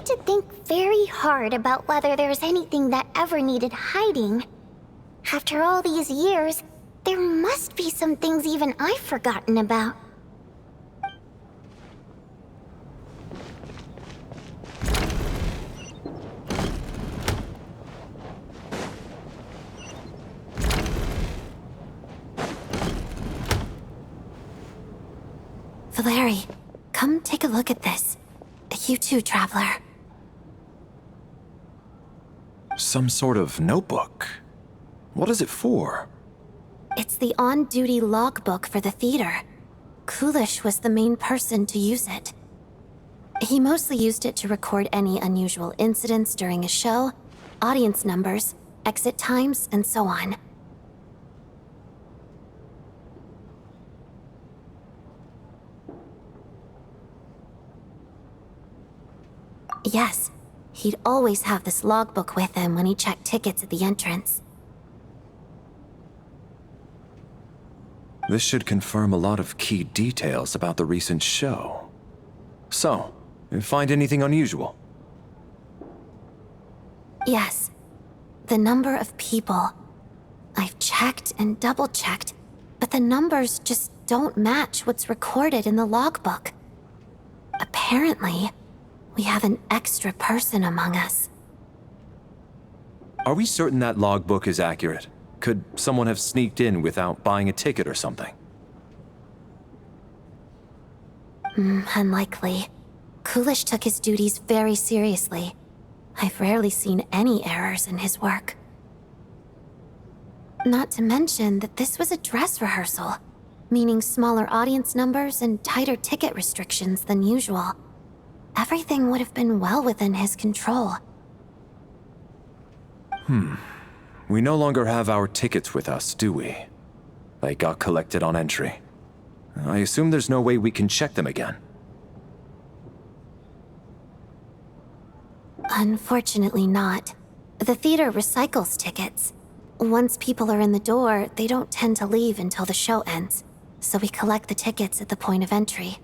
tried to think very hard about whether there's anything that ever needed hiding. After all these years, there must be some things even I've forgotten about. Valeri, come take a look at this. You too, Traveler. Some sort of notebook. What is it for? It's the on-duty logbook for the theater. Kulish was the main person to use it. He mostly used it to record any unusual incidents during a show, audience numbers, exit times, and so on. Yes, he'd always have this logbook with him when he checked tickets at the entrance. This should confirm a lot of key details about the recent show. So, you find anything unusual? Yes. The number of people. I've checked and double-checked, but the numbers just don't match what's recorded in the logbook. Apparently, we have an extra person among us. Are we certain that logbook is accurate? Could someone have sneaked in without buying a ticket or something? Unlikely. Kulish took his duties very seriously. I've rarely seen any errors in his work. Not to mention that this was a dress rehearsal, meaning smaller audience numbers and tighter ticket restrictions than usual. Everything would have been well within his control. We no longer have our tickets with us, do we? They got collected on entry. I assume there's no way we can check them again. Unfortunately not. The theater recycles tickets. Once people are in the door, they don't tend to leave until the show ends, so we collect the tickets at the point of entry.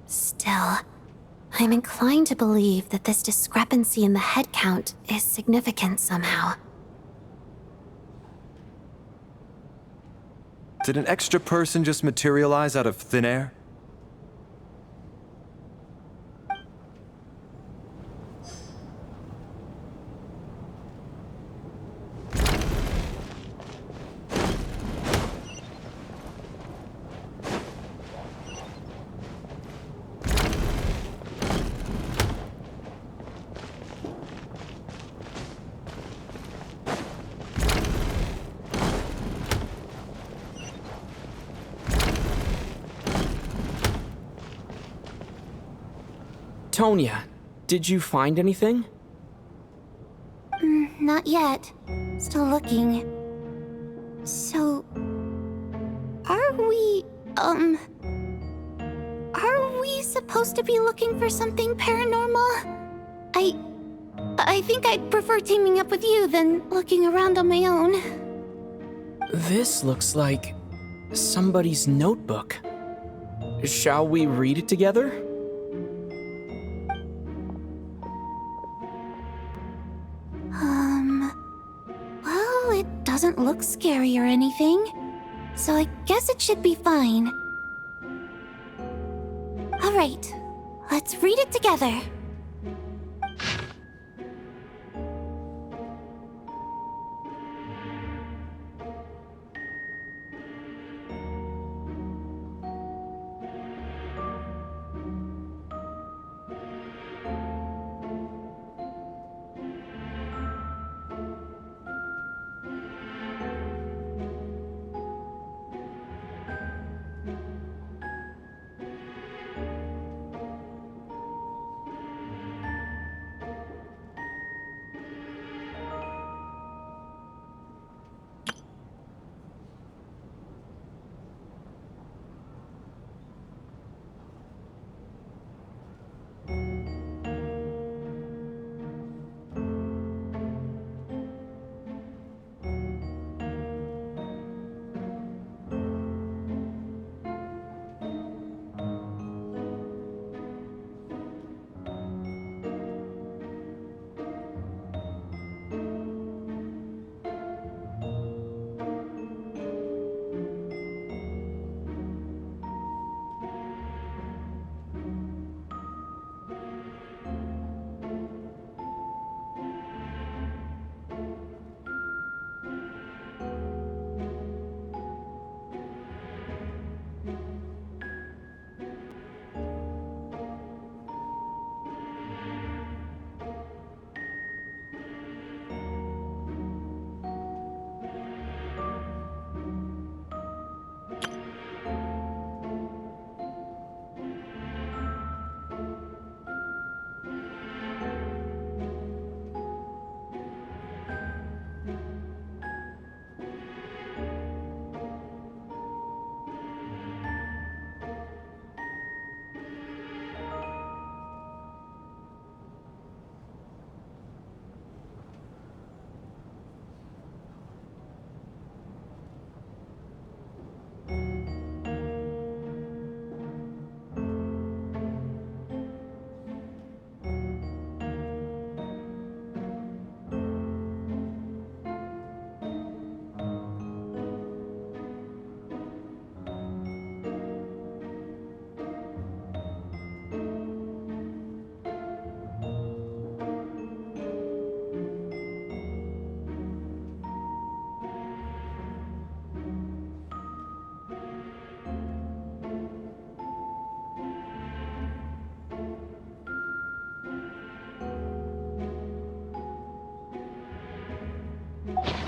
Still, I'm inclined to believe that this discrepancy in the head count is significant somehow. Did an extra person just materialize out of thin air? Tonya, did you find anything? Not yet. Still looking. So... Are we supposed to be looking for something paranormal? I think I'd prefer teaming up with you than looking around on my own. This looks like somebody's notebook. Shall we read it together? Well, it doesn't look scary or anything, so I guess it should be fine. All right, let's read it together.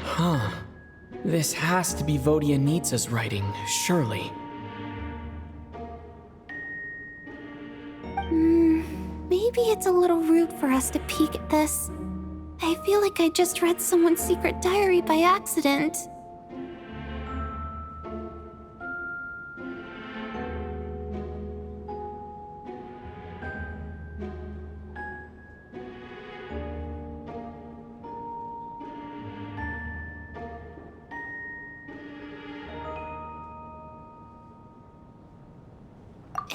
Huh. This has to be Vodyanitsa's writing, surely. Maybe it's a little rude for us to peek at this. I feel like I just read someone's secret diary by accident.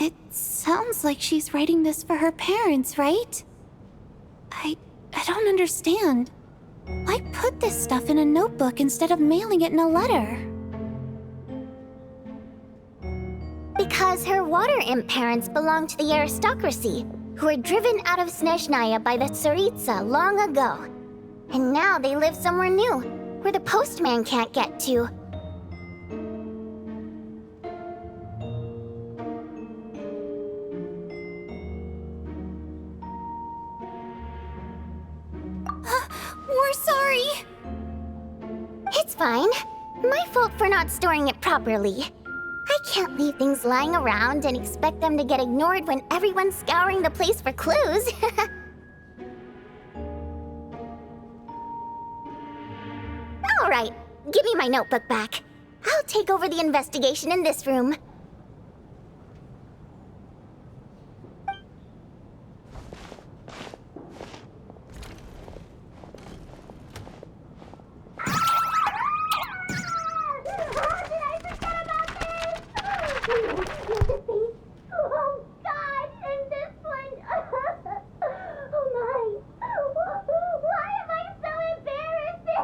It sounds like she's writing this for her parents, right? I don't understand. Why put this stuff in a notebook instead of mailing it in a letter? Because her water imp parents belonged to the aristocracy, who were driven out of Snezhnaya by the Tsaritsa long ago. And now they live somewhere new, where the postman can't get to. We're sorry! It's fine. My fault for not storing it properly. I can't leave things lying around and expect them to get ignored when everyone's scouring the place for clues. All right, give me my notebook back. I'll take over the investigation in this room. Oh God, and this one. Oh my. Why am I so embarrassing?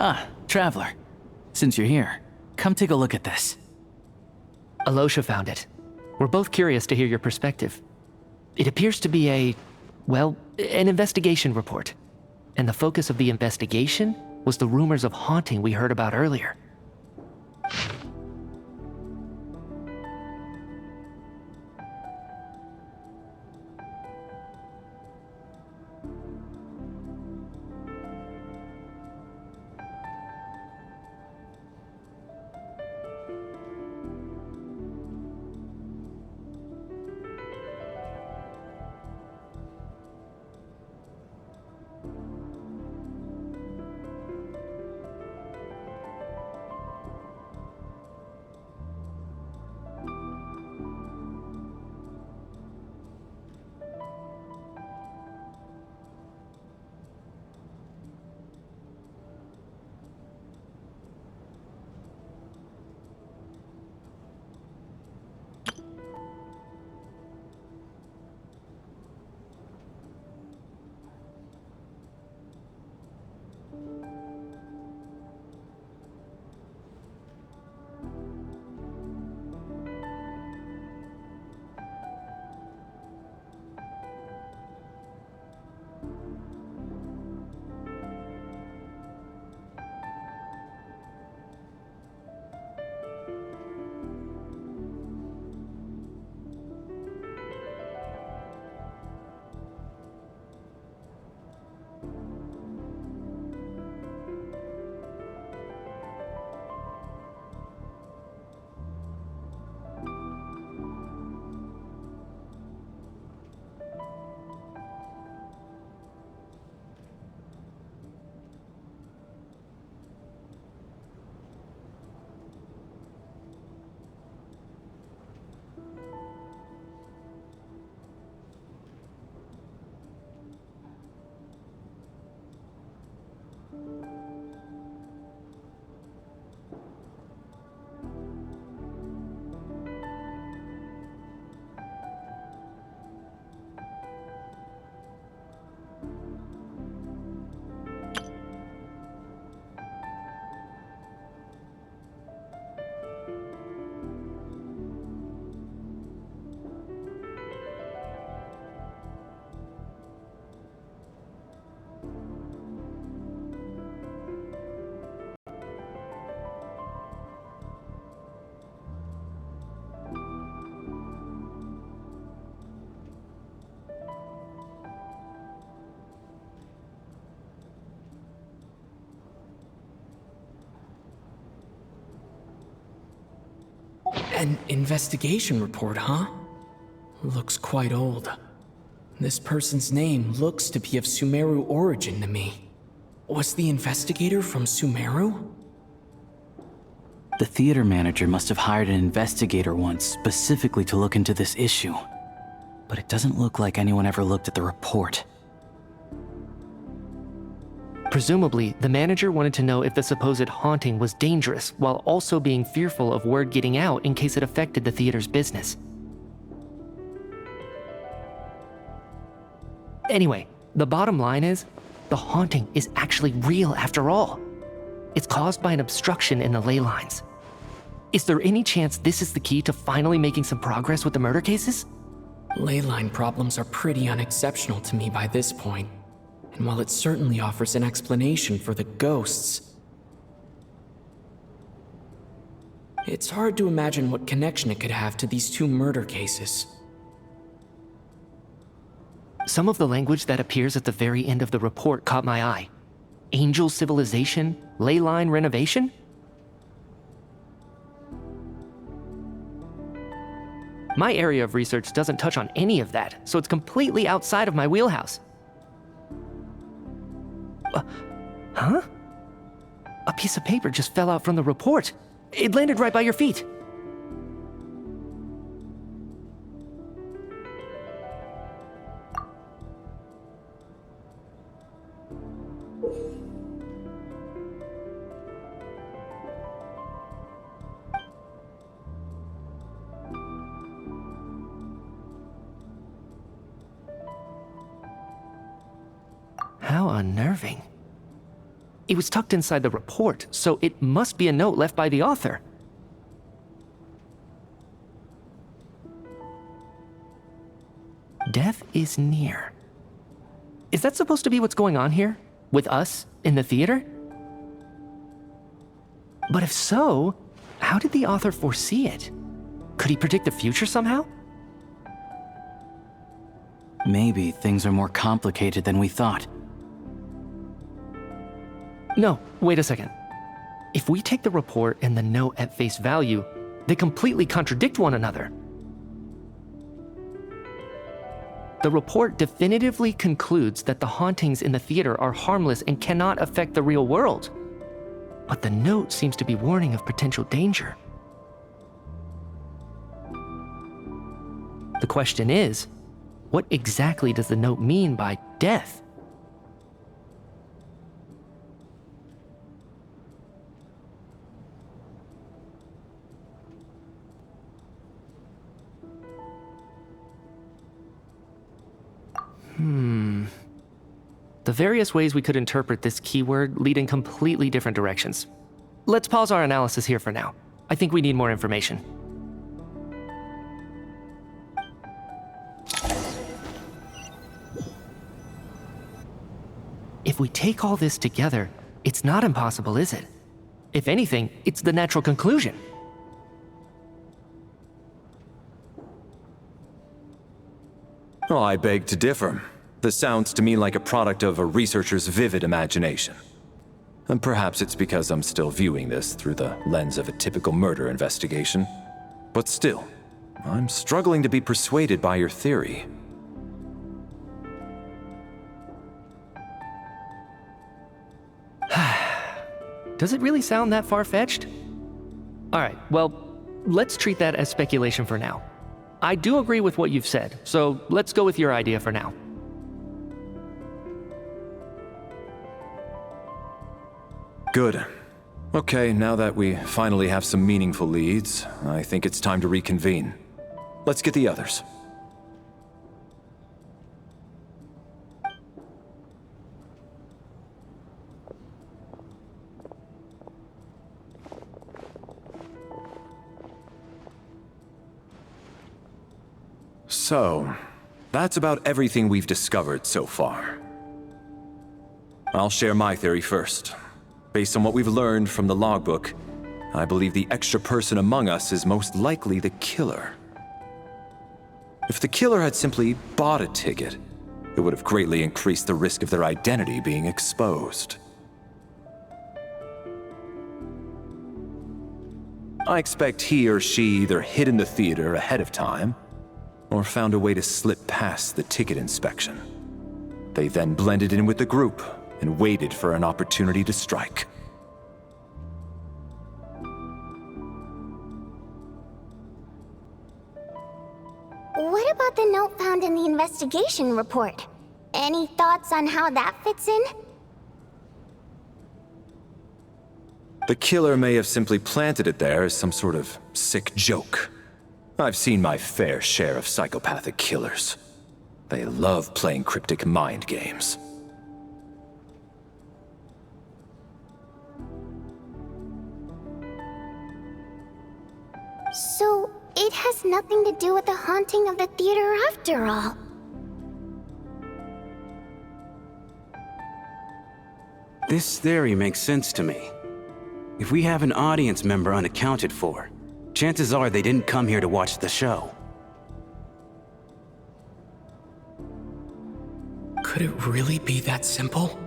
Ah, Traveler. Since you're here, come take a look at this. Alosha found it. We're both curious to hear your perspective. It appears to be an investigation report. And the focus of the investigation was the rumors of haunting we heard about earlier. An investigation report, huh? Looks quite old. This person's name looks to be of Sumeru origin to me. Was the investigator from Sumeru? The theater manager must have hired an investigator once specifically to look into this issue. But it doesn't look like anyone ever looked at the report. Presumably, the manager wanted to know if the supposed haunting was dangerous, while also being fearful of word getting out in case it affected the theater's business. Anyway, the bottom line is, the haunting is actually real after all. It's caused by an obstruction in the ley lines. Is there any chance this is the key to finally making some progress with the murder cases? Ley line problems are pretty unexceptional to me by this point. And while it certainly offers an explanation for the ghosts, it's hard to imagine what connection it could have to these two murder cases. Some of the language that appears at the very end of the report caught my eye. Angel civilization, ley line renovation? My area of research doesn't touch on any of that, so it's completely outside of my wheelhouse. Huh? A piece of paper just fell out from the report. It landed right by your feet. How unnerving. It was tucked inside the report, so it must be a note left by the author. Death is near. Is that supposed to be what's going on here? With us in the theater? But if so, how did the author foresee it? Could he predict the future somehow? Maybe things are more complicated than we thought. No, wait a second. If we take the report and the note at face value, they completely contradict one another. The report definitively concludes that the hauntings in the theater are harmless and cannot affect the real world. But the note seems to be warning of potential danger. The question is, what exactly does the note mean by death? The various ways we could interpret this keyword lead in completely different directions. Let's pause our analysis here for now. I think we need more information. If we take all this together, it's not impossible, is it? If anything, it's the natural conclusion. Oh, I beg to differ. This sounds to me like a product of a researcher's vivid imagination. And perhaps it's because I'm still viewing this through the lens of a typical murder investigation. But still, I'm struggling to be persuaded by your theory. Does it really sound that far-fetched? All right, well, let's treat that as speculation for now. I do agree with what you've said, so let's go with your idea for now. Good. Okay, now that we finally have some meaningful leads, I think it's time to reconvene. Let's get the others. So, that's about everything we've discovered so far. I'll share my theory first. Based on what we've learned from the logbook, I believe the extra person among us is most likely the killer. If the killer had simply bought a ticket, it would have greatly increased the risk of their identity being exposed. I expect he or she either hid in the theater ahead of time, or found a way to slip past the ticket inspection. They then blended in with the group and waited for an opportunity to strike. What about the note found in the investigation report? Any thoughts on how that fits in? The killer may have simply planted it there as some sort of sick joke. I've seen my fair share of psychopathic killers. They love playing cryptic mind games. So, it has nothing to do with the haunting of the theater after all. This theory makes sense to me. If we have an audience member unaccounted for, chances are they didn't come here to watch the show. Could it really be that simple?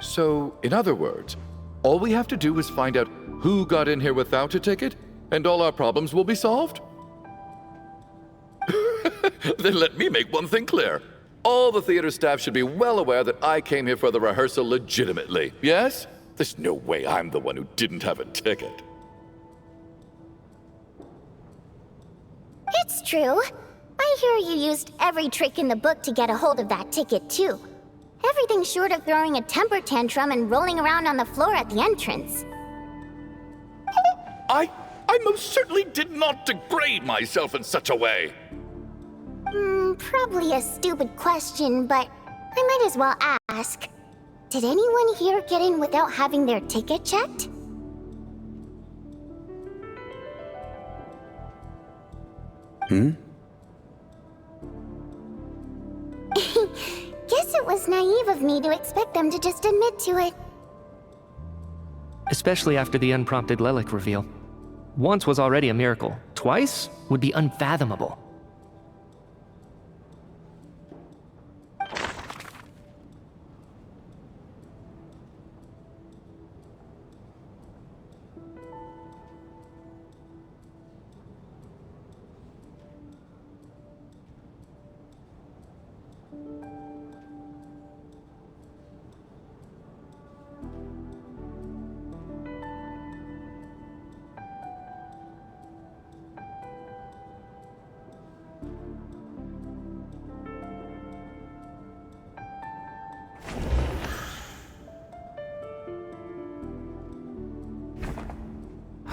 So, in other words, all we have to do is find out who got in here without a ticket, and all our problems will be solved? Then let me make one thing clear. All the theater staff should be well aware that I came here for the rehearsal legitimately, yes? There's no way I'm the one who didn't have a ticket. It's true. I hear you used every trick in the book to get a hold of that ticket, too. Everything short of throwing a temper tantrum and rolling around on the floor at the entrance. I most certainly did not degrade myself in such a way. Probably a stupid question, but I might as well ask. Did anyone here get in without having their ticket checked? Guess it was naive of me to expect them to just admit to it. Especially after the unprompted Lelik reveal. Once was already a miracle. Twice would be unfathomable.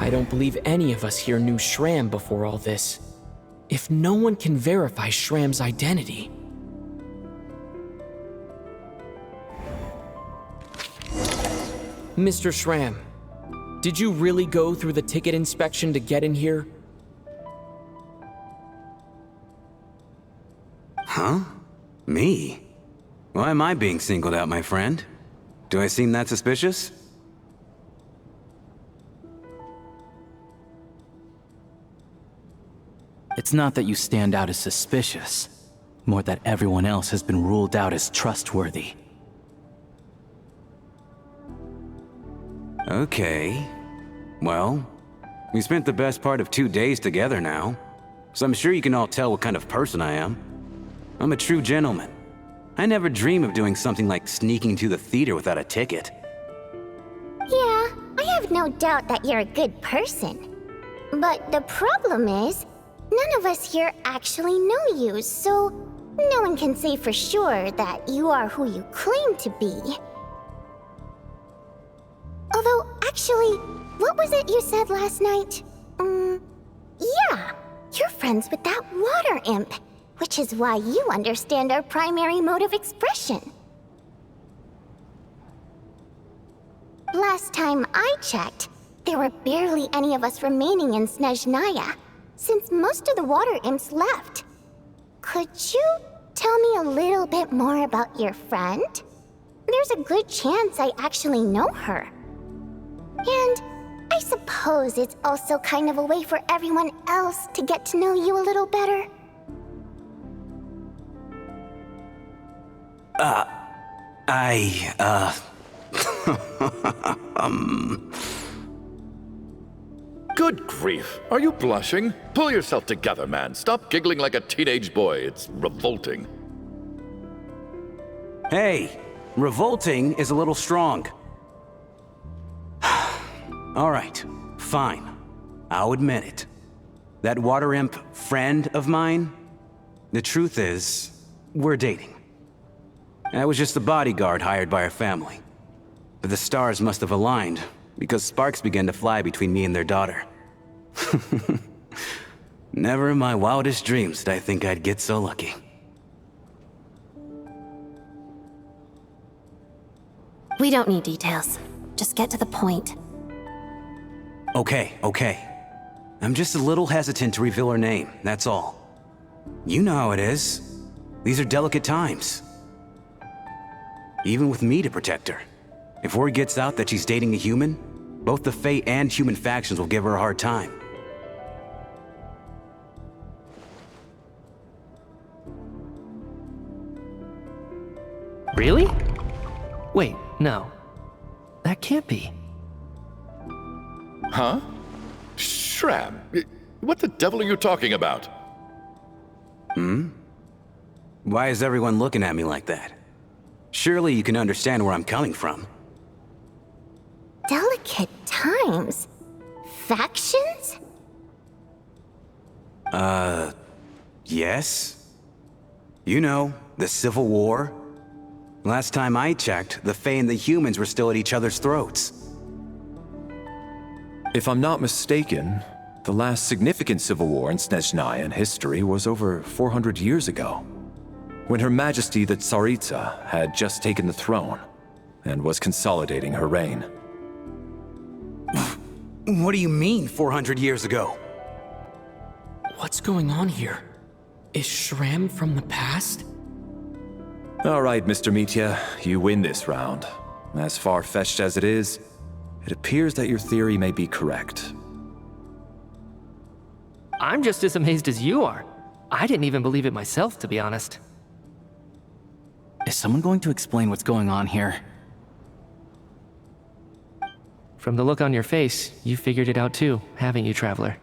I don't believe any of us here knew Shram before all this. If no one can verify Shram's identity... Mr. Shram, did you really go through the ticket inspection to get in here? Huh? Me? Why am I being singled out, my friend? Do I seem that suspicious? It's not that you stand out as suspicious, more that everyone else has been ruled out as trustworthy. Okay. Well, we spent the best part of 2 days together now, so I'm sure you can all tell what kind of person I am. I'm a true gentleman. I never dream of doing something like sneaking to the theater without a ticket. Yeah, I have no doubt that you're a good person. But the problem is, none of us here actually know you, so no one can say for sure that you are who you claim to be. Although, actually, what was it you said last night? Yeah, you're friends with that water imp, which is why you understand our primary mode of expression. Last time I checked, there were barely any of us remaining in Snezhnaya, since most of the water imps left. Could you tell me a little bit more about your friend? There's a good chance I actually know her. And I suppose it's also kind of a way for everyone else to get to know you a little better. Good grief. Are you blushing? Pull yourself together, man. Stop giggling like a teenage boy. It's revolting. Hey, revolting is a little strong. All right, fine. I'll admit it. That water imp friend of mine, the truth is, we're dating. I was just a bodyguard hired by our family. But the stars must have aligned, because sparks began to fly between me and their daughter. Never in my wildest dreams did I think I'd get so lucky. We don't need details. Just get to the point. Okay. I'm just a little hesitant to reveal her name, that's all. You know how it is. These are delicate times. Even with me to protect her. If word gets out that she's dating a human, both the Fae and human factions will give her a hard time. Really? Wait, no. That can't be. Huh? Shram, what the devil are you talking about? Why is everyone looking at me like that? Surely you can understand where I'm coming from. Delicate times? Factions? Yes? You know, the Civil War? Last time I checked, the Fae and the humans were still at each other's throats. If I'm not mistaken, the last significant civil war in Snezhnayan history was over 400 years ago, when Her Majesty the Tsaritsa had just taken the throne and was consolidating her reign. What do you mean, 400 years ago? What's going on here? Is Shram from the past? All right, Mr. Mitya, you win this round. As far-fetched as it is, it appears that your theory may be correct. I'm just as amazed as you are. I didn't even believe it myself, to be honest. Is someone going to explain what's going on here? From the look on your face, you figured it out too, haven't you, Traveler?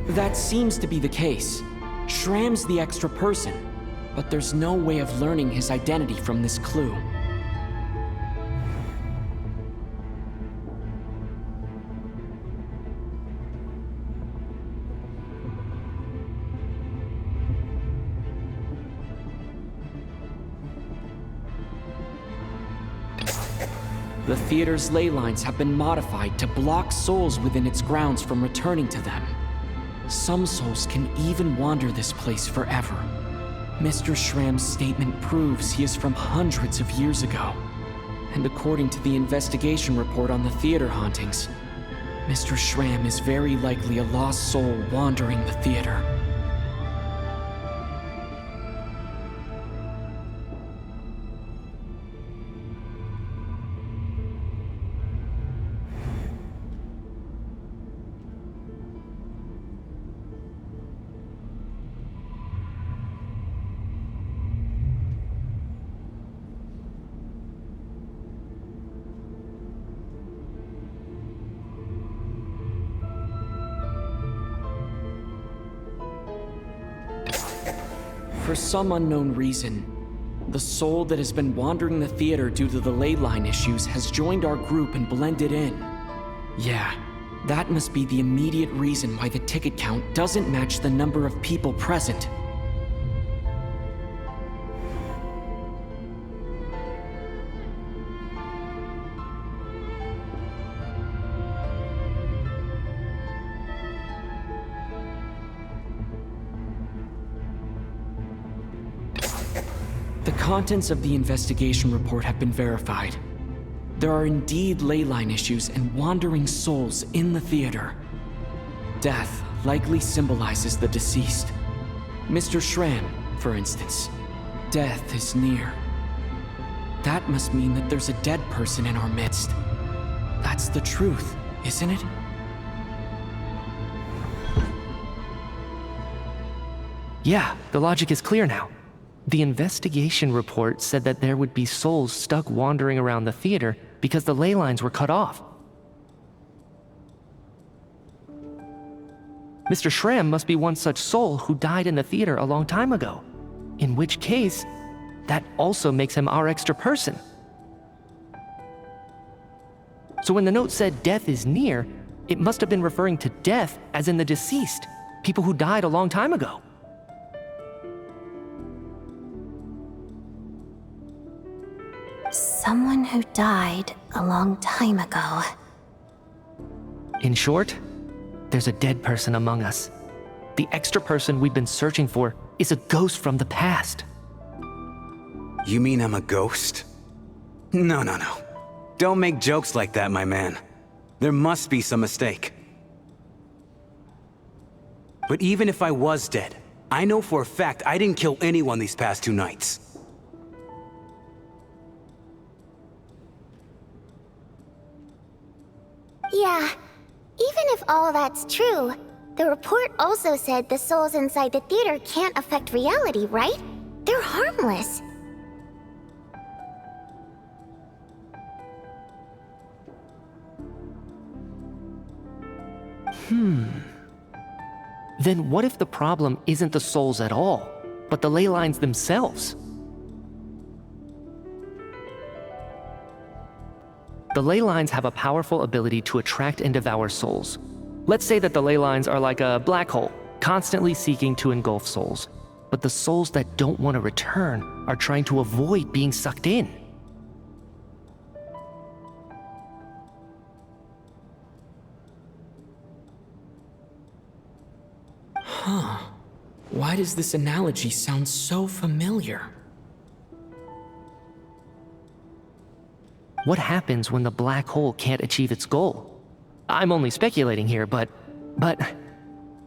That seems to be the case. Shram's the extra person, but there's no way of learning his identity from this clue. The theater's ley lines have been modified to block souls within its grounds from returning to them. Some souls can even wander this place forever. Mr. Shram's statement proves he is from hundreds of years ago. And according to the investigation report on the theater hauntings, Mr. Shram is very likely a lost soul wandering the theater. For some unknown reason, the soul that has been wandering the theater due to the ley line issues has joined our group and blended in. Yeah, that must be the immediate reason why the ticket count doesn't match the number of people present. The contents of the investigation report have been verified. There are indeed ley line issues and wandering souls in the theater. Death likely symbolizes the deceased. Mr. Schramm, for instance. Death is near. That must mean that there's a dead person in our midst. That's the truth, isn't it? Yeah, the logic is clear now. The investigation report said that there would be souls stuck wandering around the theater because the ley lines were cut off. Mr. Schramm must be one such soul who died in the theater a long time ago. In which case, that also makes him our extra person. So when the note said death is near, it must have been referring to death as in the deceased, people who died a long time ago. Someone who died a long time ago. In short, there's a dead person among us. The extra person we've been searching for is a ghost from the past. You mean I'm a ghost? No. Don't make jokes like that, my man. There must be some mistake. But even if I was dead, I know for a fact I didn't kill anyone these past 2 nights. Yeah, even if all that's true, the report also said the souls inside the theater can't affect reality, right? They're harmless. Then what if the problem isn't the souls at all, but the ley lines themselves? The ley lines have a powerful ability to attract and devour souls. Let's say that the ley lines are like a black hole, constantly seeking to engulf souls. But the souls that don't want to return are trying to avoid being sucked in. Why does this analogy sound so familiar? What happens when the black hole can't achieve its goal? I'm only speculating here, but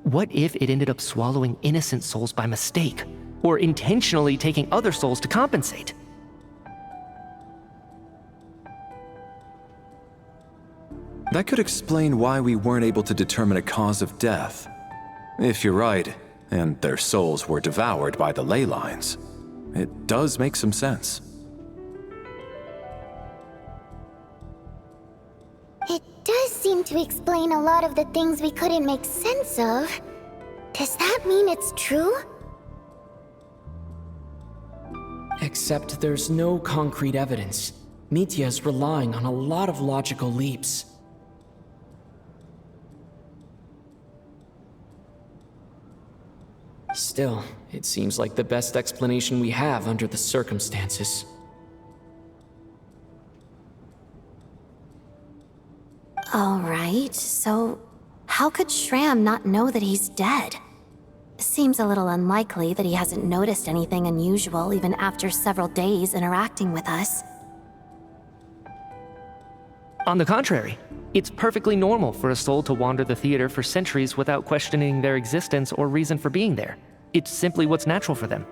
what if it ended up swallowing innocent souls by mistake, or intentionally taking other souls to compensate? That could explain why we weren't able to determine a cause of death. If you're right, and their souls were devoured by the ley lines, it does make some sense. It does seem to explain a lot of the things we couldn't make sense of. Does that mean it's true? Except there's no concrete evidence. Mitya is relying on a lot of logical leaps. Still, it seems like the best explanation we have under the circumstances. All right, so how could Schramm not know that he's dead? Seems a little unlikely that he hasn't noticed anything unusual even after several days interacting with us. On the contrary, it's perfectly normal for a soul to wander the theater for centuries without questioning their existence or reason for being there. It's simply what's natural for them.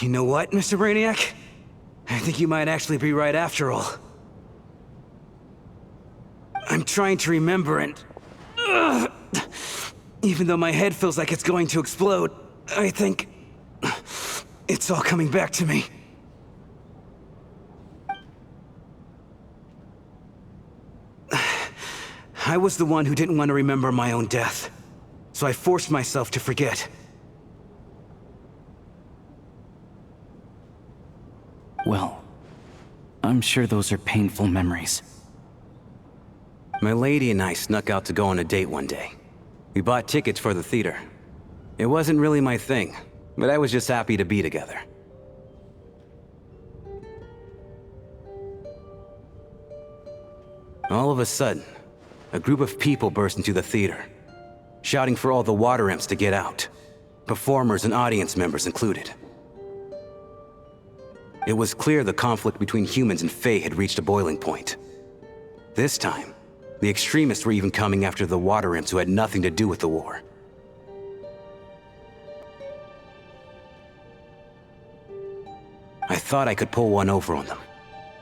You know what, Mr. Brainiac? I think you might actually be right after all. I'm trying to remember and... even though my head feels like it's going to explode, I think... it's all coming back to me. I was the one who didn't want to remember my own death, so I forced myself to forget. Well, I'm sure those are painful memories. My lady and I snuck out to go on a date one day. We bought tickets for the theater. It wasn't really my thing, but I was just happy to be together. All of a sudden, a group of people burst into the theater, shouting for all the water imps to get out, performers and audience members included. It was clear the conflict between humans and Fae had reached a boiling point. This time, the extremists were even coming after the water imps who had nothing to do with the war. I thought I could pull one over on them,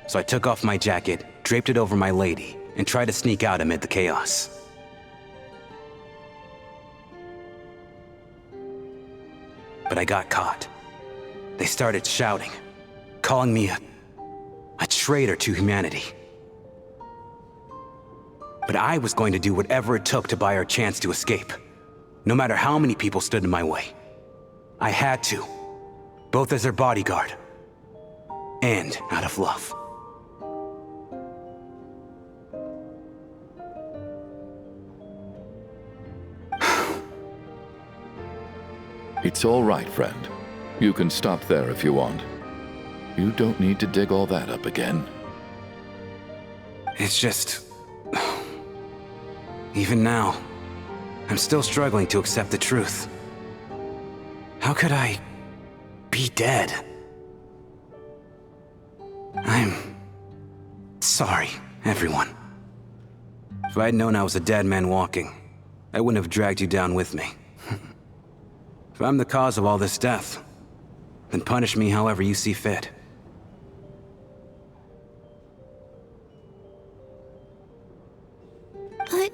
so I took off my jacket, draped it over my lady, and tried to sneak out amid the chaos. But I got caught. They started shouting, calling me a traitor to humanity. But I was going to do whatever it took to buy our chance to escape, no matter how many people stood in my way. I had to, both as their bodyguard and out of love. It's all right, friend. You can stop there if you want. You don't need to dig all that up again. It's just... even now, I'm still struggling to accept the truth. How could I be dead? I'm sorry, everyone. If I'd known I was a dead man walking, I wouldn't have dragged you down with me. If I'm the cause of all this death, then punish me however you see fit. But,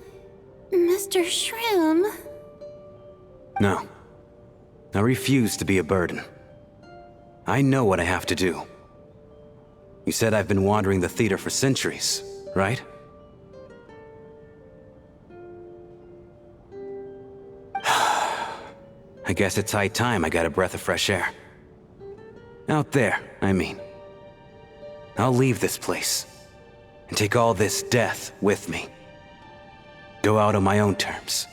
Mr. Shroom... No. I refuse to be a burden. I know what I have to do. You said I've been wandering the theater for centuries, right? I guess it's high time I got a breath of fresh air. Out there, I mean. I'll leave this place, and take all this death with me. Go out on my own terms.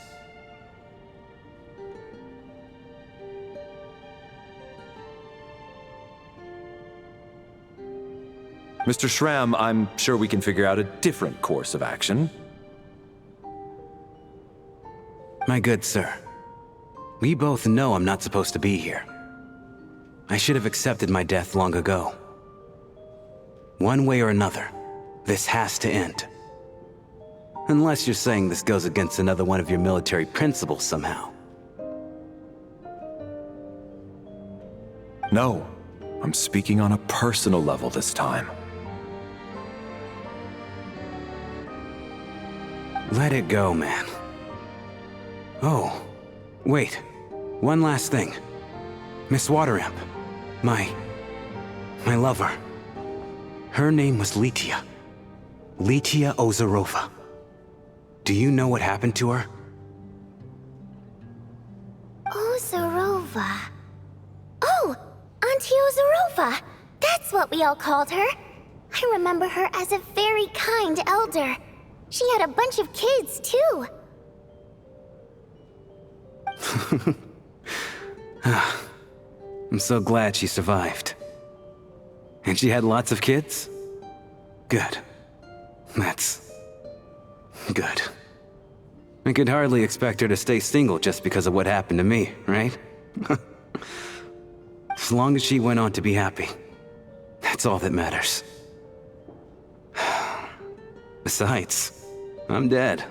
Mr. Shram, I'm sure we can figure out a different course of action. My good sir, we both know I'm not supposed to be here. I should have accepted my death long ago. One way or another, this has to end. Unless you're saying this goes against another one of your military principles somehow. No, I'm speaking on a personal level this time. Let it go, man. Oh, wait. One last thing. Miss Waterimp. My lover. Her name was Litia. Litia Ozarova. Do you know what happened to her? Ozarova. Oh, Auntie Ozarova. That's what we all called her. I remember her as a very kind elder. She had a bunch of kids, too. I'm so glad she survived. And she had lots of kids? Good. That's... good. I could hardly expect her to stay single just because of what happened to me, right? As long as she went on to be happy, that's all that matters. Besides, I'm dead.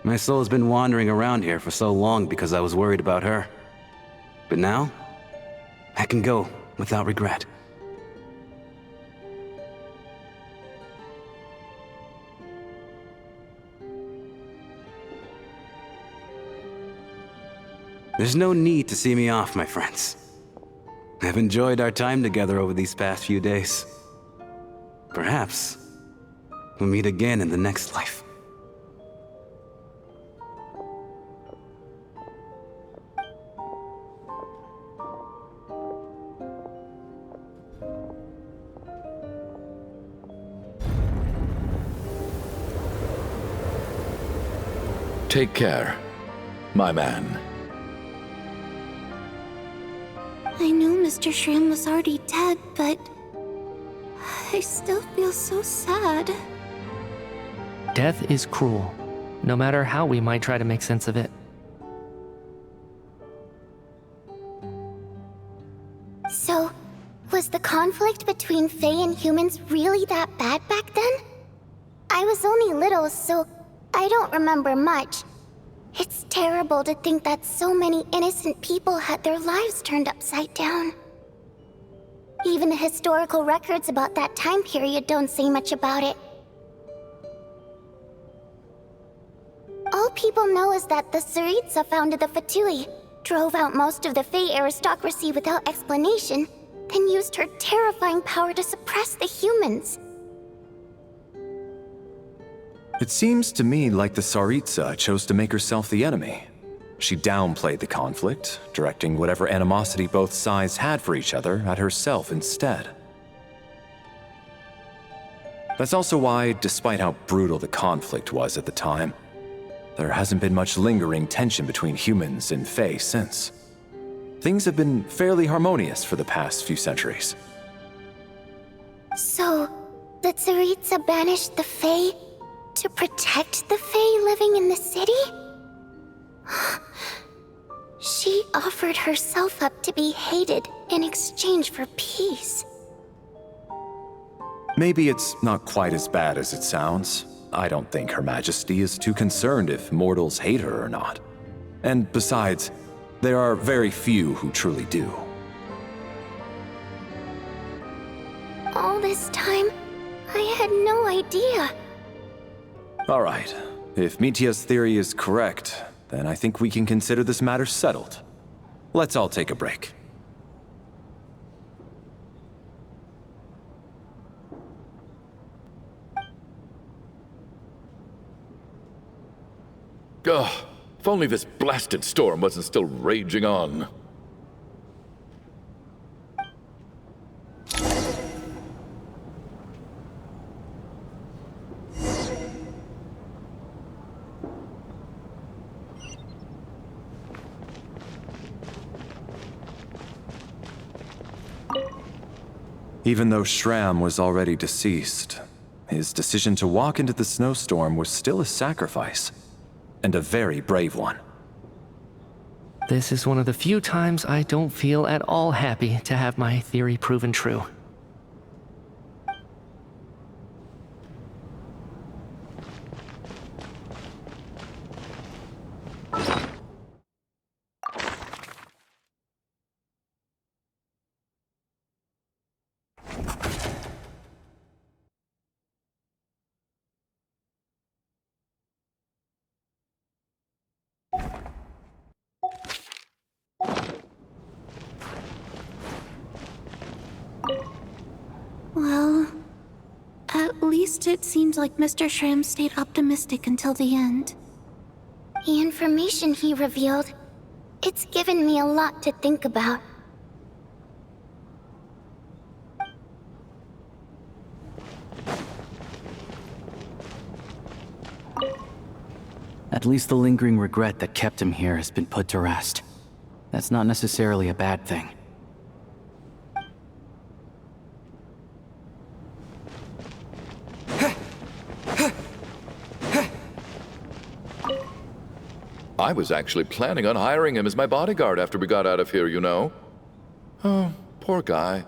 My soul's been wandering around here for so long because I was worried about her. But now, I can go without regret. There's no need to see me off, my friends. I've enjoyed our time together over these past few days. Perhaps we'll meet again in the next life. Take care, my man. I knew Mr. Shroom was already dead, but... I still feel so sad. Death is cruel, no matter how we might try to make sense of it. So, was the conflict between Fae and humans really that bad back then? I was only little, so I don't remember much. It's terrible to think that so many innocent people had their lives turned upside down. Even the historical records about that time period don't say much about it. All people know is that the Tsaritsa founded the Fatui, drove out most of the Fae aristocracy without explanation, then used her terrifying power to suppress the humans. It seems to me like the Tsaritsa chose to make herself the enemy. She downplayed the conflict, directing whatever animosity both sides had for each other at herself instead. That's also why, despite how brutal the conflict was at the time, there hasn't been much lingering tension between humans and Fae since. Things have been fairly harmonious for the past few centuries. So, the Tsaritsa banished the Fae to protect the Fae living in the city? She offered herself up to be hated in exchange for peace. Maybe it's not quite as bad as it sounds. I don't think Her Majesty is too concerned if mortals hate her or not. And besides, there are very few who truly do. All this time, I had no idea. All right. If Mitia's theory is correct, then I think we can consider this matter settled. Let's all take a break. Ugh, if only this blasted storm wasn't still raging on. Even though Shram was already deceased, his decision to walk into the snowstorm was still a sacrifice, and a very brave one. This is one of the few times I don't feel at all happy to have my theory proven true. Well, at least it seems like Mr. Shram stayed optimistic until the end. The information he revealed, it's given me a lot to think about. At least the lingering regret that kept him here has been put to rest. That's not necessarily a bad thing. I was actually planning on hiring him as my bodyguard after we got out of here, you know. Oh, poor guy.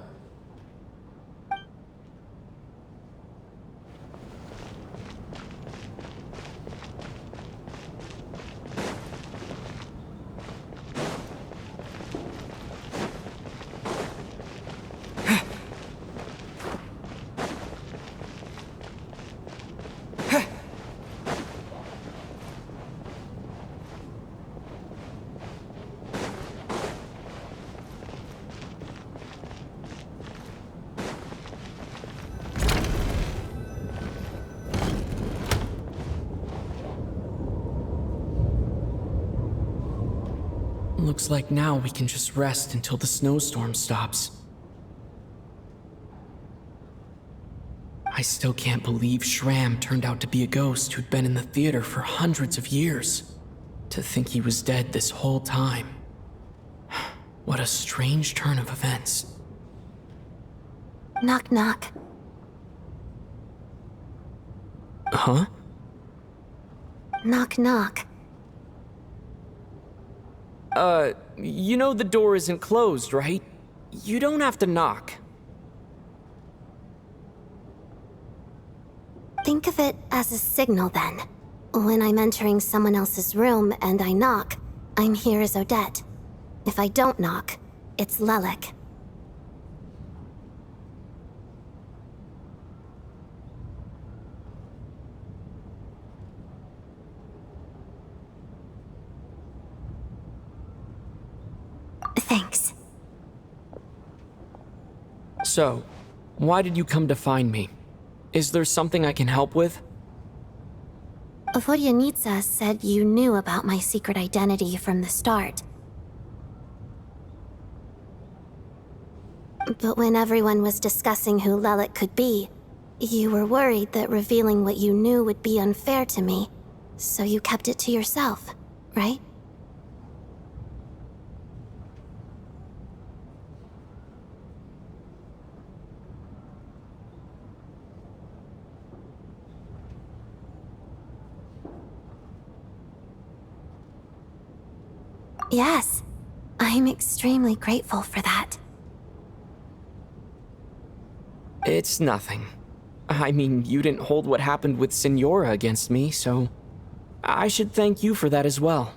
Looks like now we can just rest until the snowstorm stops. I still can't believe Shram turned out to be a ghost who'd been in the theater for hundreds of years. To think he was dead this whole time. What a strange turn of events. Knock knock. Huh? Knock knock. You know the door isn't closed, right? You don't have to knock. Think of it as a signal then. When I'm entering someone else's room and I knock, I'm here as Odette. If I don't knock, it's Lelik. Thanks. So, why did you come to find me? Is there something I can help with? Vodyanitsa said you knew about my secret identity from the start. But when everyone was discussing who Lelik could be, you were worried that revealing what you knew would be unfair to me, so you kept it to yourself, right? Yes, I'm extremely grateful for that. It's nothing. I mean, you didn't hold what happened with Signora against me, so I should thank you for that as well.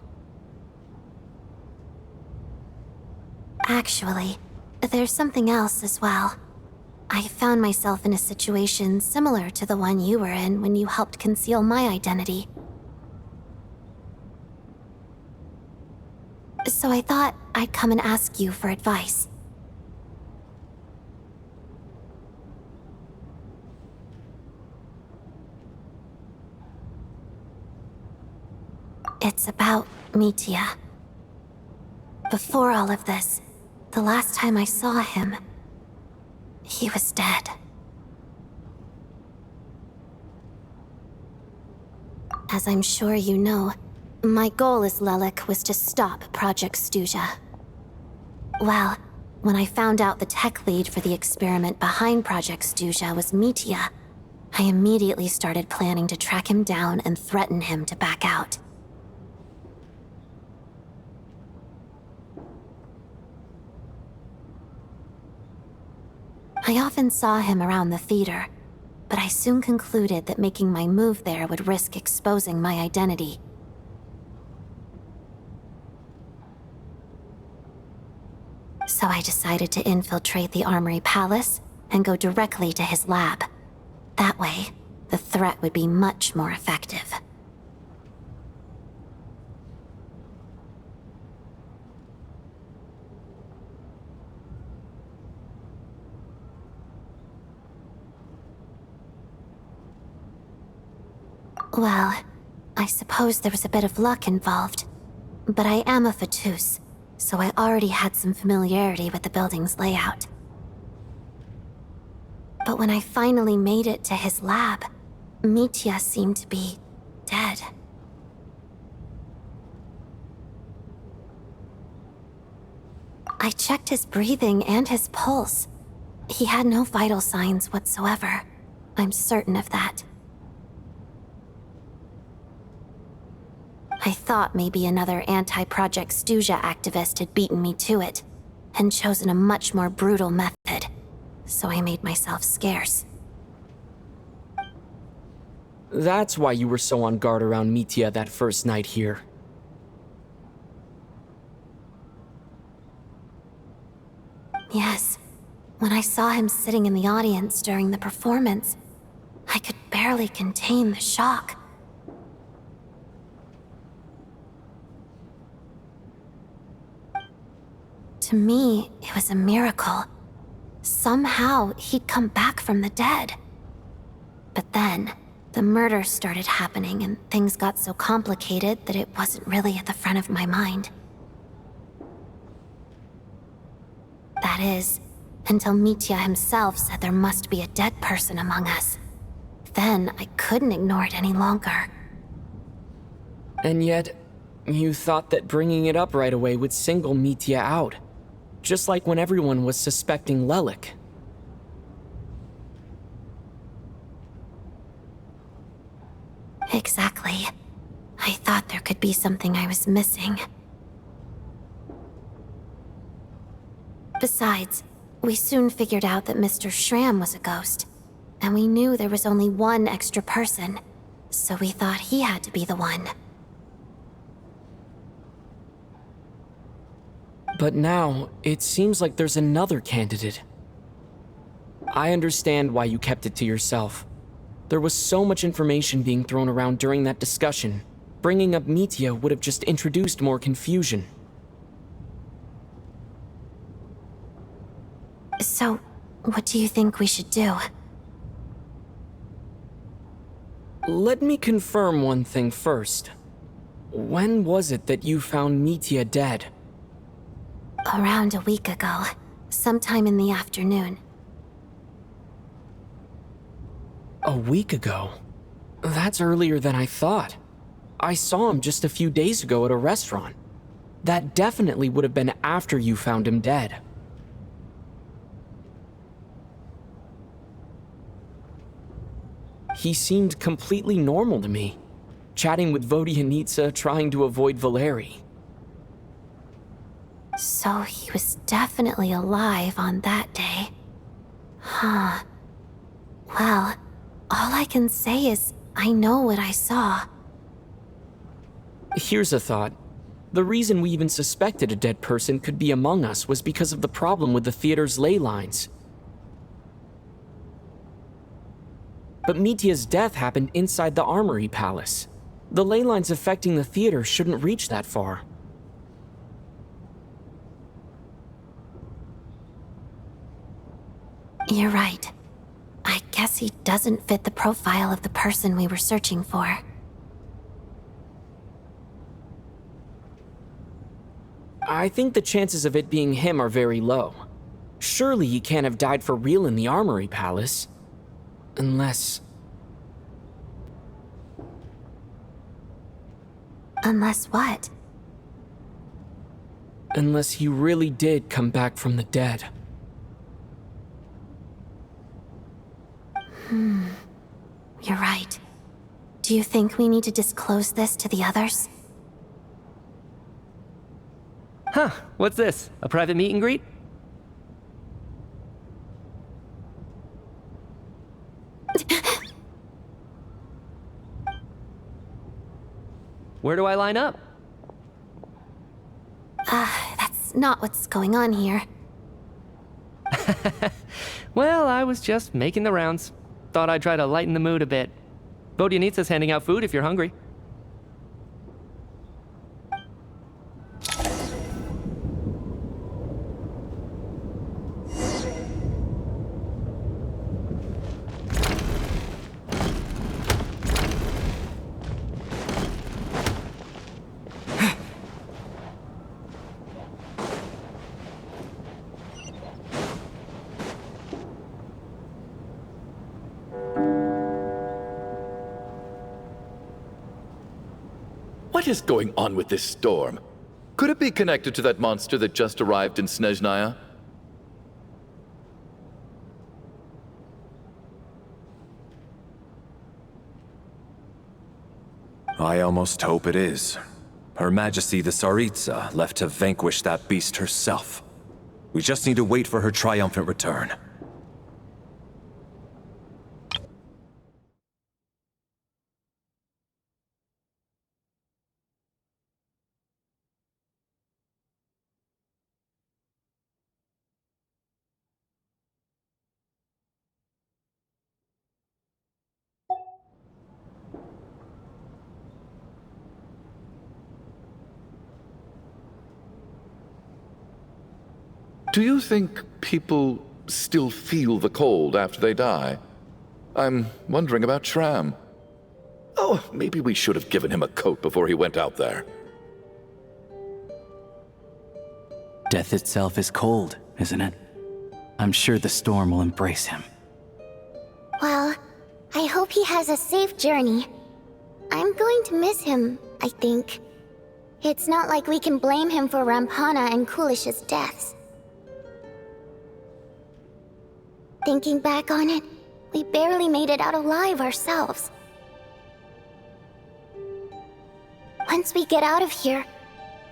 Actually, there's something else as well. I found myself in a situation similar to the one you were in when you helped conceal my identity. So I thought I'd come and ask you for advice. It's about Mitya. Before all of this, the last time I saw him, he was dead. As I'm sure you know, my goal as Lelik was to stop Project Stuja. Well, when I found out the tech lead for the experiment behind Project Stuja was Mitya, I immediately started planning to track him down and threaten him to back out. I often saw him around the theater, but I soon concluded that making my move there would risk exposing my identity. So I decided to infiltrate the Armory Palace and go directly to his lab. That way, the threat would be much more effective. Well, I suppose there was a bit of luck involved, but I am a Fatus, so I already had some familiarity with the building's layout. But when I finally made it to his lab, Mitya seemed to be dead. I checked his breathing and his pulse. He had no vital signs whatsoever. I'm certain of that. I thought maybe another anti-Project Stuja activist had beaten me to it, and chosen a much more brutal method, so I made myself scarce. That's why you were so on guard around Mitya that first night here. Yes, when I saw him sitting in the audience during the performance, I could barely contain the shock. To me, it was a miracle. Somehow, he'd come back from the dead. But then, the murder started happening and things got so complicated that it wasn't really at the front of my mind. That is, until Mitya himself said there must be a dead person among us. Then, I couldn't ignore it any longer. And yet, you thought that bringing it up right away would single Mitya out. Just like when everyone was suspecting Lelik. Exactly. could be something I was missing. Besides, we soon figured out that Mr. Schramm was a ghost, and we knew there was only one extra person, so we thought he had to be the one. But now, it seems like there's another candidate. I understand why you kept it to yourself. There was so much information being thrown around during that discussion. Bringing up Mitya would have just introduced more confusion. So, what do you think we should do? Let me confirm one thing first. When was it that you found Mitya dead? Around a week ago, sometime in the afternoon. A week ago? That's earlier than I thought. I saw him just a few days ago at a restaurant. That definitely would have been after you found him dead. He seemed completely normal to me, chatting with Vodyanitsa, trying to avoid Valeri. So he was definitely alive on that day. Huh. Well, all I can say is I know what I saw. Here's a thought. The reason we even suspected a dead person could be among us was because of the problem with the theater's ley lines. But Mitya's death happened inside the Armory Palace. The ley lines affecting the theater shouldn't reach that far. You're right. I guess he doesn't fit the profile of the person we were searching for. I think the chances of it being him are very low. Surely he can't have died for real in the Armory Palace. Unless... Unless what? Unless he really did come back from the dead. You're right. Do you think we need to disclose this to the others? Huh, what's this? A private meet and greet? Where do I line up? That's not what's going on here. Well, I was just making the rounds. Thought I'd try to lighten the mood a bit. Vodyanitsa's handing out food if you're hungry. What is going on with this storm? Could it be connected to that monster that just arrived in Snezhnaya? I almost hope it is. Her Majesty the Tsaritsa left to vanquish that beast herself. We just need to wait for her triumphant return. Do you think people still feel the cold after they die? I'm wondering about Schramm. Oh, maybe we should have given him a coat before he went out there. Death itself is cold, isn't it? I'm sure the storm will embrace him. Well, I hope he has a safe journey. I'm going to miss him, I think. It's not like we can blame him for Rampana and Kulish's deaths. Thinking back on it, we barely made it out alive ourselves. Once we get out of here,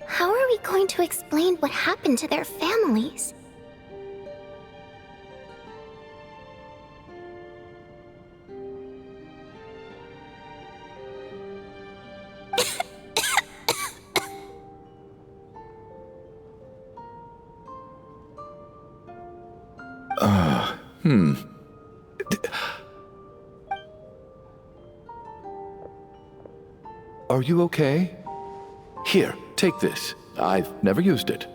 how are we going to explain what happened to their families? Are you okay? Here, take this. I've never used it.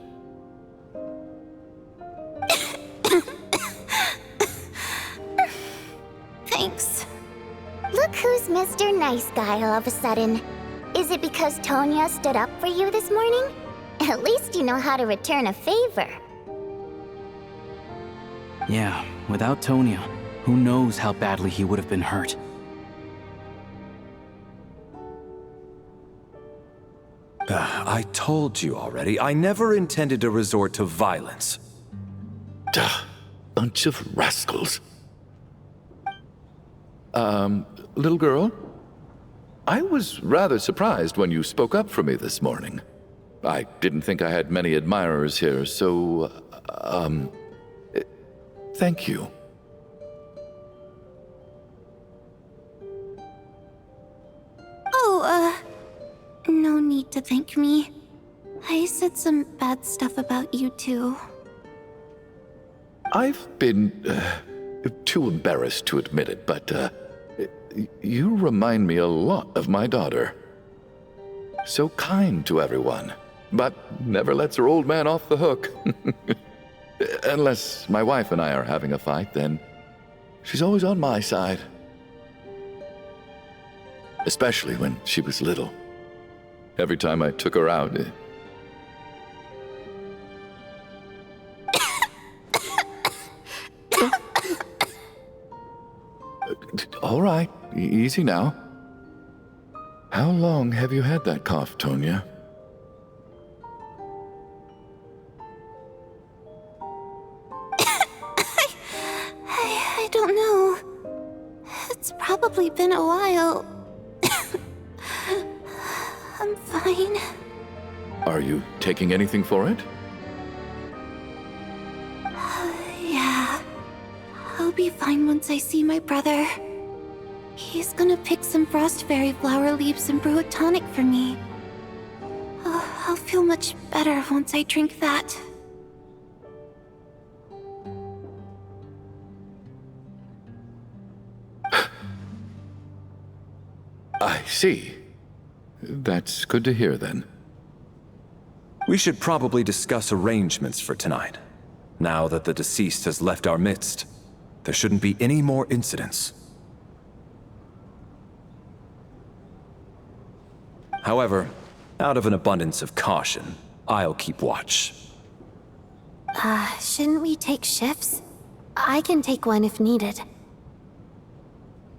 Thanks. Look who's Mr. Nice Guy all of a sudden. Is it because Tonya stood up for you this morning? At least you know how to return a favor. Yeah, without Tonya, who knows how badly he would have been hurt. I told you already, I never intended to resort to violence. Duh, bunch of rascals. Little girl? I was rather surprised when you spoke up for me this morning. I didn't think I had many admirers here, so, thank you. No need to thank me. I said some bad stuff about you too. I've been too embarrassed to admit it, but you remind me a lot of my daughter. So kind to everyone, but never lets her old man off the hook. Unless my wife and I are having a fight, then she's always on my side. Especially when she was little. Every time I took her out. All right, easy now. How long have you had that cough, Tonya? I don't know. It's probably been a while. I'm fine. Are you taking anything for it? Yeah. I'll be fine once I see my brother. He's gonna pick some frost fairy flower leaves and brew a tonic for me. I'll feel much better once I drink that. I see. That's good to hear, then. We should probably discuss arrangements for tonight. Now that the deceased has left our midst, there shouldn't be any more incidents. However, out of an abundance of caution, I'll keep watch. Shouldn't we take shifts? I can take one if needed.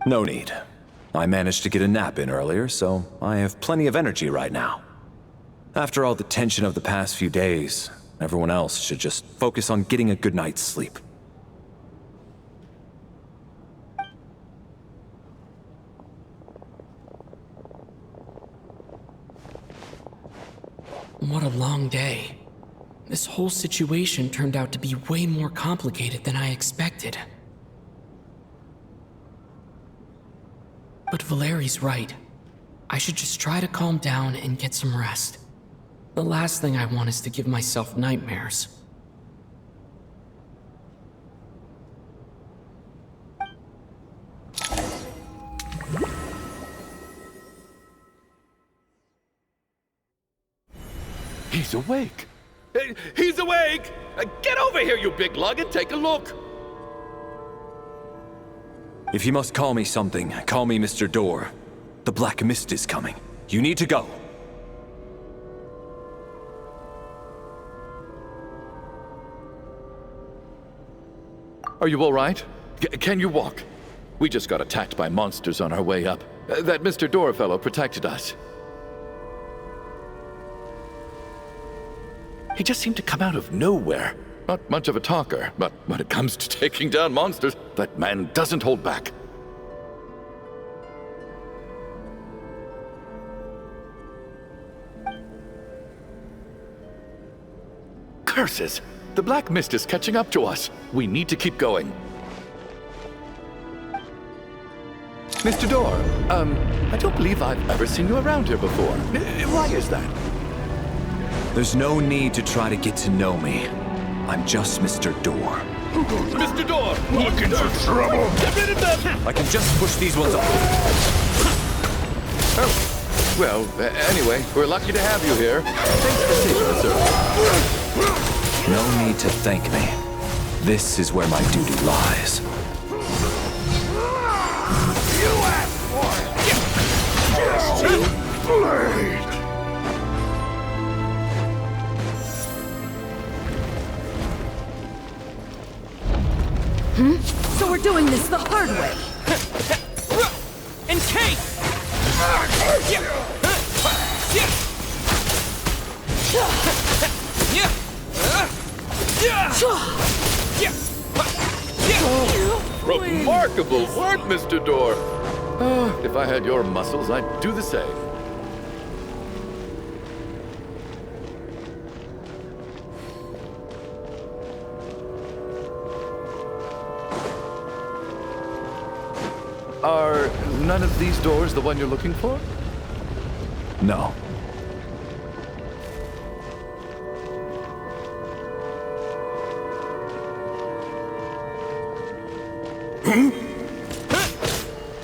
No need. I managed to get a nap in earlier, so I have plenty of energy right now. After all the tension of the past few days, everyone else should just focus on getting a good night's sleep. What a long day. This whole situation turned out to be way more complicated than I expected. But Valeri's right. I should just try to calm down and get some rest. The last thing I want is to give myself nightmares. He's awake! He's awake! Get over here, you big lug, and take a look! If you must call me something, call me Mr. Door. The Black Mist is coming. You need to go. Are you all right? Can you walk? We just got attacked by monsters on our way up. That Mr. Door fellow protected us. He just seemed to come out of nowhere. Not much of a talker, but when it comes to taking down monsters, that man doesn't hold back. Curses! The black mist is catching up to us. We need to keep going. Mr. Door, I don't believe I've ever seen you around here before. Why is that? There's no need to try to get to know me. I'm just Mr. Door. Mr. Door! Looking for trouble! Get rid of them! I can just push these ones off. Oh, well, anyway, we're lucky to have you here. Thanks for saving us, sir. No need to thank me. This is where my duty lies. You asked for it! Just too blade! So we're doing this the hard way. And Kate! Remarkable work, Mr. Door. If I had your muscles, I'd do the same. Are none of these doors the one you're looking for? No.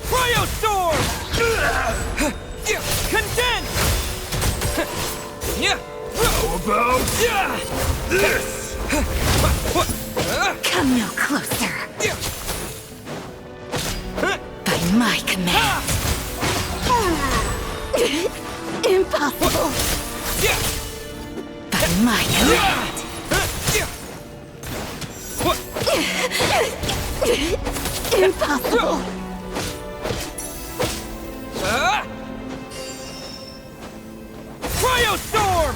Cryostorm! Condense! How about this? Come no closer. By my command. Impossible. By my command. Impossible. Cryostorm!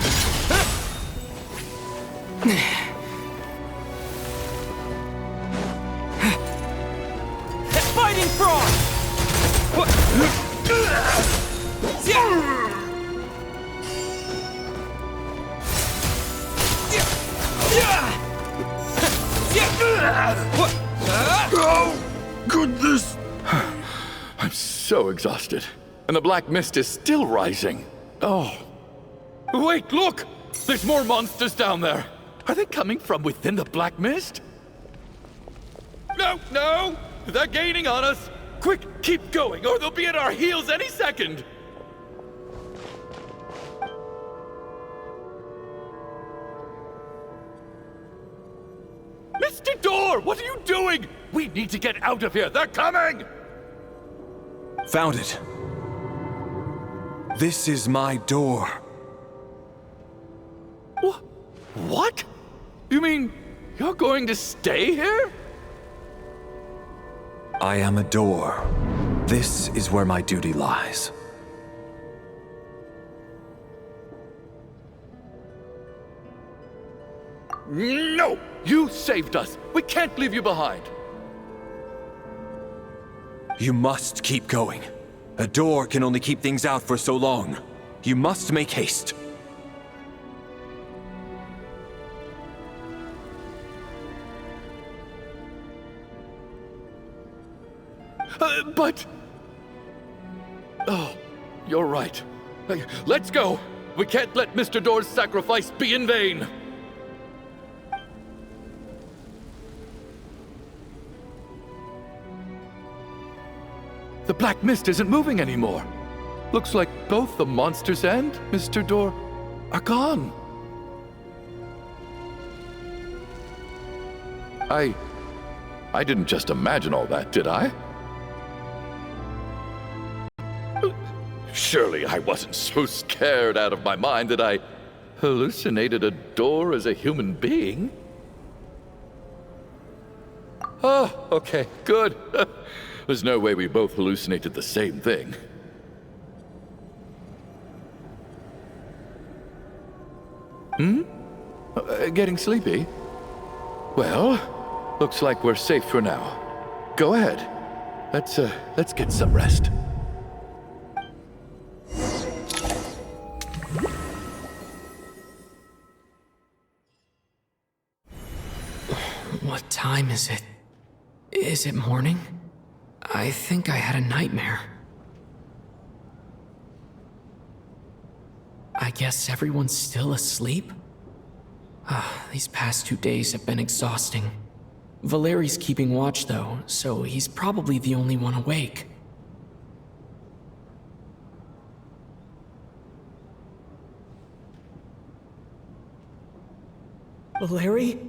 Fighting Frost! How could this... I'm so exhausted. And the black mist is still rising. Oh. Wait, look! There's more monsters down there. Are they coming from within the black mist? No, no! They're gaining on us! Quick, keep going, or they'll be at our heels any second! Mr. Door, what are you doing? We need to get out of here. They're coming! Found it. This is my door. What? You mean you're going to stay here? I am a door. This is where my duty lies. No! You saved us. We can't leave you behind. You must keep going. A door can only keep things out for so long. You must make haste. But... Oh, you're right. Let's go. We can't let Mr. Door's sacrifice be in vain. The black mist isn't moving anymore. Looks like both the monsters and Mr. Door are gone. I didn't just imagine all that, did I? Surely I wasn't so scared out of my mind that I hallucinated a door as a human being. Oh, okay, good. There's no way we both hallucinated the same thing. Getting sleepy? Well, looks like we're safe for now. Go ahead. Let's get some rest. What time is it? Is it morning? I think I had a nightmare. I guess everyone's still asleep? These past 2 days have been exhausting. Valeri's keeping watch though, so he's probably the only one awake. Valeri?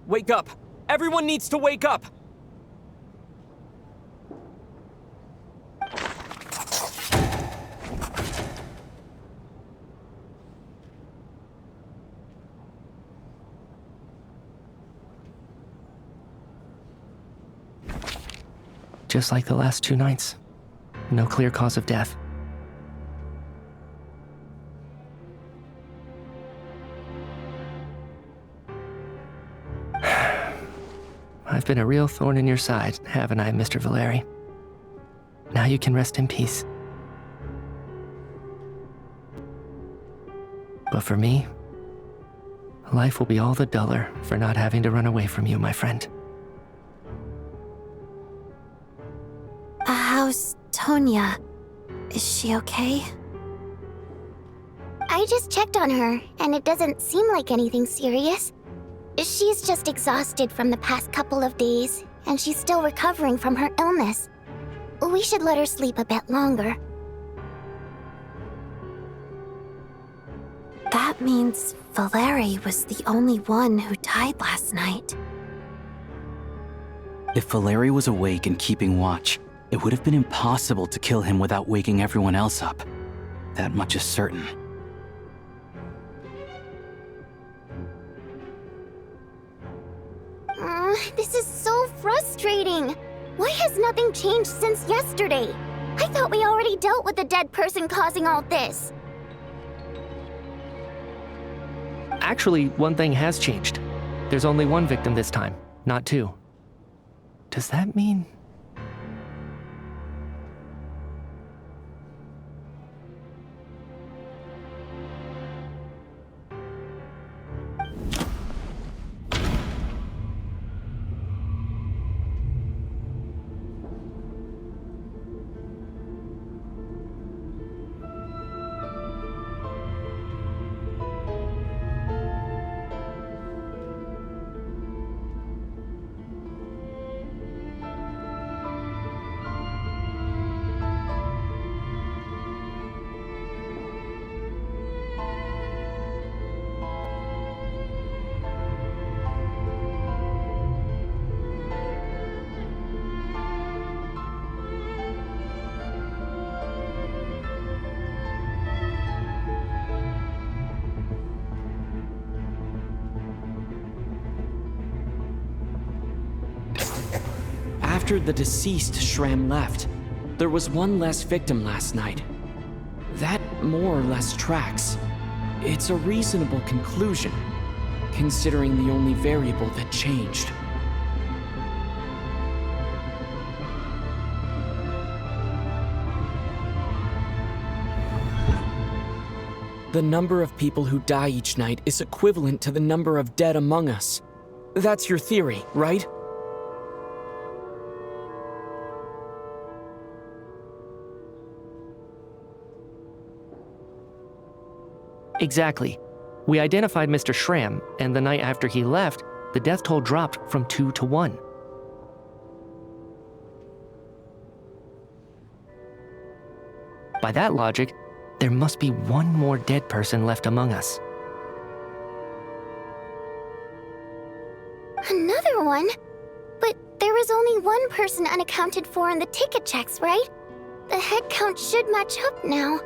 Wake up! Everyone needs to wake up! Just like the last 2 nights. No clear cause of death. I've been a real thorn in your side, haven't I, Mr. Valeri? Now you can rest in peace. But for me, life will be all the duller for not having to run away from you, my friend. How's Tonya? Is she okay? I just checked on her, and it doesn't seem like anything serious. She's just exhausted from the past couple of days, and she's still recovering from her illness. We should let her sleep a bit longer. That means Valeri was the only one who died last night. If Valeri was awake and keeping watch, it would have been impossible to kill him without waking everyone else up. That much is certain. This is so frustrating. Why has nothing changed since yesterday? I thought we already dealt with the dead person causing all this. Actually, one thing has changed. There's only 1 victim this time, not 2. Does that mean... After the deceased Shram left, there was 1 less victim last night. That more or less tracks. It's a reasonable conclusion, considering the only variable that changed. The number of people who die each night is equivalent to the number of dead among us. That's your theory, right? Exactly. We identified Mr. Shram, and the night after he left, the death toll dropped from 2 to 1. By that logic, there must be 1 more dead person left among us. Another one? But there was only only one person unaccounted for in the ticket checks, right? The head count should match up now.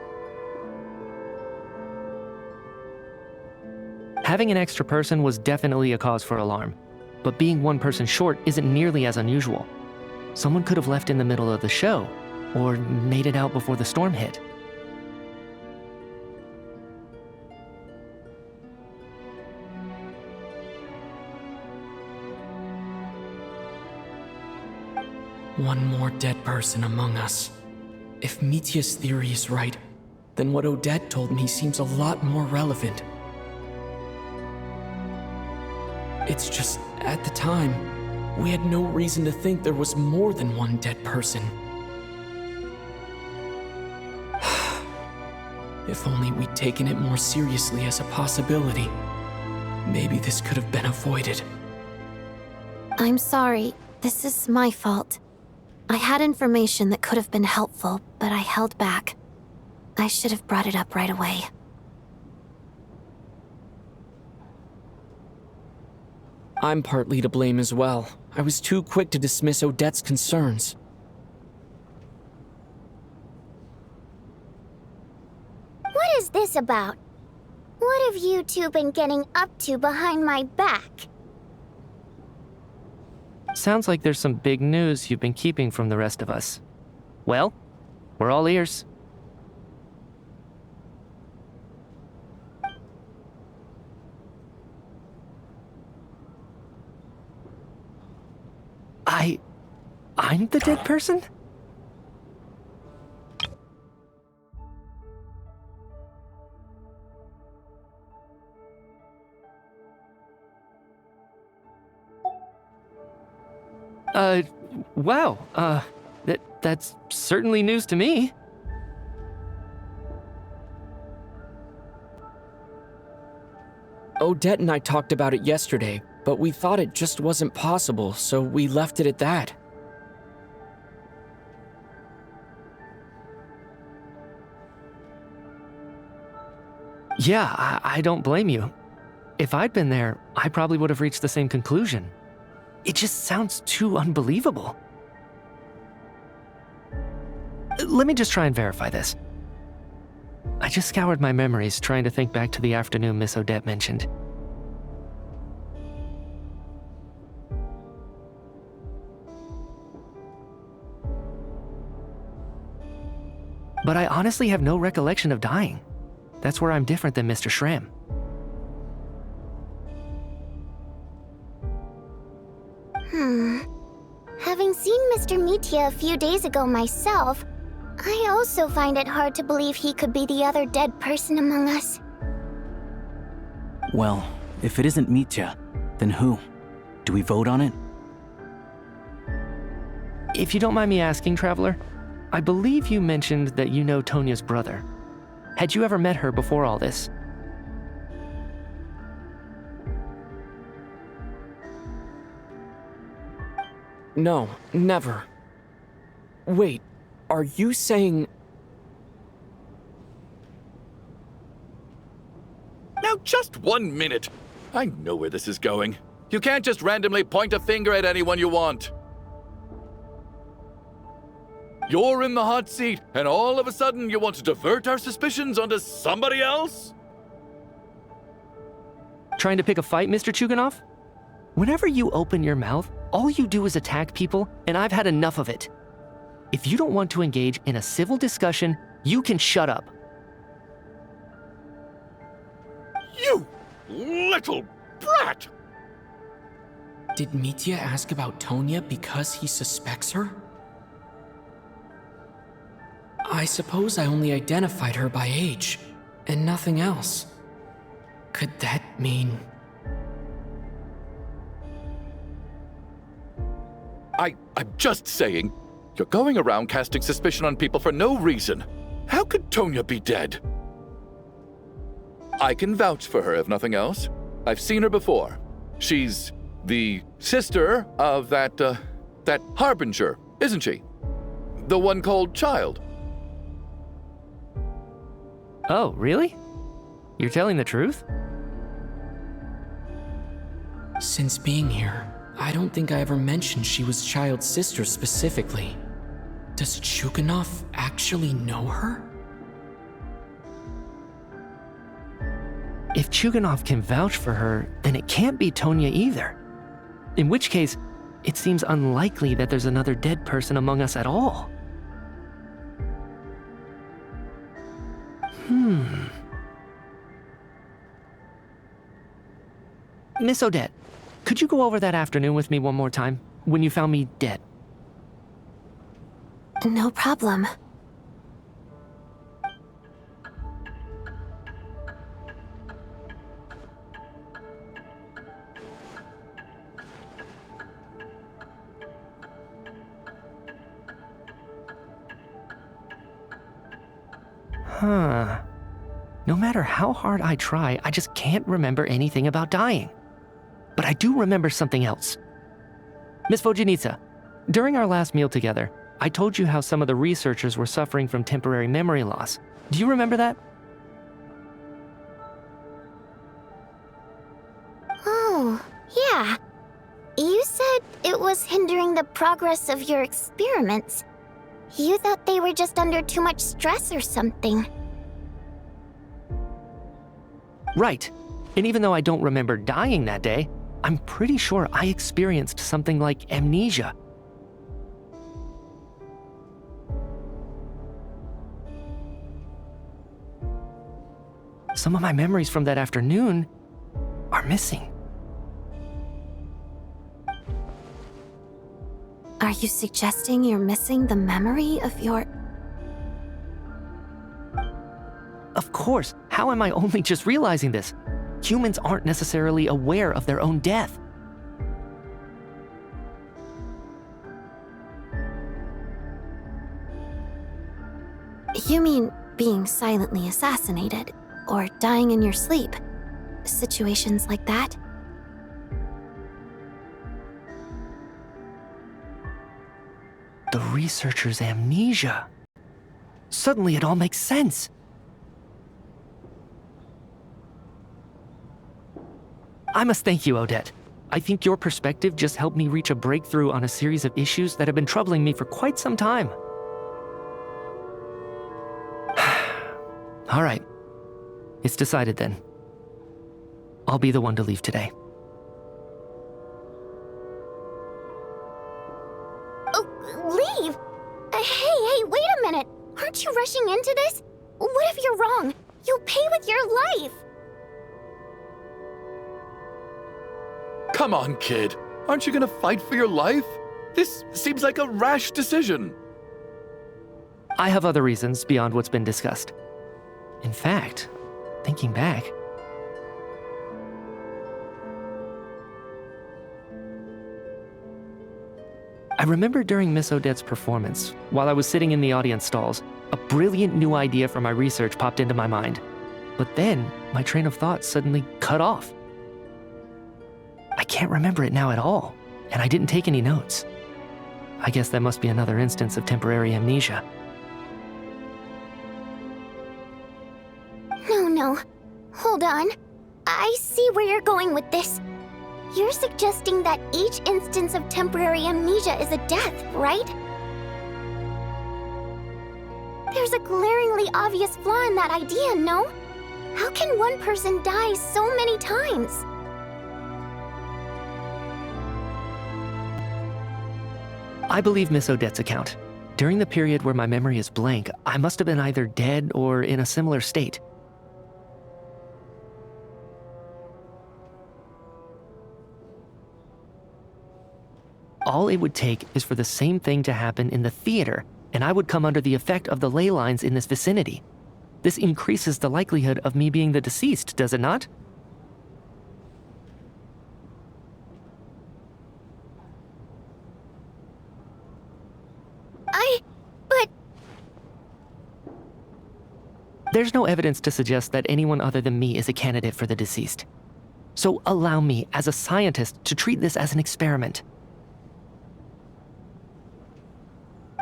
Having an extra person was definitely a cause for alarm, but being one person short isn't nearly as unusual. Someone could have left in the middle of the show, or made it out before the storm hit. One more dead person among us. If Mitya's theory is right, then what Odette told me seems a lot more relevant. It's just, at the time, we had no reason to think there was more than one dead person. If only we'd taken it more seriously as a possibility, maybe this could have been avoided. I'm sorry. This is my fault. I had information that could have been helpful, but I held back. I should have brought it up right away. I'm partly to blame as well. I was too quick to dismiss Odette's concerns. What is this about? What have you two been getting up to behind my back? Sounds like there's some big news you've been keeping from the rest of us. Well, we're all ears. I'm the dead person? Wow, that's certainly news to me. Odette and I talked about it yesterday, but we thought it just wasn't possible, so we left it at that. Yeah, I don't blame you. If I'd been there, I probably would have reached the same conclusion. It just sounds too unbelievable. Let me just try and verify this. I just scoured my memories trying to think back to the afternoon Miss Odette mentioned. But I honestly have no recollection of dying. That's where I'm different than Mr. Schramm. Having seen Mr. Mitya a few days ago myself, I also find it hard to believe he could be the other dead person among us. Well, if it isn't Mitya, then who? Do we vote on it? If you don't mind me asking, Traveler, I believe you mentioned that you know Tonya's brother. Had you ever met her before all this? No, never. Wait, are you saying... Now, just 1 minute. I know where this is going. You can't just randomly point a finger at anyone you want. You're in the hot seat, and all of a sudden you want to divert our suspicions onto somebody else? Trying to pick a fight, Mr. Chuganov? Whenever you open your mouth, all you do is attack people, and I've had enough of it. If you don't want to engage in a civil discussion, you can shut up. You little brat! Did Mitya ask about Tonya because he suspects her? I suppose I only identified her by age, and nothing else. Could that mean... I'm just saying, you're going around casting suspicion on people for no reason. How could Tonya be dead? I can vouch for her, if nothing else. I've seen her before. She's the sister of that Harbinger, isn't she? The one called Child. Oh, really? You're telling the truth? Since being here, I don't think I ever mentioned she was Child's sister specifically. Does Chuganov actually know her? If Chuganov can vouch for her, then it can't be Tonya either. In which case, it seems unlikely that there's another dead person among us at all. Miss Odette, could you go over that afternoon with me one more time, when you found me dead? No problem. No matter how hard I try, I just can't remember anything about dying. But I do remember something else. Miss Vojanitsa, during our last meal together, I told you how some of the researchers were suffering from temporary memory loss. Do you remember that? Oh, yeah. You said it was hindering the progress of your experiments. You thought they were just under too much stress or something. Right. And even though I don't remember dying that day, I'm pretty sure I experienced something like amnesia. Some of my memories from that afternoon are missing. Are you suggesting you're missing the memory of your... Of course, how am I only just realizing this? Humans aren't necessarily aware of their own death. You mean being silently assassinated, or dying in your sleep? Situations like that? The researcher's amnesia. Suddenly it all makes sense. I must thank you, Odette. I think your perspective just helped me reach a breakthrough on a series of issues that have been troubling me for quite some time. All right. It's decided then. I'll be the one to leave today. Oh, leave? Hey, wait a minute. Aren't you rushing into this? What if you're wrong? You'll pay with your life. Come on, kid. Aren't you gonna fight for your life? This seems like a rash decision. I have other reasons beyond what's been discussed. In fact, thinking back, I remember during Miss Odette's performance, while I was sitting in the audience stalls, a brilliant new idea for my research popped into my mind. But then, my train of thought suddenly cut off. I can't remember it now at all, and I didn't take any notes. I guess that must be another instance of temporary amnesia. No. Hold on. I see where you're going with this. You're suggesting that each instance of temporary amnesia is a death, right? There's a glaringly obvious flaw in that idea, no? How can one person die so many times? I believe Miss Odette's account. During the period where my memory is blank, I must have been either dead or in a similar state. All it would take is for the same thing to happen in the theater, and I would come under the effect of the ley lines in this vicinity. This increases the likelihood of me being the deceased, does it not? But... There's no evidence to suggest that anyone other than me is a candidate for the deceased. So allow me, as a scientist, to treat this as an experiment.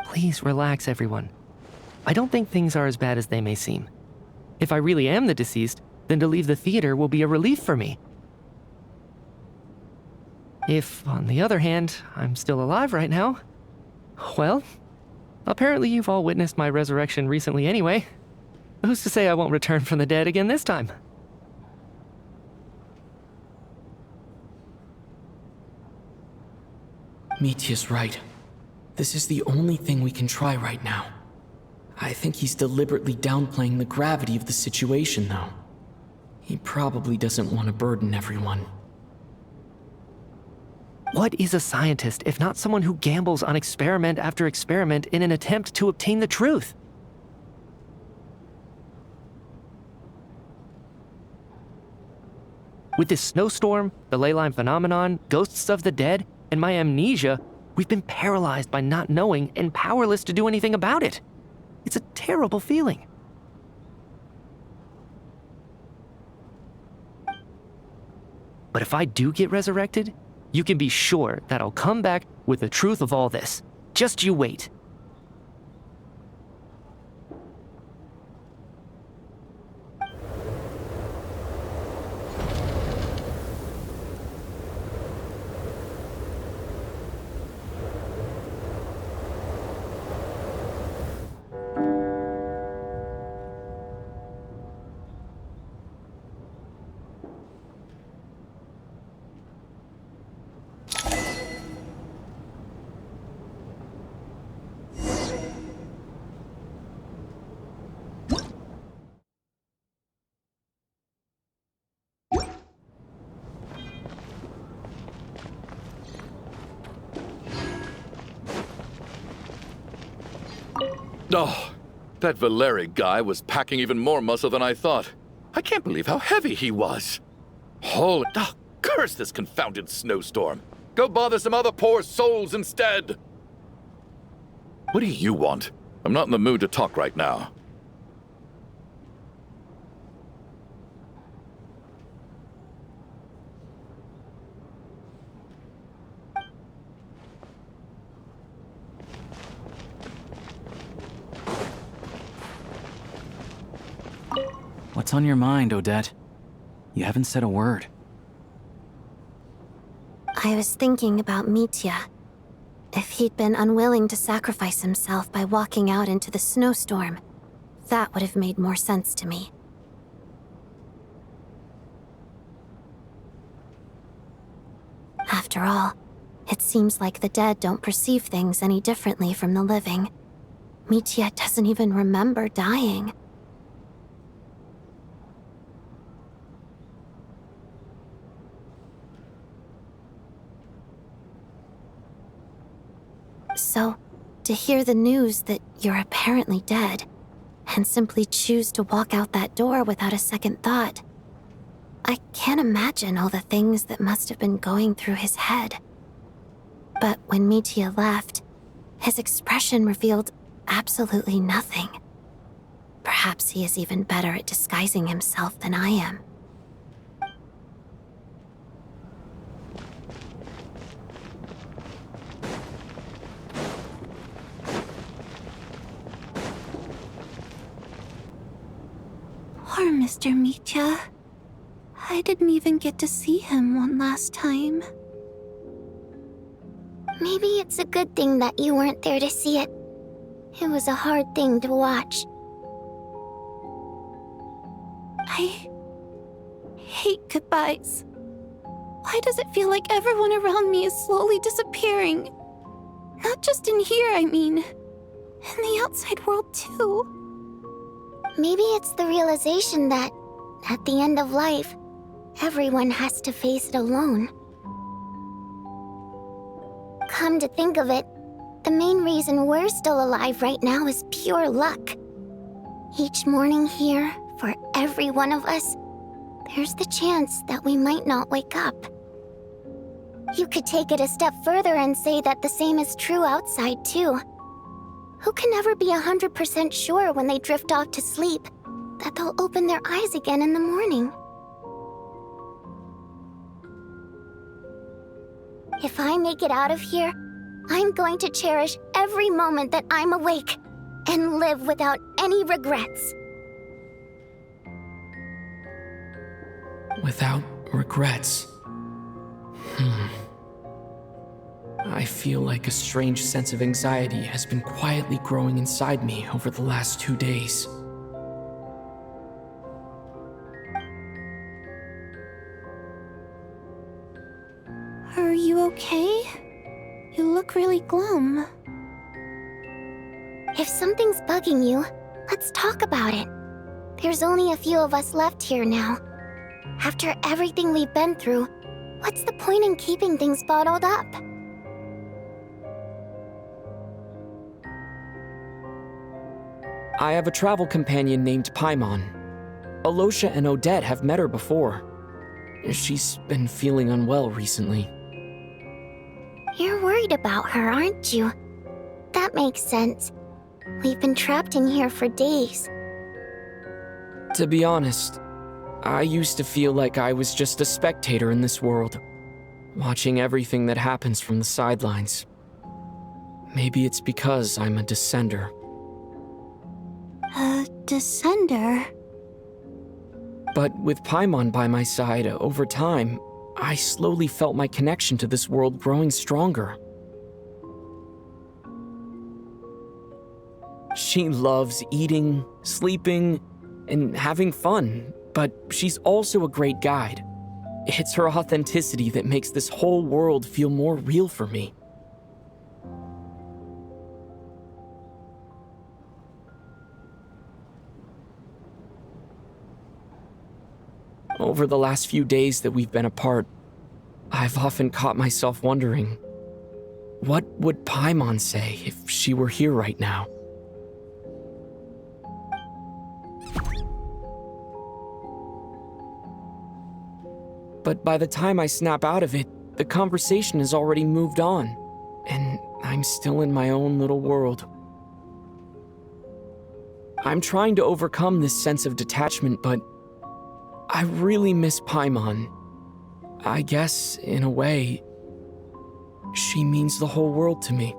Please relax, everyone. I don't think things are as bad as they may seem. If I really am the deceased, then to leave the theater will be a relief for me. If, on the other hand, I'm still alive right now, well, apparently you've all witnessed my resurrection recently anyway. Who's to say I won't return from the dead again this time? Mitya's right. This is the only thing we can try right now. I think he's deliberately downplaying the gravity of the situation, though. He probably doesn't want to burden everyone. What is a scientist if not someone who gambles on experiment after experiment in an attempt to obtain the truth? With this snowstorm, the ley line phenomenon, ghosts of the dead, and my amnesia, we've been paralyzed by not knowing and powerless to do anything about it. It's a terrible feeling. But if I do get resurrected, you can be sure that I'll come back with the truth of all this. Just you wait. Oh, that Valeri guy was packing even more muscle than I thought. I can't believe how heavy he was. Holy, curse this confounded snowstorm. Go bother some other poor souls instead. What do you want? I'm not in the mood to talk right now. What's on your mind, Odette? You haven't said a word. I was thinking about Mitya. If he'd been unwilling to sacrifice himself by walking out into the snowstorm, that would have made more sense to me. After all, it seems like the dead don't perceive things any differently from the living. Mitya doesn't even remember dying. So, to hear the news that you're apparently dead, and simply choose to walk out that door without a second thought, I can't imagine all the things that must have been going through his head. But when Mitya left, his expression revealed absolutely nothing. Perhaps he is even better at disguising himself than I am. Poor Mr. Mitya. I didn't even get to see him one last time. Maybe it's a good thing that you weren't there to see it. It was a hard thing to watch. I hate goodbyes. Why does it feel like everyone around me is slowly disappearing? Not just in here, I mean. In the outside world, too. Maybe it's the realization that, at the end of life, everyone has to face it alone. Come to think of it, the main reason we're still alive right now is pure luck. Each morning here, for every one of us, there's the chance that we might not wake up. You could take it a step further and say that the same is true outside, too. Who can ever be 100% sure when they drift off to sleep that they'll open their eyes again in the morning? If I make it out of here, I'm going to cherish every moment that I'm awake and live without any regrets. Without regrets. I feel like a strange sense of anxiety has been quietly growing inside me over the last 2 days. Are you okay? You look really glum. If something's bugging you, let's talk about it. There's only a few of us left here now. After everything we've been through, what's the point in keeping things bottled up? I have a travel companion named Paimon. Alosha and Odette have met her before. She's been feeling unwell recently. You're worried about her, aren't you? That makes sense. We've been trapped in here for days. To be honest, I used to feel like I was just a spectator in this world, watching everything that happens from the sidelines. Maybe it's because I'm a descender. A descender? But with Paimon by my side, over time, I slowly felt my connection to this world growing stronger. She loves eating, sleeping, and having fun, but she's also a great guide. It's her authenticity that makes this whole world feel more real for me. Over the last few days that we've been apart, I've often caught myself wondering, what would Paimon say if she were here right now? But by the time I snap out of it, the conversation has already moved on, and I'm still in my own little world. I'm trying to overcome this sense of detachment, but I really miss Paimon. I guess, in a way, she means the whole world to me.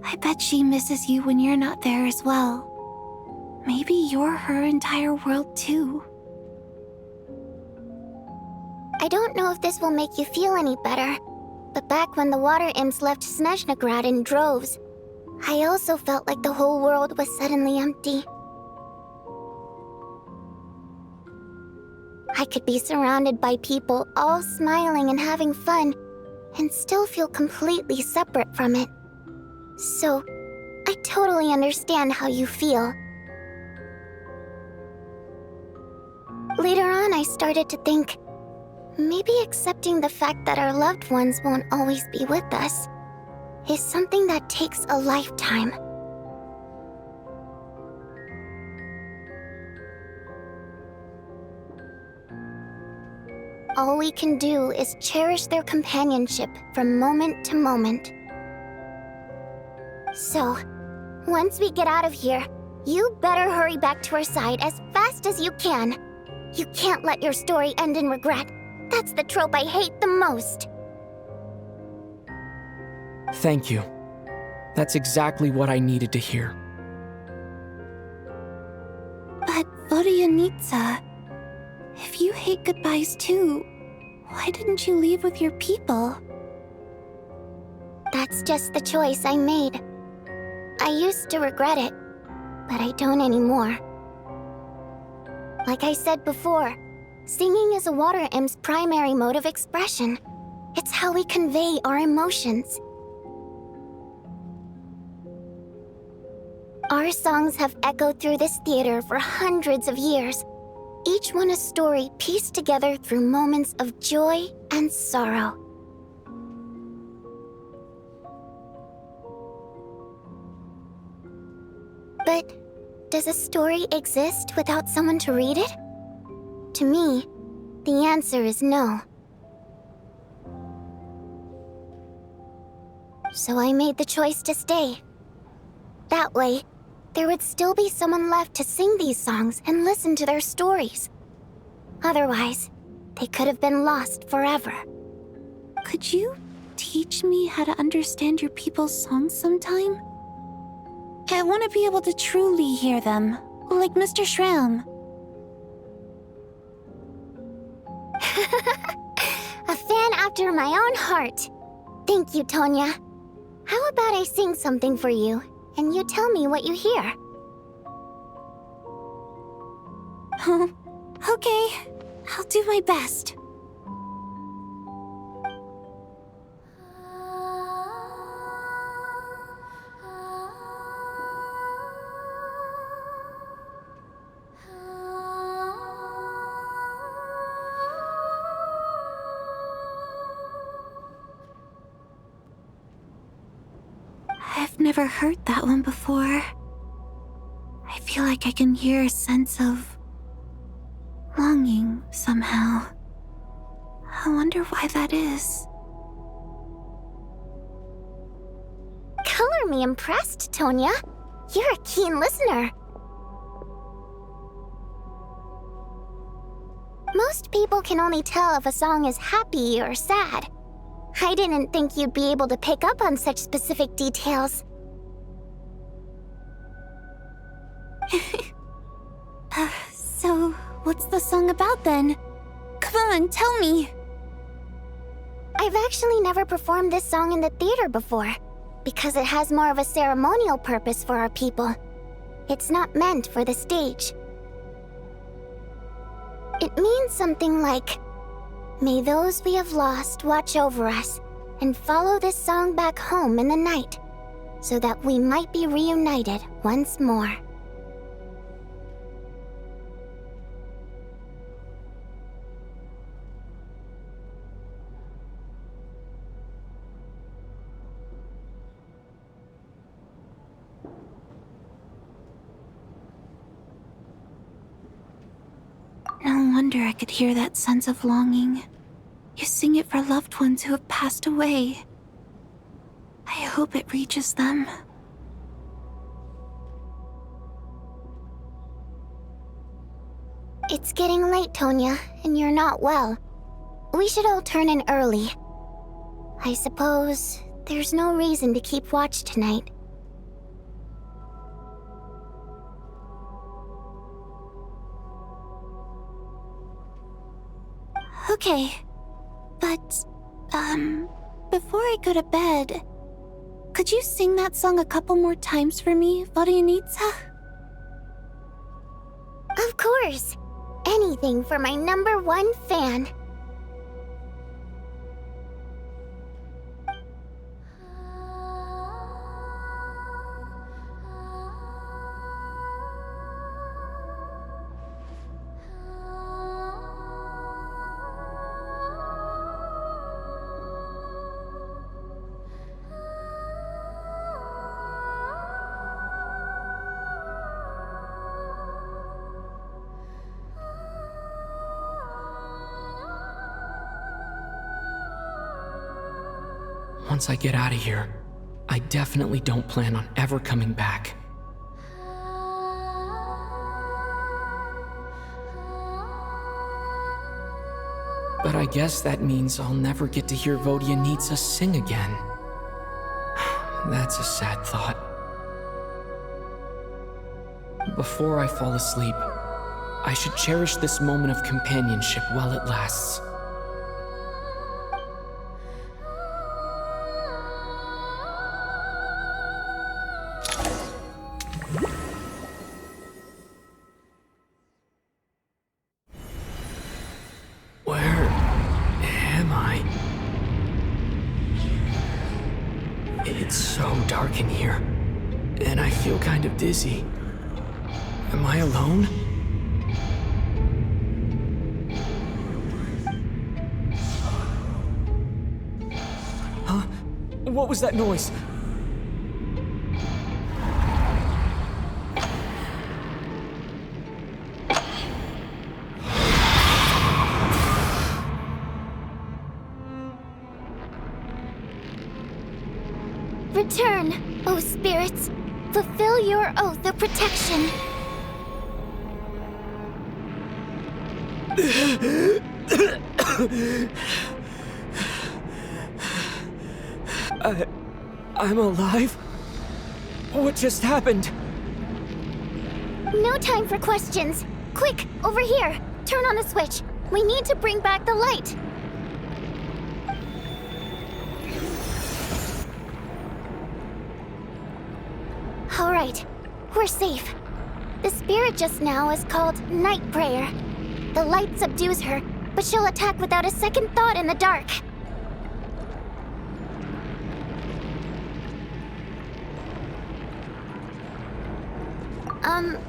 I bet she misses you when you're not there as well. Maybe you're her entire world too. I don't know if this will make you feel any better, but back when the water imps left Snezhnograd in droves, I also felt like the whole world was suddenly empty. I could be surrounded by people all smiling and having fun, and still feel completely separate from it. So, I totally understand how you feel. Later on, I started to think, maybe accepting the fact that our loved ones won't always be with us is something that takes a lifetime. All we can do is cherish their companionship from moment to moment. So, once we get out of here, you better hurry back to our side as fast as you can. You can't let your story end in regret. That's the trope I hate the most. Thank you. That's exactly what I needed to hear. But Vodyanitsa, if you hate goodbyes too, why didn't you leave with your people? That's just the choice I made. I used to regret it, but I don't anymore. Like I said before, singing is a water imp's primary mode of expression. It's how we convey our emotions. Our songs have echoed through this theater for hundreds of years, each one a story pieced together through moments of joy and sorrow. But does a story exist without someone to read it? To me, the answer is no. So I made the choice to stay. That way, there would still be someone left to sing these songs and listen to their stories. Otherwise, they could have been lost forever. Could you teach me how to understand your people's songs sometime? I want to be able to truly hear them, like Mr. Shram. A fan after my own heart. Thank you, Tonya. How about I sing something for you, and you tell me what you hear? Okay, I'll do my best. I've never heard that one before. I feel like I can hear a sense of longing somehow. I wonder why that is. Color me impressed, Tonya. You're a keen listener. Most people can only tell if a song is happy or sad. I didn't think you'd be able to pick up on such specific details. So, what's the song about then? Come on, tell me! I've actually never performed this song in the theater before, because it has more of a ceremonial purpose for our people. It's not meant for the stage. It means something like, "May those we have lost watch over us, and follow this song back home in the night, so that we might be reunited once more." No wonder I could hear that sense of longing. You sing it for loved ones who have passed away. I hope it reaches them. It's getting late, Tonya, and you're not well. We should all turn in early. I suppose there's no reason to keep watch tonight. Okay, but, before I go to bed, could you sing that song a couple more times for me, Vodyanitsa? Of course. Anything for my #1 fan. Once I get out of here, I definitely don't plan on ever coming back. But I guess that means I'll never get to hear Vodyanitsa sing again. That's a sad thought. Before I fall asleep, I should cherish this moment of companionship while it lasts. Where am I? It's so dark in here, and I feel kind of dizzy. Am I alone? Huh? What was that noise? Return, O spirits. Fulfill your oath of protection. I'm alive? What just happened? No time for questions. Quick, over here. Turn on the switch. We need to bring back the light. All right, we're safe. The spirit just now is called Night Prayer. The light subdues her, but she'll attack without a second thought in the dark.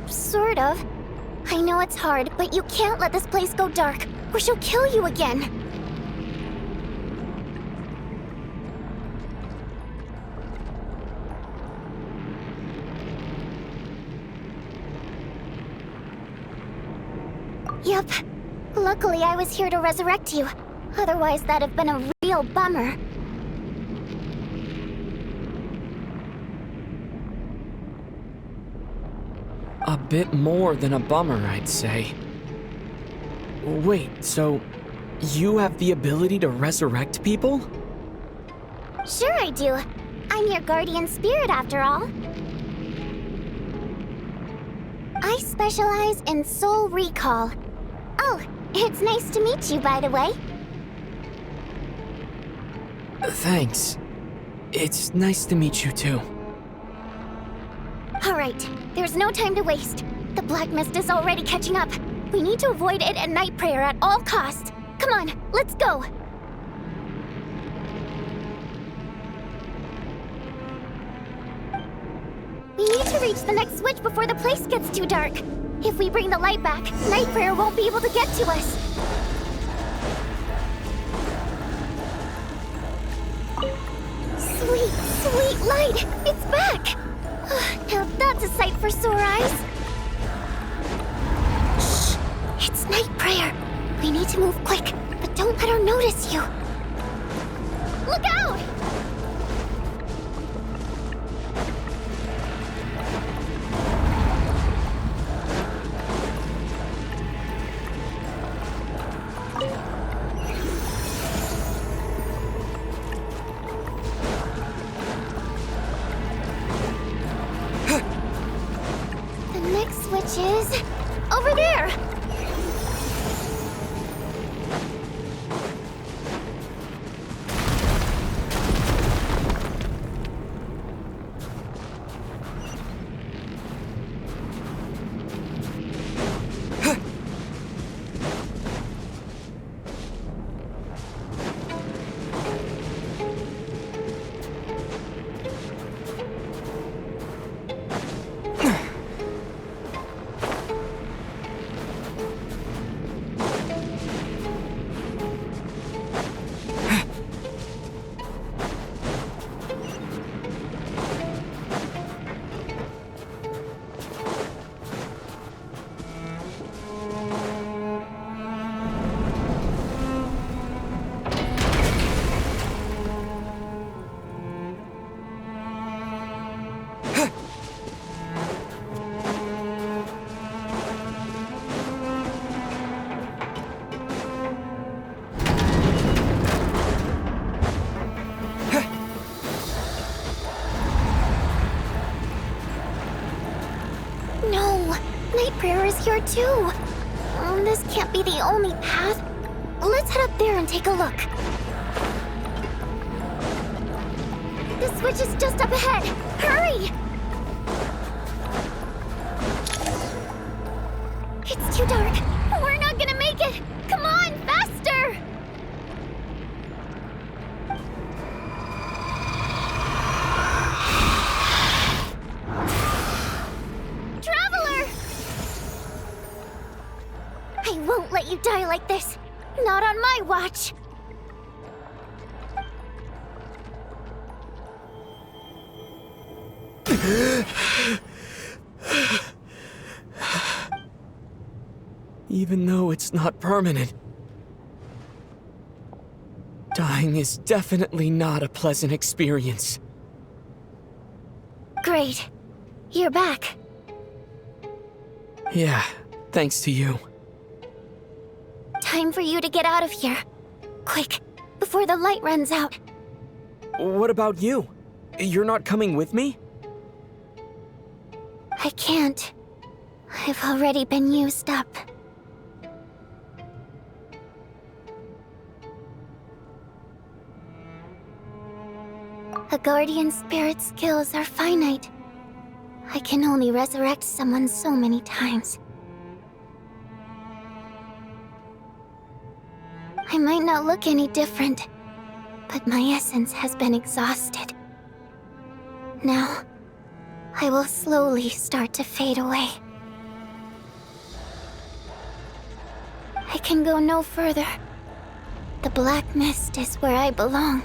Sort of. I know it's hard, but you can't let this place go dark, or she'll kill you again. Yep. Luckily, I was here to resurrect you. Otherwise, that'd have been a real bummer. A bit more than a bummer, I'd say. Wait, so you have the ability to resurrect people? Sure I do. I'm your guardian spirit after all. I specialize in soul recall. Oh, it's nice to meet you, by the way. Thanks. It's nice to meet you too. All right, there's no time to waste. The black mist is already catching up. We need to avoid it at Night Prayer at all costs. Come on, let's go. We need to reach the next switch before the place gets too dark. If we bring the light back, Night Prayer won't be able to get to us. Sweet, sweet light! It's back! Now that's a sight for sore eyes. Shh! It's Night Prayer. We need to move quick, but don't let her notice you. Look out! Which is over there. Here too. This can't be the only path. Let's head up there and take a look. The switch is just up ahead. Hurry! It's too dark. We're not gonna make it. Come on, faster! Let you die like this. Not on my watch. Even though it's not permanent, dying is definitely not a pleasant experience. Great. You're back. Yeah, thanks to you. Time for you to get out of here. Quick, before the light runs out. What about you? You're not coming with me? I can't. I've already been used up. A guardian spirit's skills are finite. I can only resurrect someone so many times. I might not look any different, but my essence has been exhausted. Now, I will slowly start to fade away. I can go no further. The black mist is where I belong.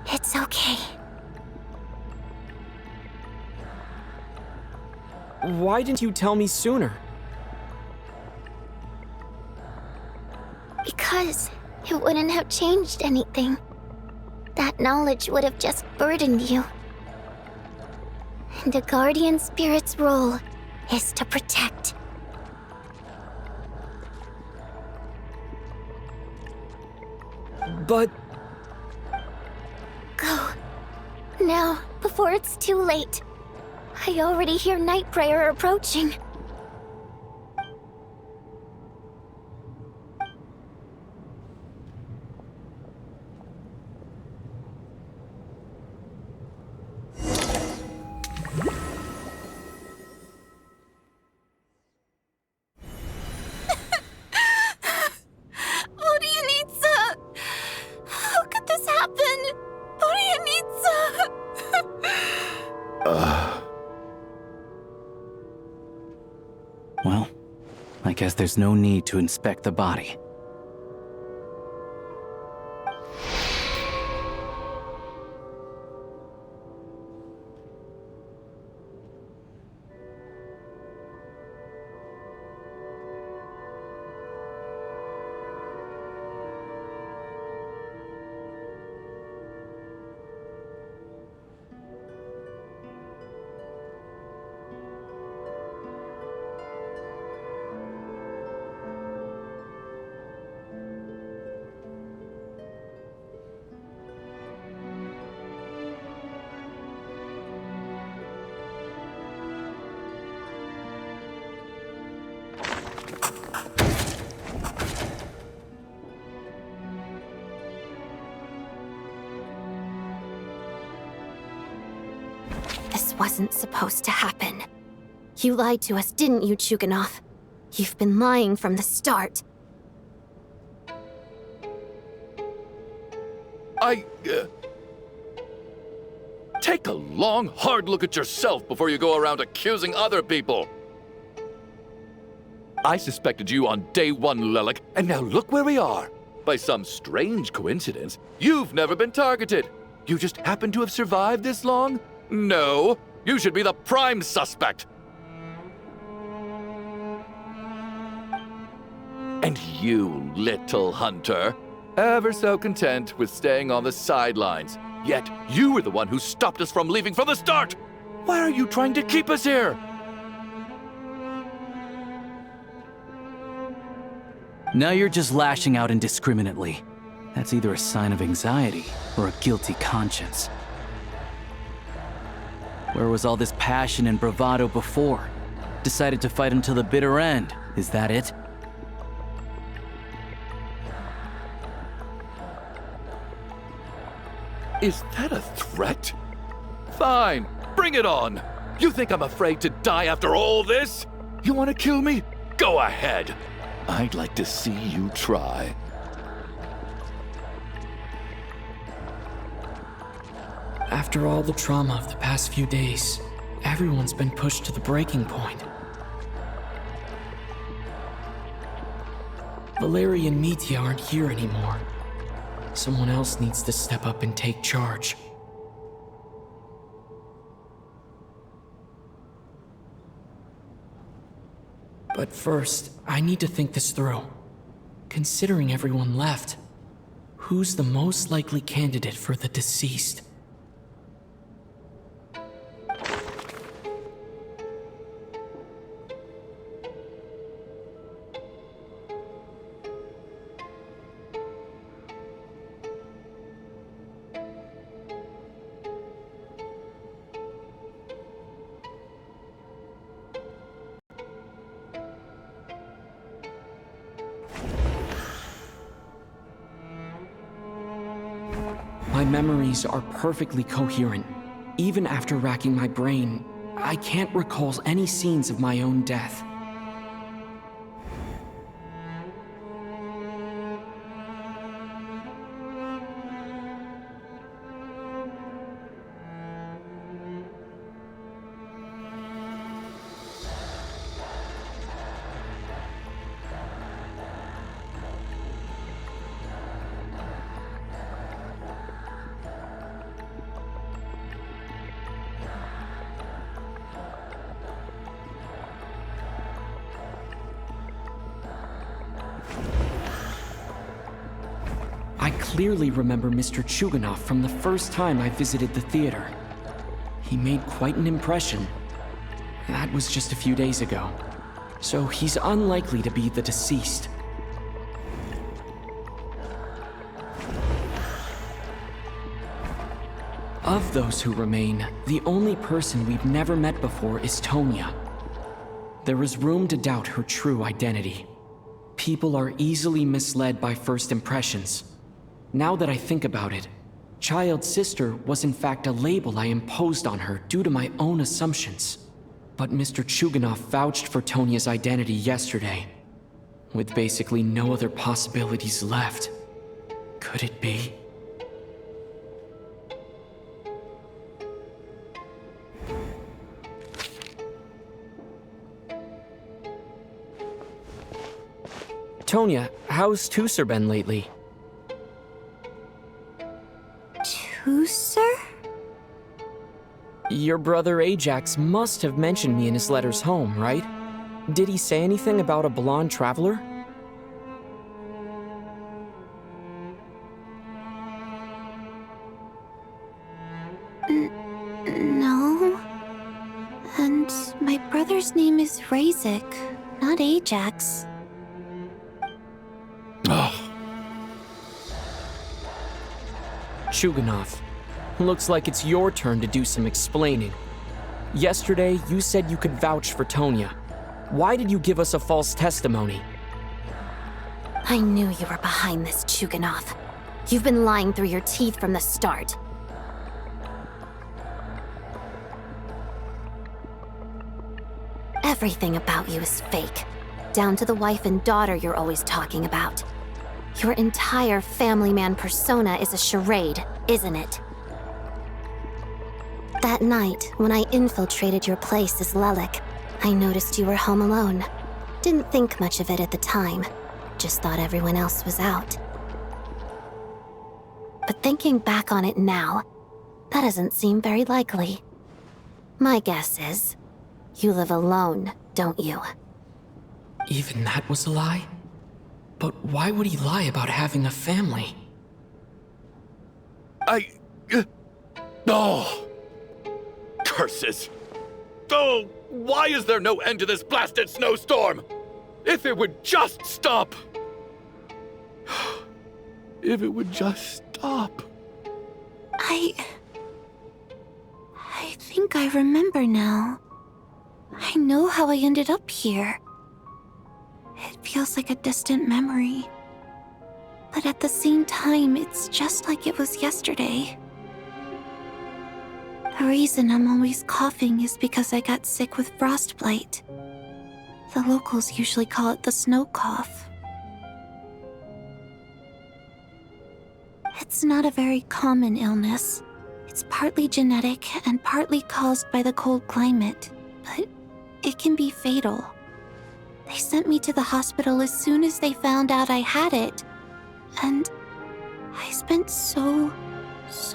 It's okay. Why didn't you tell me sooner? Because it wouldn't have changed anything. That knowledge would have just burdened you. And a guardian spirit's role is to protect. But... Go. Now, before it's too late. I already hear Night Prayer approaching. Well, I guess there's no need to inspect the body. This wasn't supposed to happen. You lied to us, didn't you, Chuganov? You've been lying from the start. Take a long, hard look at yourself before you go around accusing other people. I suspected you on day one, Lelik, and now look where we are. By some strange coincidence, you've never been targeted. You just happen to have survived this long? No, you should be the prime suspect. And you, little hunter, ever so content with staying on the sidelines. Yet you were the one who stopped us from leaving from the start. Why are you trying to keep us here? Now you're just lashing out indiscriminately. That's either a sign of anxiety or a guilty conscience. Where was all this passion and bravado before? Decided to fight until the bitter end. Is that it? Is that a threat? Fine, bring it on. You think I'm afraid to die after all this? You want to kill me? Go ahead. I'd like to see you try. After all the trauma of the past few days, everyone's been pushed to the breaking point. Valeria and Mitya aren't here anymore. Someone else needs to step up and take charge. But first, I need to think this through. Considering everyone left, who's the most likely candidate for the deceased? My memories are perfectly coherent. Even after racking my brain, I can't recall any scenes of my own death. I clearly remember Mr. Chuganov from the first time I visited the theater. He made quite an impression. That was just a few days ago, so he's unlikely to be the deceased. Of those who remain, the only person we've never met before is Tonya. There is room to doubt her true identity. People are easily misled by first impressions. Now that I think about it, Child's sister was in fact a label I imposed on her due to my own assumptions. But Mr. Chuganov vouched for Tonya's identity yesterday, with basically no other possibilities left. Could it be? Tonya, how's Tusser been lately? Tusser? Your brother Ajax must have mentioned me in his letters home, right? Did he say anything about a blonde traveler? No. And my brother's name is Razik, not Ajax. Chuganov, looks like it's your turn to do some explaining. Yesterday, you said you could vouch for Tonya. Why did you give us a false testimony? I knew you were behind this, Chuganov. You've been lying through your teeth from the start. Everything about you is fake, down to the wife and daughter you're always talking about. Your entire family man persona is a charade, isn't it? That night, when I infiltrated your place as Lelik, I noticed you were home alone. Didn't think much of it at the time, just thought everyone else was out. But thinking back on it now, that doesn't seem very likely. My guess is, you live alone, don't you? Even that was a lie? But why would he lie about having a family? Oh! Curses! Oh, why is there no end to this blasted snowstorm? If it would just stop! If it would just stop. I think I remember now. I know how I ended up here. It feels like a distant memory. But at the same time, it's just like it was yesterday. The reason I'm always coughing is because I got sick with frostbite. The locals usually call it the snow cough. It's not a very common illness. It's partly genetic and partly caused by the cold climate, but it can be fatal. They sent me to the hospital as soon as they found out I had it. And I spent so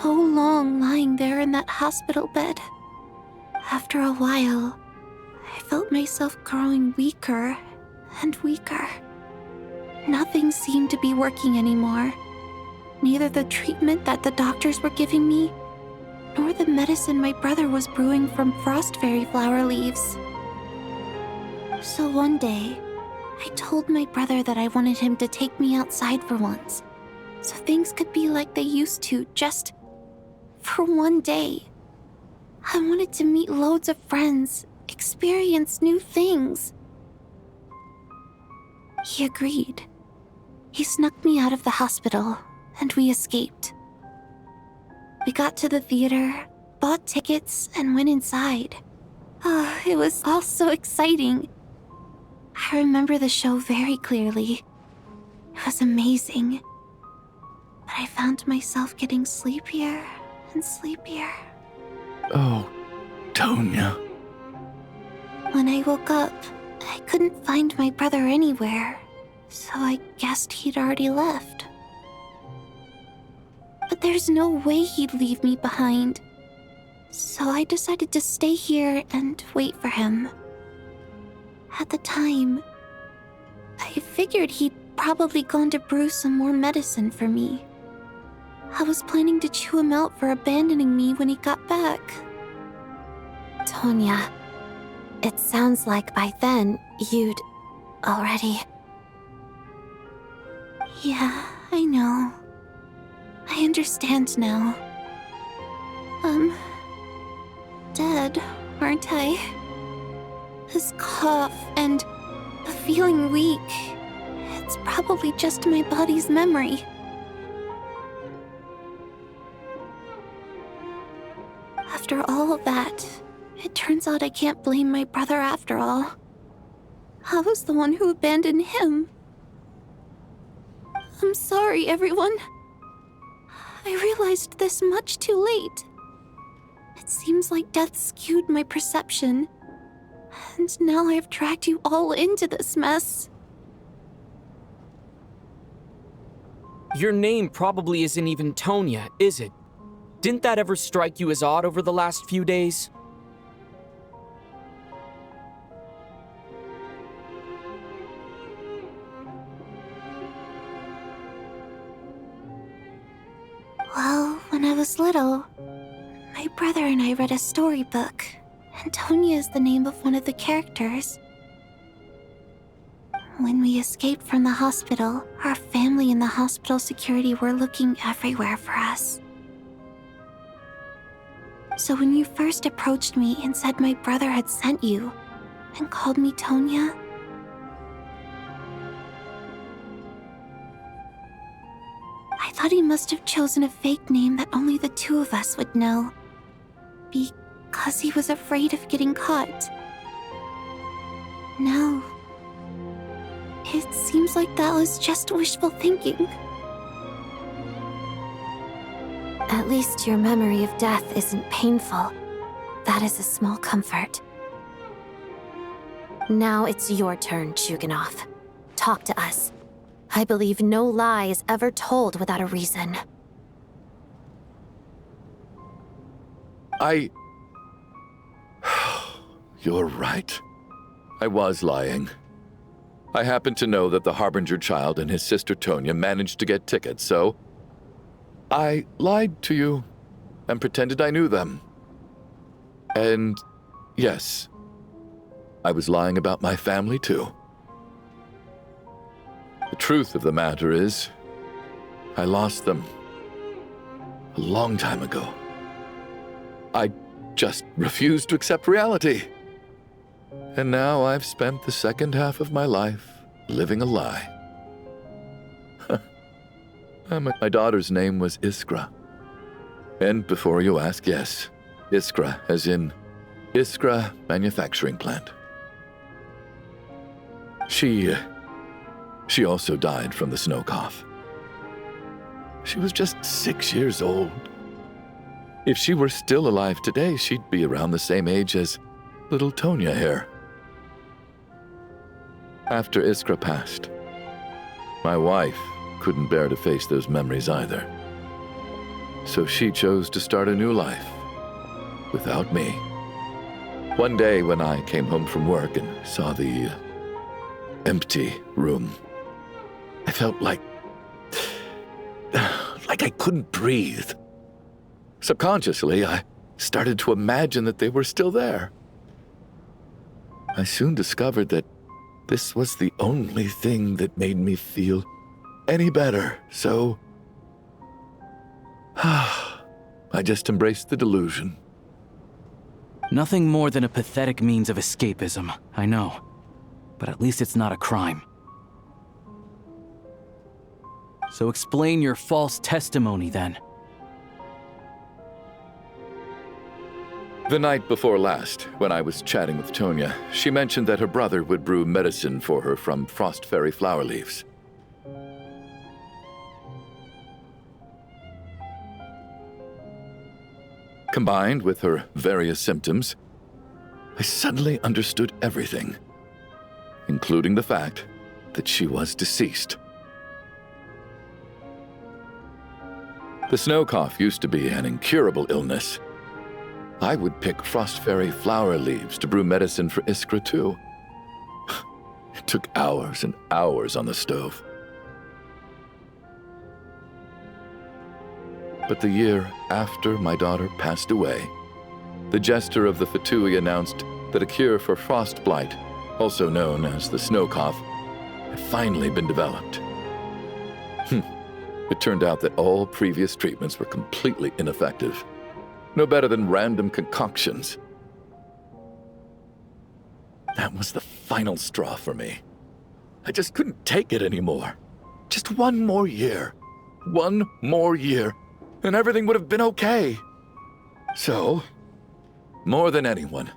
long lying there in that hospital bed. After a while, I felt myself growing weaker and weaker. Nothing seemed to be working anymore. Neither the treatment that the doctors were giving me, nor the medicine my brother was brewing from frost fairy flower leaves. So one day, I told my brother that I wanted him to take me outside for once, so things could be like they used to, just for one day. I wanted to meet loads of friends, experience new things. He agreed. He snuck me out of the hospital, and we escaped. We got to the theater, bought tickets, and went inside. Oh, it was all so exciting. I remember the show very clearly. It was amazing. But I found myself getting sleepier and sleepier. Oh, Tonya. When I woke up, I couldn't find my brother anywhere, so I guessed he'd already left. But there's no way he'd leave me behind. So I decided to stay here and wait for him. At the time, I figured he'd probably gone to brew some more medicine for me. I was planning to chew him out for abandoning me when he got back. Tonya, it sounds like by then you'd already... Yeah, I know. I understand now. Dead, aren't I? This cough and the feeling weak, it's probably just my body's memory. After all of that, it turns out I can't blame my brother after all. I was the one who abandoned him. I'm sorry, everyone. I realized this much too late. It seems like death skewed my perception. And now I've dragged you all into this mess. Your name probably isn't even Tonya, is it? Didn't that ever strike you as odd over the last few days? Well, when I was little, my brother and I read a storybook, and Tonya is the name of one of the characters. When we escaped from the hospital, our family and the hospital security were looking everywhere for us. So when you first approached me and said my brother had sent you, and called me Tonya, I thought he must have chosen a fake name that only the two of us would know. Because he was afraid of getting caught. No. It seems like that was just wishful thinking. At least your memory of death isn't painful. That is a small comfort. Now it's your turn, Chuganov. Talk to us. I believe no lie is ever told without a reason. You're right. I was lying. I happen to know that the Harbinger child and his sister Tonya managed to get tickets, so I lied to you and pretended I knew them. And yes, I was lying about my family too. The truth of the matter is, I lost them a long time ago. I just refused to accept reality. And now I've spent the second half of my life living a lie. My daughter's name was Iskra. And before you ask, yes, Iskra, as in Iskra Manufacturing Plant. She also died from the snow cough. She was just 6 years old. If she were still alive today, she'd be around the same age as little Tonya here. After Iskra passed, my wife couldn't bear to face those memories either. So she chose to start a new life without me. One day when I came home from work and saw the empty room, I felt like I couldn't breathe. Subconsciously, I started to imagine that they were still there. I soon discovered that this was the only thing that made me feel any better, so I just embraced the delusion. Nothing more than a pathetic means of escapism, I know. But at least it's not a crime. So explain your false testimony, then. The night before last, when I was chatting with Tonya, she mentioned that her brother would brew medicine for her from frost fairy flower leaves. Combined with her various symptoms, I suddenly understood everything, including the fact that she was deceased. The snow cough used to be an incurable illness. I would pick frost fairy flower leaves to brew medicine for Iskra too. It took hours and hours on the stove. But the year after my daughter passed away, the jester of the Fatui announced that a cure for frost blight, also known as the snow cough, had finally been developed. It turned out that all previous treatments were completely ineffective. No better than random concoctions. That was the final straw for me. I just couldn't take it anymore. Just one more year. One more year, and everything would have been okay. So, more than anyone,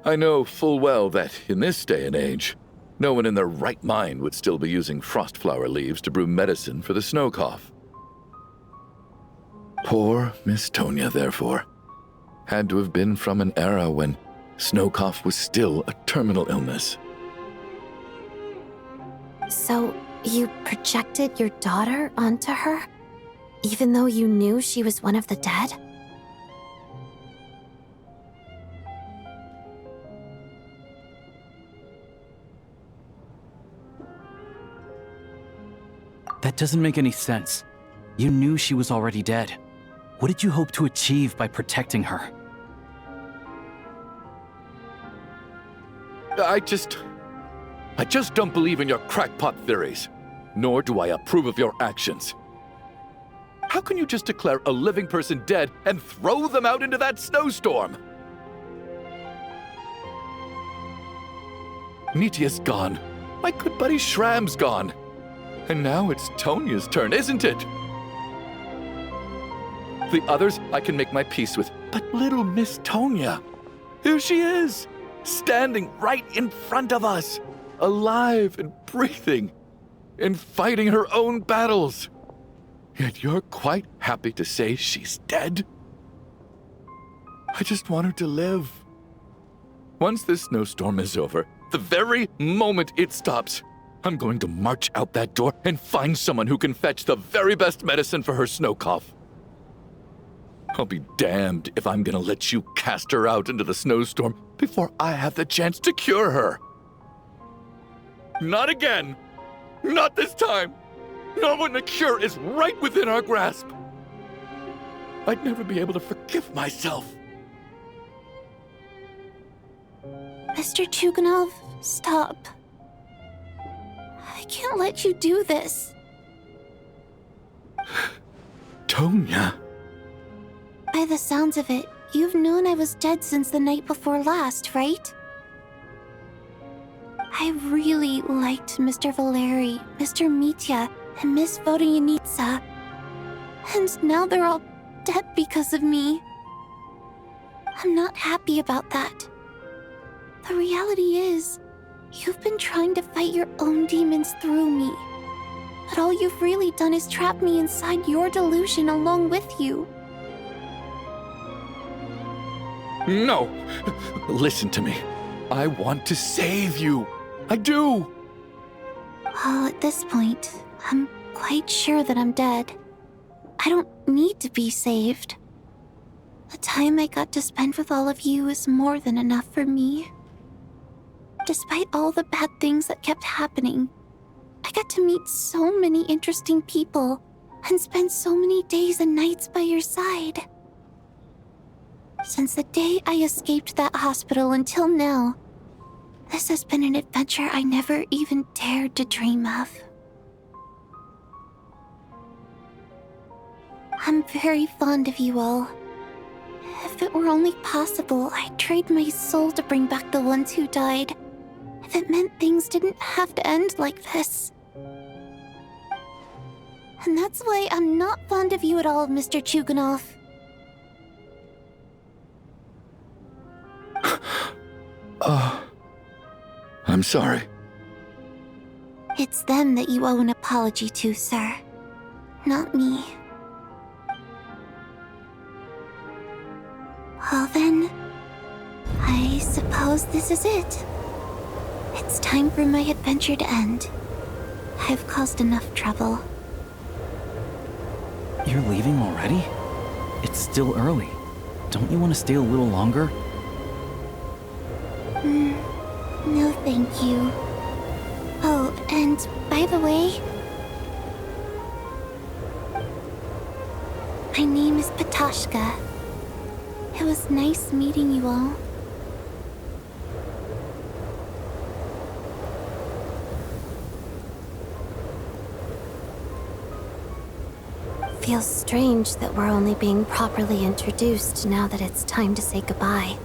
I know full well that in this day and age, no one in their right mind would still be using frost flower leaves to brew medicine for the snow cough. Poor Miss Tonya, therefore, had to have been from an era when snow cough was still a terminal illness. So, you projected your daughter onto her? Even though you knew she was one of the dead? That doesn't make any sense. You knew she was already dead. What did you hope to achieve by protecting her? I just don't believe in your crackpot theories, nor do I approve of your actions. How can you just declare a living person dead and throw them out into that snowstorm? Nitia's gone. My good buddy Shram's gone. And now it's Tonya's turn, isn't it? The others I can make my peace with, but little Miss Tonya, here she is, standing right in front of us, alive and breathing, and fighting her own battles. Yet you're quite happy to say she's dead? I just want her to live. Once this snowstorm is over, the very moment it stops, I'm going to march out that door and find someone who can fetch the very best medicine for her snow cough. I'll be damned if I'm gonna let you cast her out into the snowstorm before I have the chance to cure her. Not again! Not this time! Not when the cure is right within our grasp! I'd never be able to forgive myself. Mr. Chuganov, stop. I can't let you do this. Tonya. By the sounds of it, you've known I was dead since the night before last, right? I really liked Mr. Valeri, Mr. Mitya, and Miss Vodyanitsa. And now they're all dead because of me. I'm not happy about that. The reality is, you've been trying to fight your own demons through me. But all you've really done is trap me inside your delusion along with you. No! Listen to me. I want to save you. I do! Well, at this point, I'm quite sure that I'm dead. I don't need to be saved. The time I got to spend with all of you is more than enough for me. Despite all the bad things that kept happening, I got to meet so many interesting people and spend so many days and nights by your side. Since the day I escaped that hospital until now, this has been an adventure I never even dared to dream of. I'm very fond of you all. If it were only possible, I'd trade my soul to bring back the ones who died. If it meant things didn't have to end like this. And that's why I'm not fond of you at all, Mr. Chuganov. I'm sorry. It's them that you owe an apology to, sir. Not me. Well then, I suppose this is it. It's time for my adventure to end. I've caused enough trouble. You're leaving already? It's still early. Don't you want to stay a little longer? No thank you. Oh, and by the way, my name is Patashka. It was nice meeting you all. Feels strange that we're only being properly introduced now that it's time to say goodbye.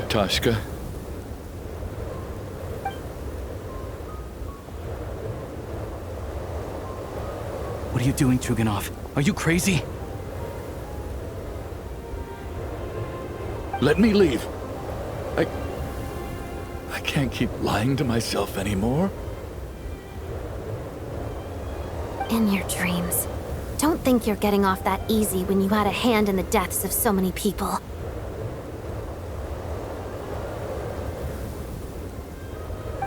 Tashka. What are you doing, Chuganov? Are you crazy? Let me leave. I can't keep lying to myself anymore. In your dreams. Don't think you're getting off that easy when you had a hand in the deaths of so many people.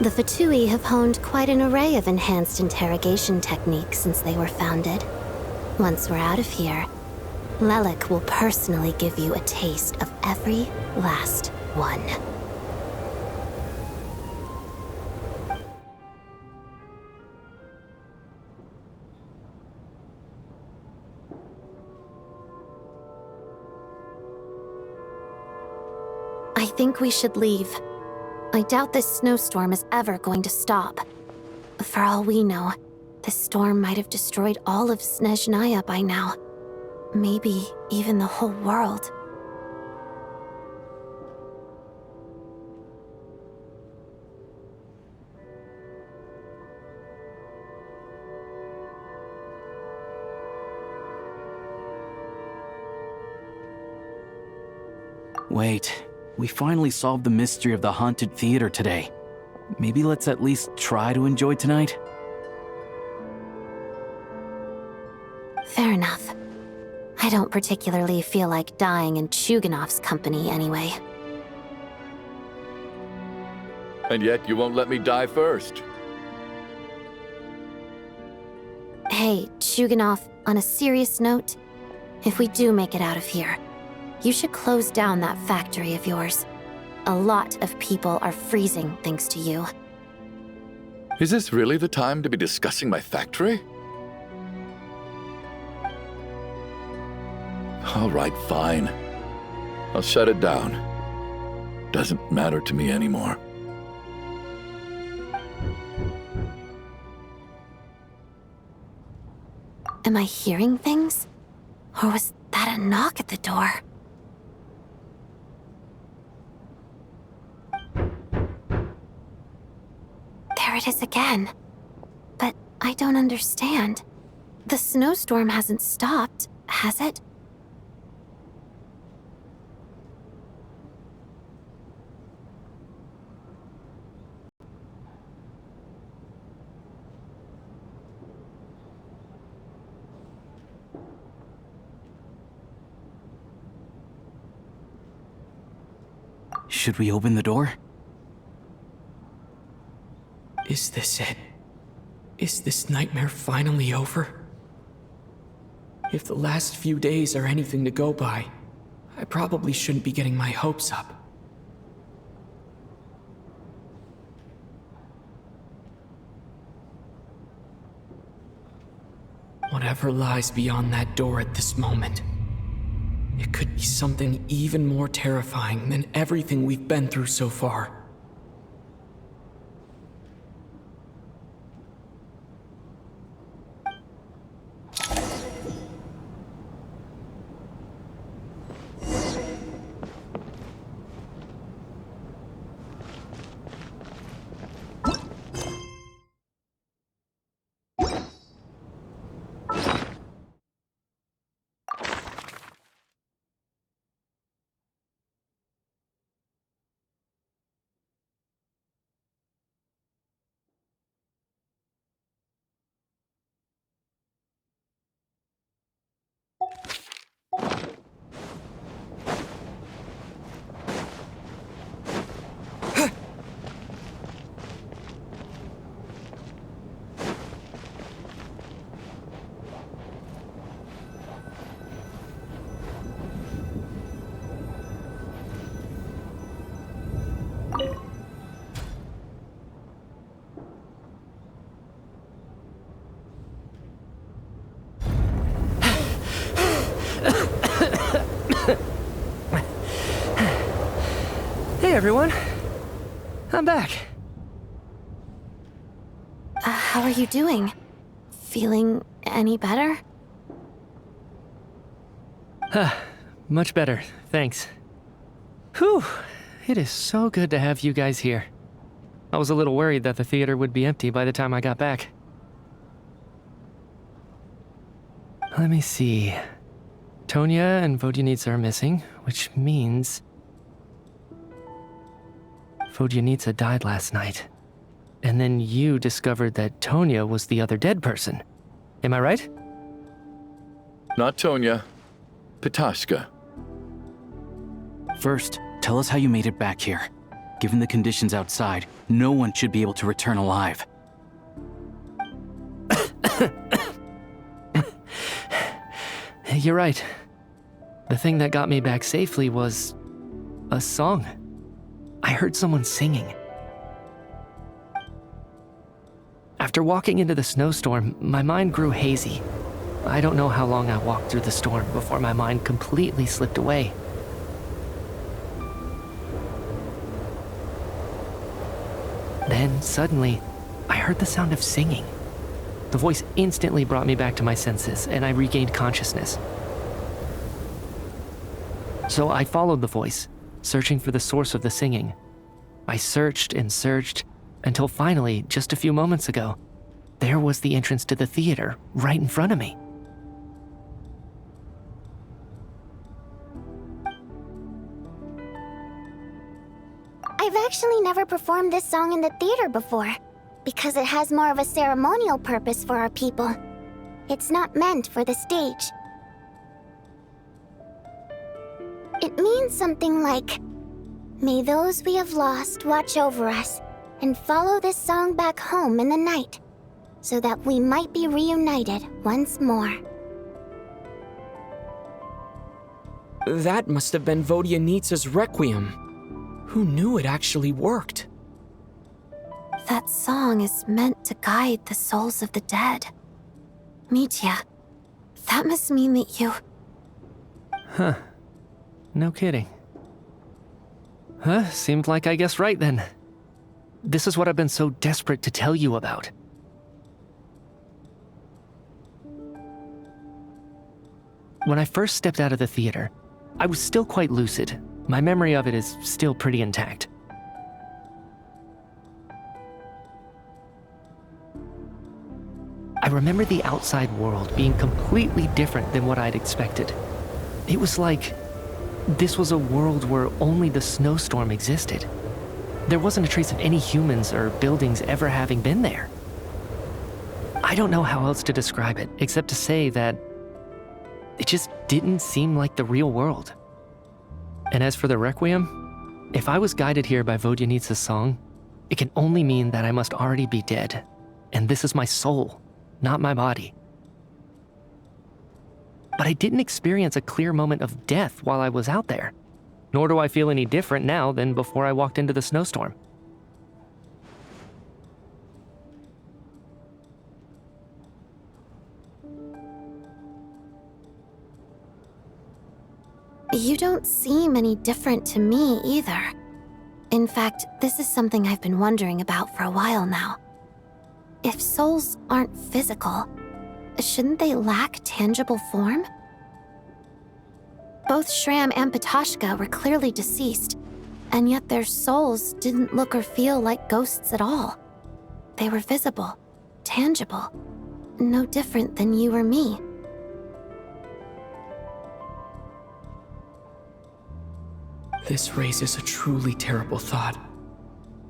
The Fatui have honed quite an array of enhanced interrogation techniques since they were founded. Once we're out of here, Lelik will personally give you a taste of every last one. I think we should leave. I doubt this snowstorm is ever going to stop. For all we know, this storm might have destroyed all of Snezhnaya by now. Maybe even the whole world. Wait, we finally solved the mystery of the haunted theater today. Maybe let's at least try to enjoy tonight? Fair enough. I don't particularly feel like dying in Chuganov's company anyway. And yet you won't let me die first. Hey, Chuganov, on a serious note, if we do make it out of here, you should close down that factory of yours. A lot of people are freezing thanks to you. Is this really the time to be discussing my factory? All right, fine. I'll shut it down. Doesn't matter to me anymore. Am I hearing things? Or was that a knock at the door? There it is again. But I don't understand. The snowstorm hasn't stopped, has it? Should we open the door? Is this it? Is this nightmare finally over? If the last few days are anything to go by, I probably shouldn't be getting my hopes up. Whatever lies beyond that door at this moment, it could be something even more terrifying than everything we've been through so far. Hey everyone. I'm back. How are you doing? Feeling any better? Much better, thanks. Whew, it is so good to have you guys here. I was a little worried that the theater would be empty by the time I got back. Let me see. Tonya and Vodyanitsa are missing, which means Vodyanitsa died last night. And then you discovered that Tonya was the other dead person. Am I right? Not Tonya. Petashka. First, tell us how you made it back here. Given the conditions outside, no one should be able to return alive. You're right. The thing that got me back safely was a song. I heard someone singing. After walking into the snowstorm, my mind grew hazy. I don't know how long I walked through the storm before my mind completely slipped away. Then, suddenly, I heard the sound of singing. The voice instantly brought me back to my senses, and I regained consciousness. So I followed the voice, searching for the source of the singing. I searched and searched, until finally, just a few moments ago, there was the entrance to the theater, right in front of me. I've actually never performed this song in the theater before, because it has more of a ceremonial purpose for our people. It's not meant for the stage. It means something like, "May those we have lost watch over us, and follow this song back home in the night, so that we might be reunited once more." That must have been Vodyanitsa's Requiem. Who knew it actually worked? That song is meant to guide the souls of the dead. Mitya, that must mean that you... Huh. No kidding. Huh, seemed like I guessed right then. This is what I've been so desperate to tell you about. When I first stepped out of the theater, I was still quite lucid. My memory of it is still pretty intact. I remember the outside world being completely different than what I'd expected. It was like this was a world where only the snowstorm existed. There wasn't a trace of any humans or buildings ever having been there. I don't know how else to describe it, except to say that it just didn't seem like the real world. And as for the Requiem, if I was guided here by Vodyanitsa's song, it can only mean that I must already be dead, and this is my soul, not my body. But I didn't experience a clear moment of death while I was out there, nor do I feel any different now than before I walked into the snowstorm. You don't seem any different to me either. In fact, this is something I've been wondering about for a while now. If souls aren't physical, shouldn't they lack tangible form? Both Shram and Petashka were clearly deceased, and yet their souls didn't look or feel like ghosts at all. They were visible, tangible, no different than you or me. This raises a truly terrible thought.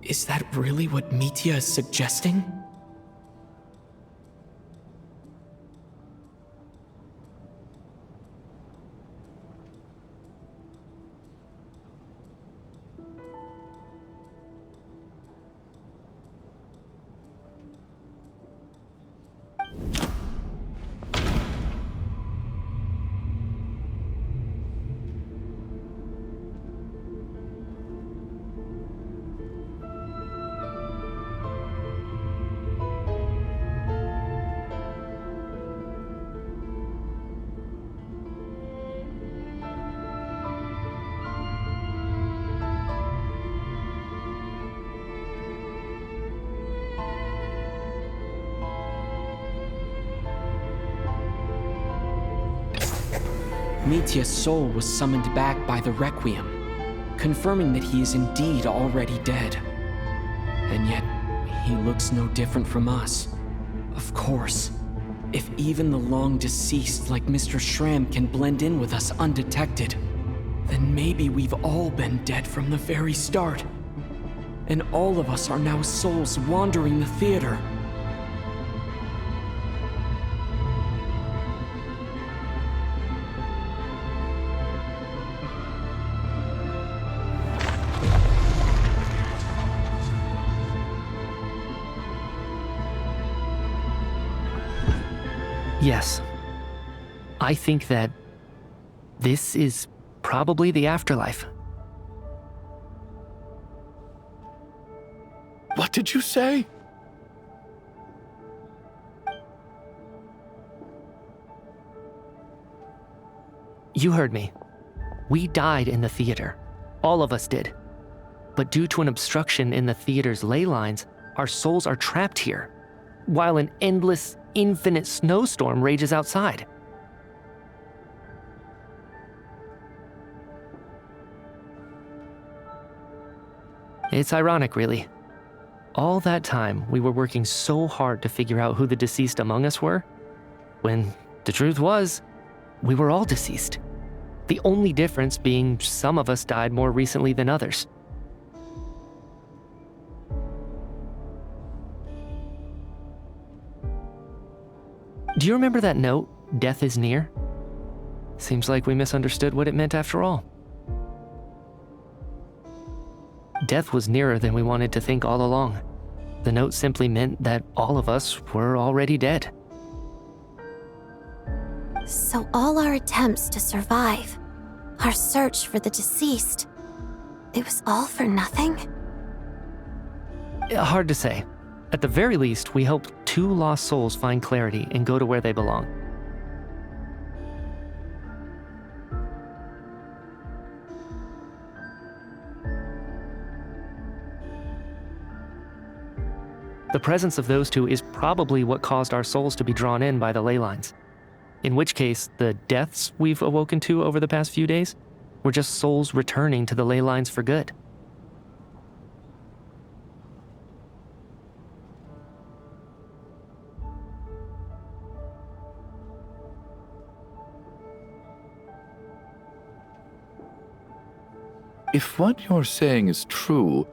Is that really what Mitya is suggesting? Mitya's soul was summoned back by the Requiem, confirming that he is indeed already dead. And yet, he looks no different from us. Of course, if even the long-deceased like Mr. Schramm can blend in with us undetected, then maybe we've all been dead from the very start. And all of us are now souls wandering the theater. Yes. I think that this is probably the afterlife. What did you say? You heard me. We died in the theater. All of us did. But due to an obstruction in the theater's ley lines, our souls are trapped here, while an endless, infinite snowstorm rages outside. It's ironic, really. All that time, we were working so hard to figure out who the deceased among us were, when the truth was, we were all deceased. The only difference being some of us died more recently than others. Do you remember that note, "Death is near"? Seems like we misunderstood what it meant after all. Death was nearer than we wanted to think all along. The note simply meant that all of us were already dead. So all our attempts to survive, our search for the deceased, it was all for nothing? Hard to say. At the very least, we helped 2 lost souls find clarity and go to where they belong. The presence of those 2 is probably what caused our souls to be drawn in by the ley lines. In which case, the deaths we've awoken to over the past few days were just souls returning to the ley lines for good. If what you're saying is true,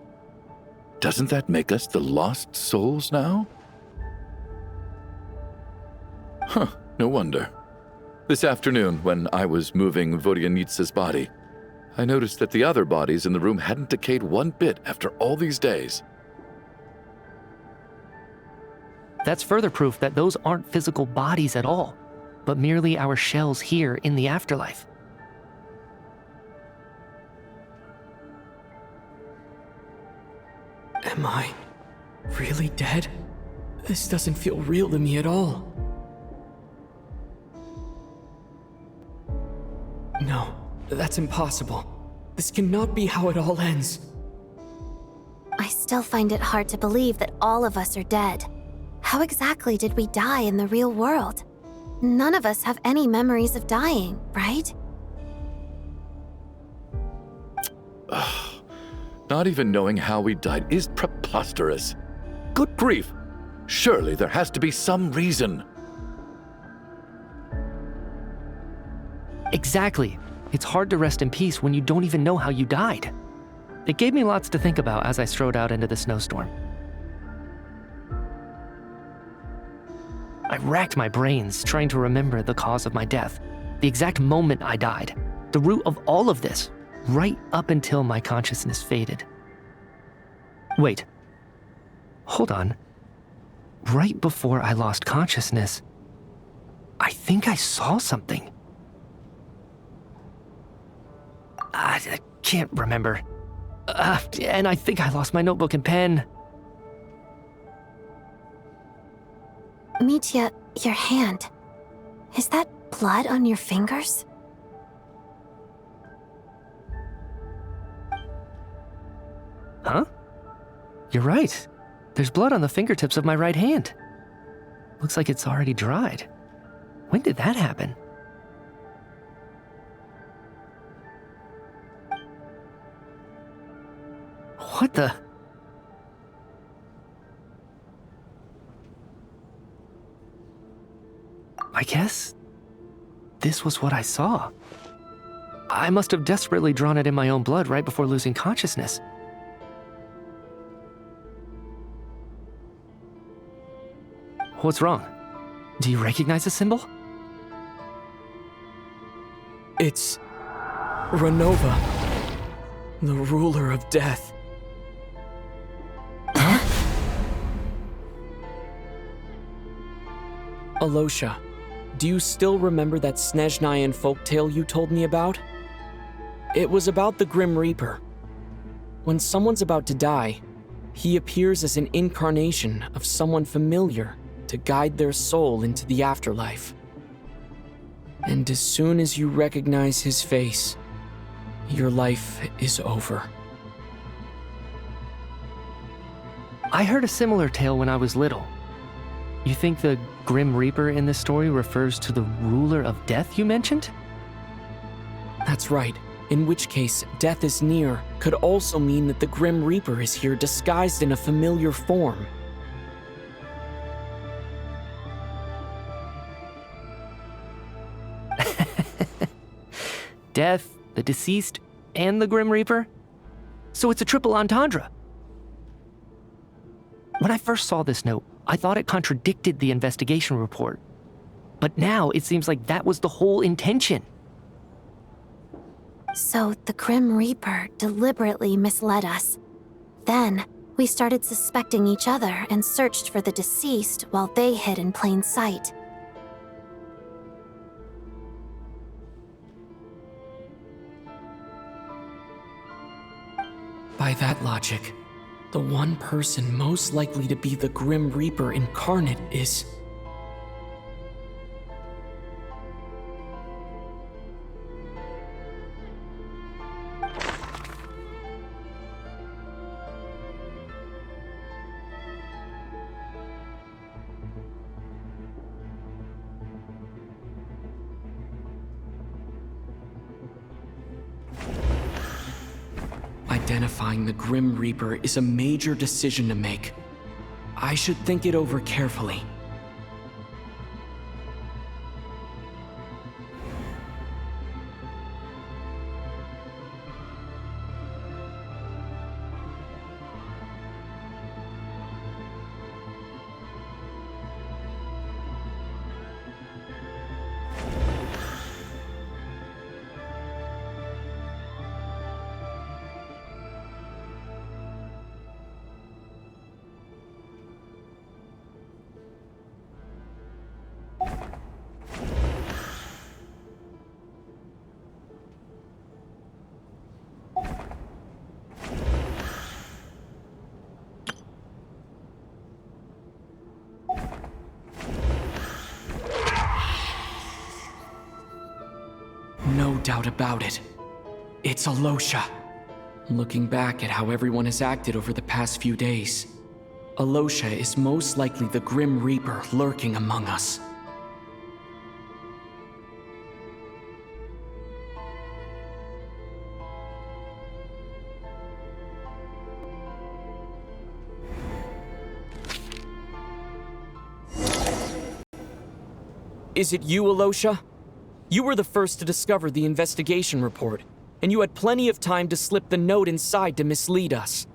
doesn't that make us the lost souls now? Huh, no wonder. This afternoon, when I was moving Vodyanitsa's body, I noticed that the other bodies in the room hadn't decayed one bit after all these days. That's further proof that those aren't physical bodies at all, but merely our shells here in the afterlife. Am I really dead? This doesn't feel real to me at all. No, that's impossible. This cannot be how it all ends. I still find it hard to believe that all of us are dead. How exactly did we die in the real world? None of us have any memories of dying, right? Not even knowing how we died is preposterous. Good grief! Surely there has to be some reason. Exactly. It's hard to rest in peace when you don't even know how you died. It gave me lots to think about as I strode out into the snowstorm. I racked my brains trying to remember the cause of my death, the exact moment I died, the root of all of this, right up until my consciousness faded. Wait. Hold on. Right before I lost consciousness, I think I saw something. I can't remember. And I think I lost my notebook and pen. Mitya, your hand. Is that blood on your fingers? Huh? You're right. There's blood on the fingertips of my right hand. Looks like it's already dried. When did that happen? What the? I guess this was what I saw. I must have desperately drawn it in my own blood right before losing consciousness. What's wrong? Do you recognize the symbol? It's Renova, the ruler of death. Alosha, do you still remember that Snezhnayan folktale you told me about? It was about the Grim Reaper. When someone's about to die, he appears as an incarnation of someone familiar to guide their soul into the afterlife. And as soon as you recognize his face, your life is over. I heard a similar tale when I was little. You think the Grim Reaper in this story refers to the ruler of death you mentioned? That's right. In which case, death is near could also mean that the Grim Reaper is here disguised in a familiar form. Death, the deceased, and the Grim Reaper? So it's a triple entendre. When I first saw this note, I thought it contradicted the investigation report. But now it seems like that was the whole intention. So the Grim Reaper deliberately misled us. Then, we started suspecting each other and searched for the deceased while they hid in plain sight. By that logic, the one person most likely to be the Grim Reaper incarnate is... Identifying the Grim Reaper is a major decision to make. I should think it over carefully. No doubt about it. It's Alosha. Looking back at how everyone has acted over the past few days, Alosha is most likely the Grim Reaper lurking among us. Is it you, Alosha? You were the first to discover the investigation report, and you had plenty of time to slip the note inside to mislead us.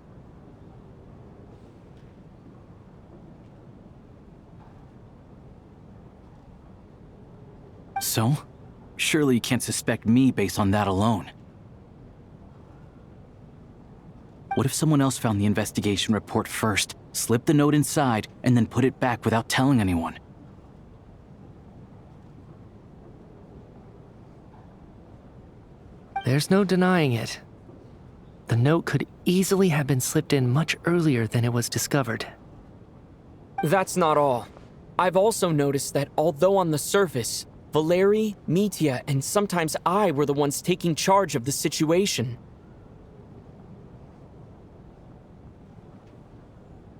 So? Surely you can't suspect me based on that alone. What if someone else found the investigation report first, slipped the note inside, and then put it back without telling anyone? There's no denying it. The note could easily have been slipped in much earlier than it was discovered. That's not all. I've also noticed that although on the surface, Valeri, Mitya, and sometimes I were the ones taking charge of the situation.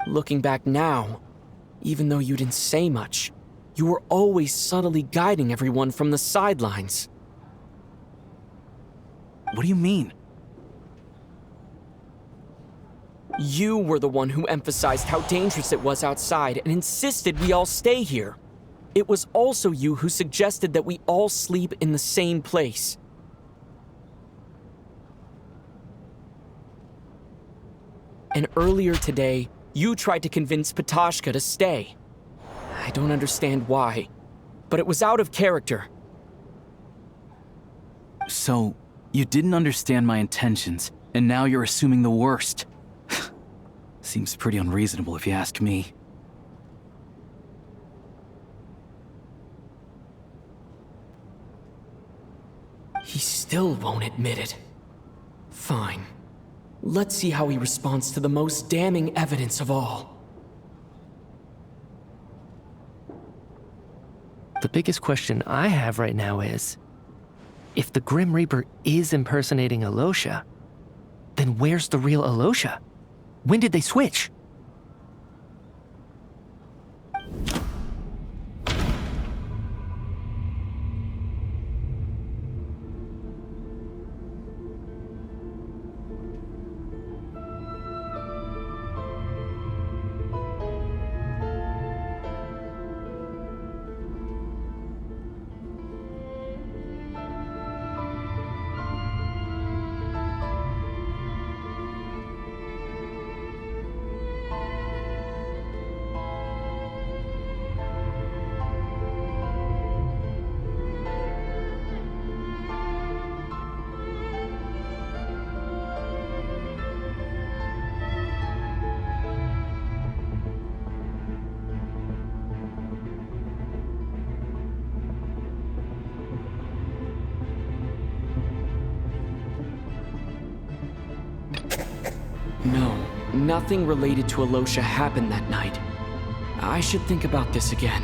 Looking back now, even though you didn't say much, you were always subtly guiding everyone from the sidelines. What do you mean? You were the one who emphasized how dangerous it was outside and insisted we all stay here. It was also you who suggested that we all sleep in the same place. And earlier today, you tried to convince Patashka to stay. I don't understand why, but it was out of character. So, you didn't understand my intentions, and now you're assuming the worst. Seems pretty unreasonable if you ask me. He still won't admit it. Fine. Let's see how he responds to the most damning evidence of all. The biggest question I have right now is, if the Grim Reaper is impersonating Alosha, then where's the real Alosha? When did they switch? No, nothing related to Alosha happened that night. I should think about this again.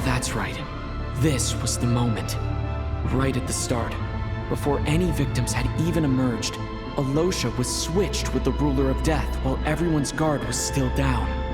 That's right. This was the moment. Right at the start. Before any victims had even emerged, Alosha was switched with the Ruler of Death while everyone's guard was still down.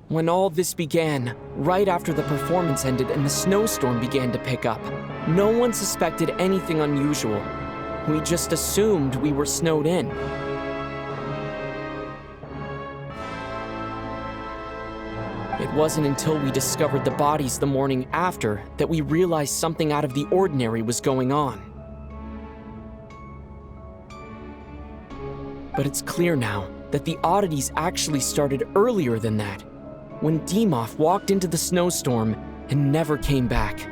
When all this began, right after the performance ended and the snowstorm began to pick up, no one suspected anything unusual. We just assumed we were snowed in. It wasn't until we discovered the bodies the morning after that we realized something out of the ordinary was going on. But it's clear now that the oddities actually started earlier than that, when Dimov walked into the snowstorm and never came back.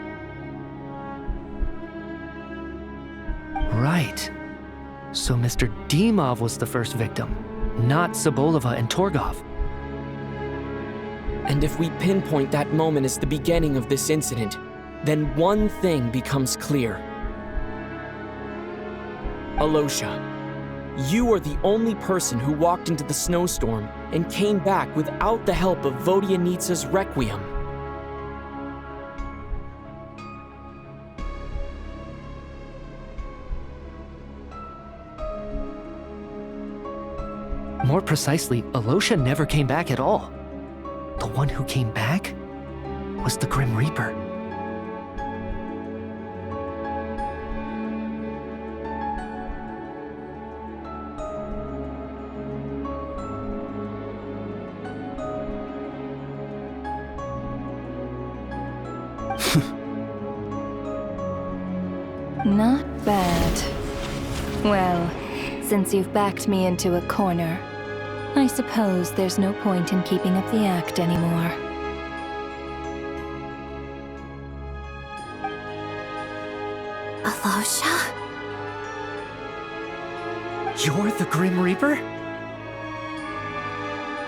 Right. So Mr. Dimov was the first victim, not Sobolova and Torgov. And if we pinpoint that moment as the beginning of this incident, then one thing becomes clear. Alosha, you are the only person who walked into the snowstorm and came back without the help of Vodyanitsa's Requiem. More precisely, Alosha never came back at all. The one who came back was the Grim Reaper. Not bad. Well, since you've backed me into a corner, I suppose there's no point in keeping up the act anymore. Alosha? You're the Grim Reaper?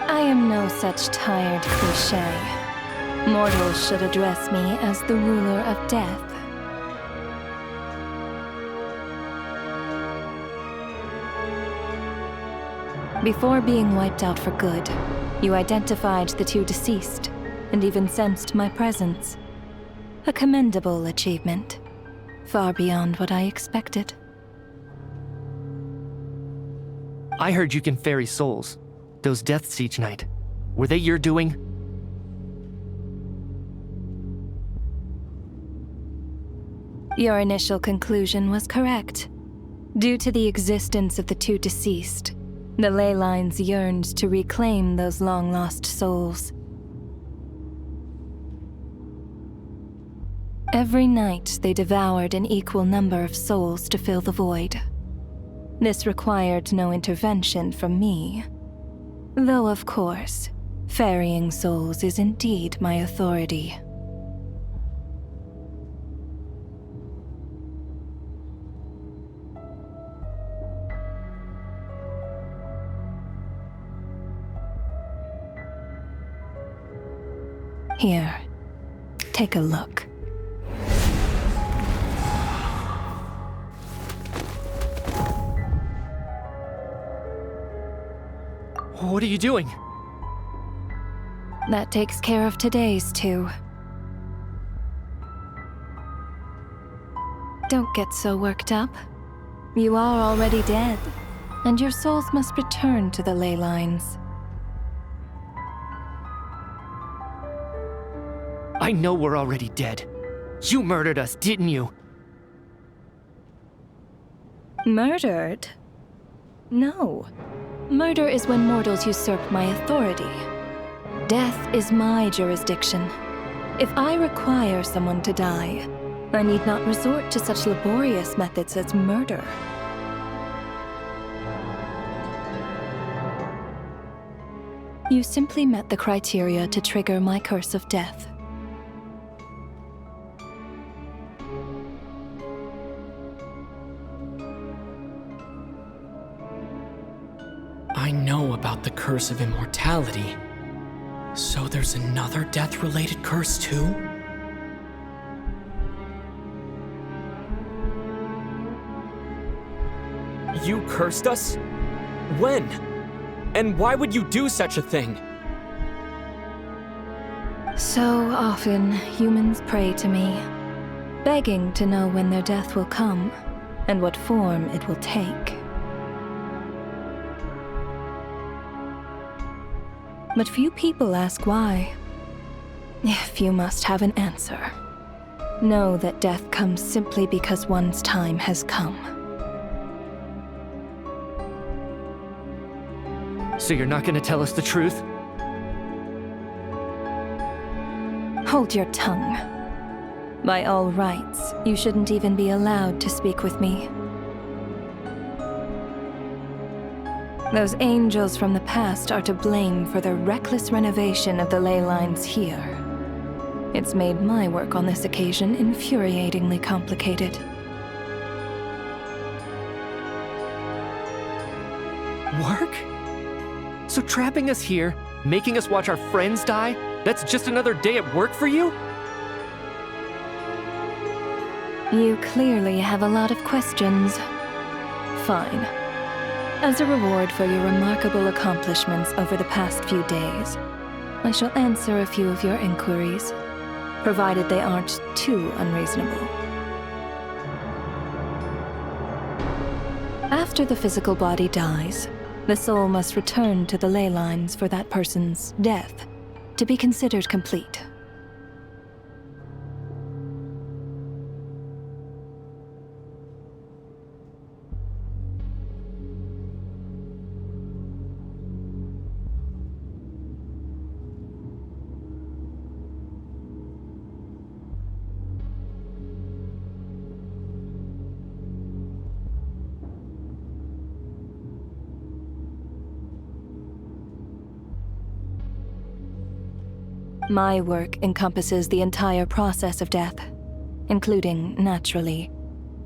I am no such tired cliché. Mortals should address me as the ruler of death. Before being wiped out for good, you identified the two deceased, and even sensed my presence. A commendable achievement. far beyond what I expected. I heard you can ferry souls. Those deaths each night. Were they your doing? Your initial conclusion was correct. Due to the existence of the two deceased, the ley lines yearned to reclaim those long-lost souls. Every night, they devoured an equal number of souls to fill the void. This required no intervention from me. Though, of course, ferrying souls is indeed my authority. Here, take a look. What are you doing? That takes care of today's too. Don't get so worked up. You are already dead, and your souls must return to the ley lines. I know we're already dead. You murdered us, didn't you? Murdered? No. Murder is when mortals usurp my authority. Death is my jurisdiction. If I require someone to die, I need not resort to such laborious methods as murder. You simply met the criteria to trigger my curse of death. I know about the curse of immortality. So there's another death-related curse too? You cursed us? When? And why would you do such a thing? So often, humans pray to me, begging to know when their death will come, and what form it will take. But few people ask why. If you must have an answer, know that death comes simply because one's time has come. So you're not gonna tell us the truth? Hold your tongue. By all rights, you shouldn't even be allowed to speak with me. Those angels from the past are to blame for the reckless renovation of the ley lines here. It's made my work on this occasion infuriatingly complicated. Work? So trapping us here, making us watch our friends die, that's just another day at work for you? You clearly have a lot of questions. Fine. As a reward for your remarkable accomplishments over the past few days, I shall answer a few of your inquiries, provided they aren't too unreasonable. After the physical body dies, the soul must return to the ley lines for that person's death to be considered complete. My work encompasses the entire process of death, including, naturally,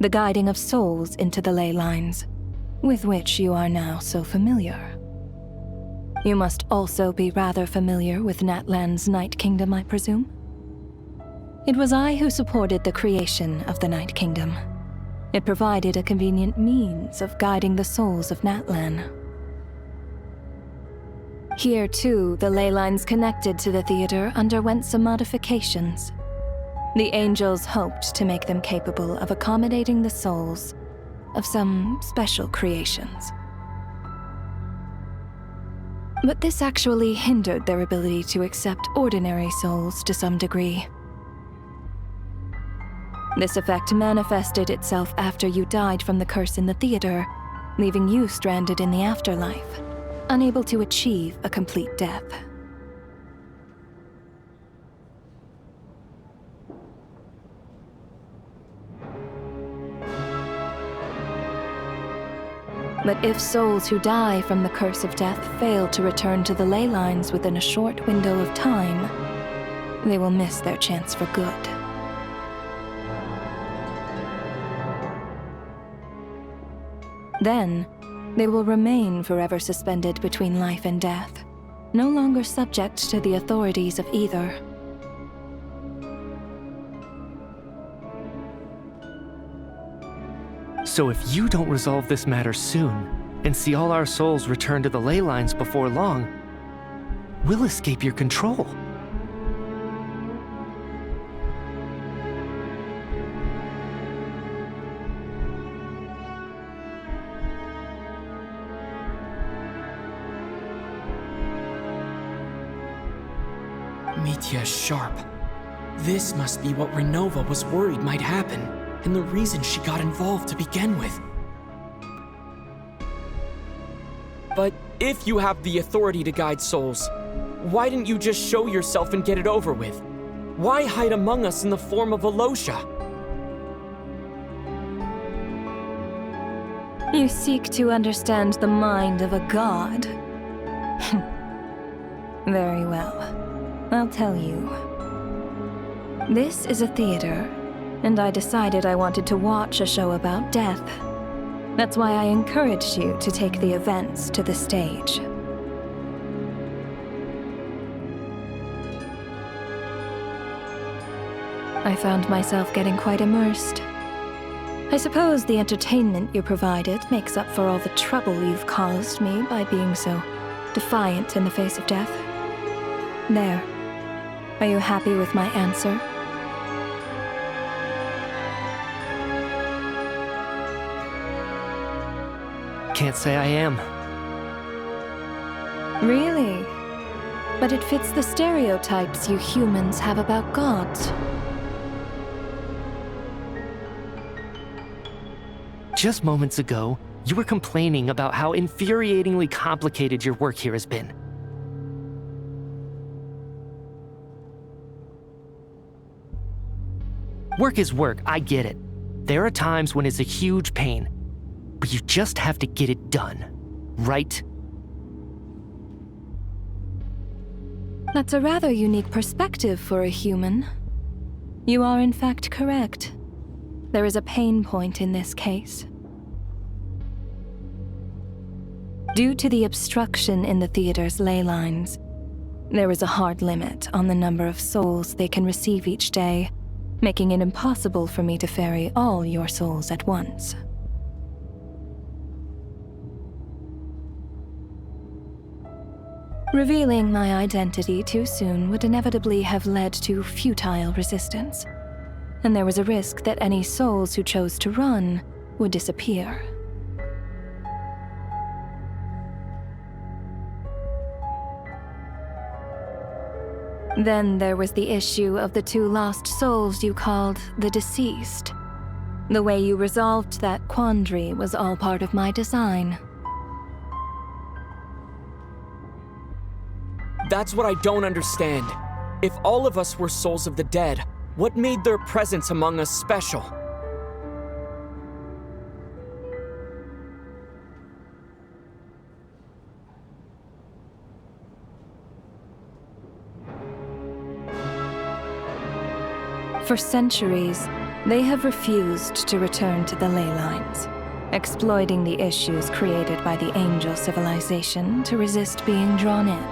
the guiding of souls into the ley lines, with which you are now so familiar. You must also be rather familiar with Natlan's Night Kingdom, I presume? It was I who supported the creation of the Night Kingdom. It provided a convenient means of guiding the souls of Natlan. Here, too, the ley lines connected to the theater underwent some modifications. The angels hoped to make them capable of accommodating the souls of some special creations. But this actually hindered their ability to accept ordinary souls to some degree. This effect manifested itself after you died from the curse in the theater, leaving you stranded in the afterlife, unable to achieve a complete death. But if souls who die from the curse of death fail to return to the ley lines within a short window of time, they will miss their chance for good. Then, they will remain forever suspended between life and death, no longer subject to the authorities of either. So if you don't resolve this matter soon, and see all our souls return to the ley lines before long, we'll escape your control. Mitya sharp. This must be what Renova was worried might happen, and the reason she got involved to begin with. But if you have the authority to guide souls, why didn't you just show yourself and get it over with? Why hide among us in the form of Alosha? You seek to understand the mind of a god. Very well. I'll tell you. This is a theater, and I decided I wanted to watch a show about death. That's why I encouraged you to take the events to the stage. I found myself getting quite immersed. I suppose the entertainment you provided makes up for all the trouble you've caused me by being so defiant in the face of death. There. Are you happy with my answer? Can't say I am. Really? But it fits the stereotypes you humans have about gods. Just moments ago, you were complaining about how infuriatingly complicated your work here has been. Work is work, I get it. There are times when it's a huge pain, but you just have to get it done, right? That's a rather unique perspective for a human. You are in fact correct. There is a pain point in this case. Due to the obstruction in the theater's ley lines, there is a hard limit on the number of souls they can receive each day, making it impossible for me to ferry all your souls at once. Revealing my identity too soon would inevitably have led to futile resistance, and there was a risk that any souls who chose to run would disappear. Then there was the issue of the 2 lost souls you called the deceased. The way you resolved that quandary was all part of my design. That's what I don't understand. If all of us were souls of the dead, what made their presence among us special? For centuries, they have refused to return to the ley lines, exploiting the issues created by the angel civilization to resist being drawn in.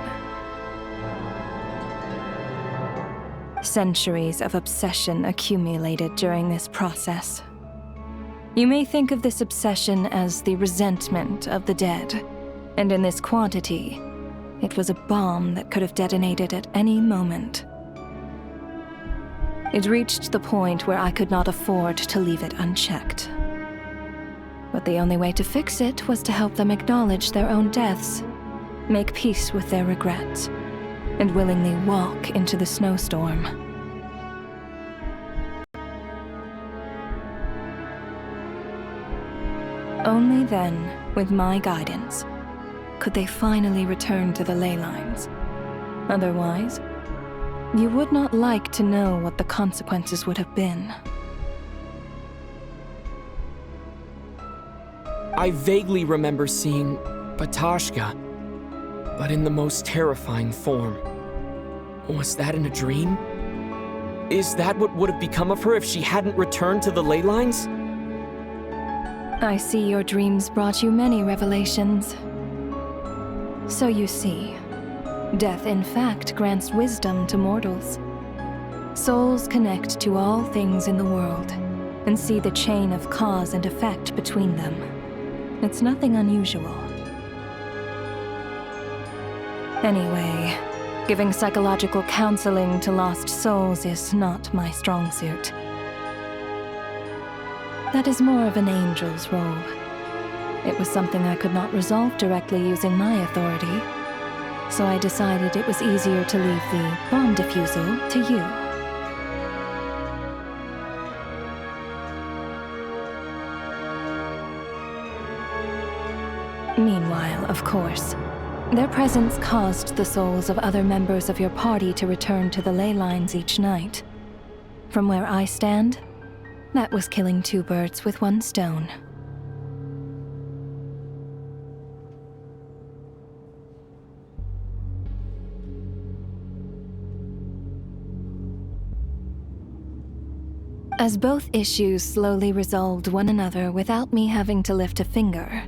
Centuries of obsession accumulated during this process. You may think of this obsession as the resentment of the dead, and in this quantity, it was a bomb that could have detonated at any moment. It reached the point where I could not afford to leave it unchecked. But the only way to fix it was to help them acknowledge their own deaths, make peace with their regrets, and willingly walk into the snowstorm. Only then, with my guidance, could they finally return to the ley lines. Otherwise, you would not like to know what the consequences would have been. I vaguely remember seeing Batashka, but in the most terrifying form. Was that in a dream? Is that what would have become of her if she hadn't returned to the ley lines? I see your dreams brought you many revelations. So you see, death in fact grants wisdom to mortals. Souls connect to all things in the world and see the chain of cause and effect between them. It's nothing unusual. Anyway, giving psychological counseling to lost souls is not my strong suit. That is more of an angel's role. It was something I could not resolve directly using my authority, so I decided it was easier to leave the bomb defusal to you. Meanwhile, of course, their presence caused the souls of other members of your party to return to the ley lines each night. From where I stand, that was killing two birds with one stone. As both issues slowly resolved one another without me having to lift a finger,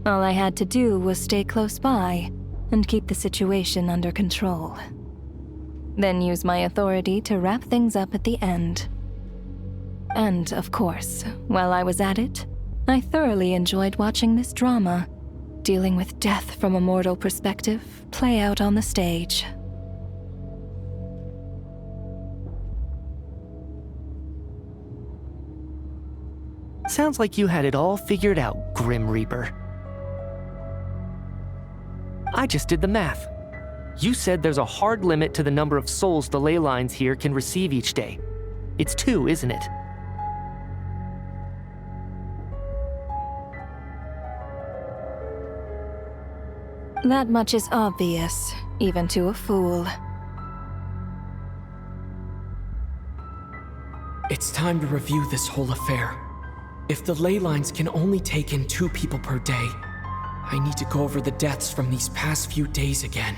all I had to do was stay close by and keep the situation under control. Then use my authority to wrap things up at the end. And, of course, while I was at it, I thoroughly enjoyed watching this drama, dealing with death from a mortal perspective, play out on the stage. Sounds like you had it all figured out, Grim Reaper. I just did the math. You said there's a hard limit to the number of souls the ley lines here can receive each day. It's 2, isn't it? That much is obvious, even to a fool. It's time to review this whole affair. If the ley lines can only take in 2 people per day, I need to go over the deaths from these past few days again.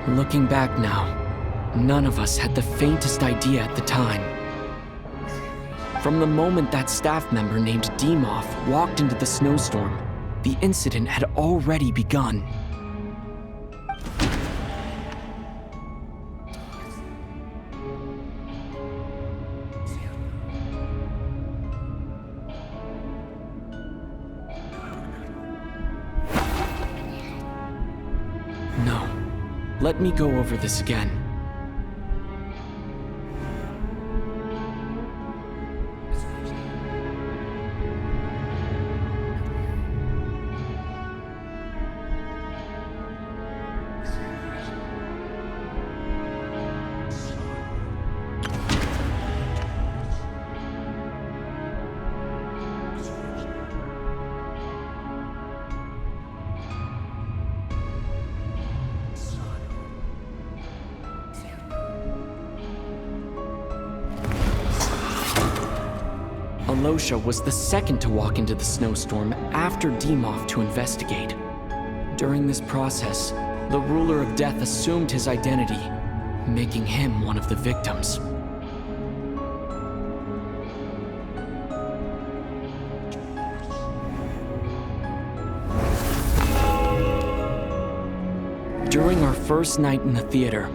Looking back now, none of us had the faintest idea at the time. From the moment that staff member named Dimov walked into the snowstorm, the incident had already begun. No. Let me go over this again. Alosha was the second to walk into the snowstorm after Dimov to investigate. During this process, the ruler of death assumed his identity, making him one of the victims. During our first night in the theater,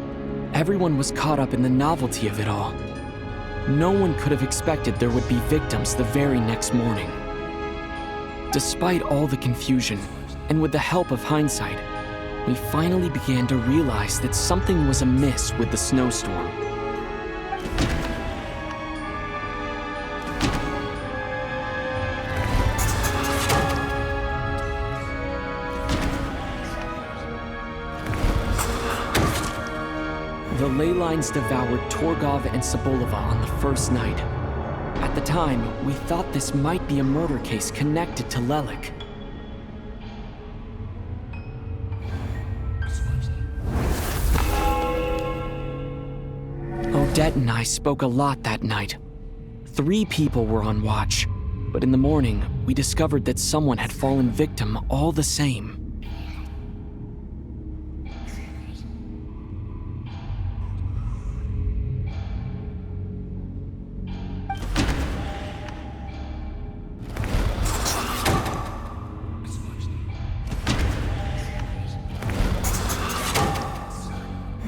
Everyone was caught up in the novelty of it all. No one could have expected there would be victims the very next morning. Despite all the confusion, and with the help of hindsight, we finally began to realize that something was amiss with the snowstorm. The ley lines devoured Torgov and Sobolova on the first night. At the time, we thought this might be a murder case connected to Lelik. Odette and I spoke a lot that night. 3 people were on watch, but in the morning, we discovered that someone had fallen victim all the same.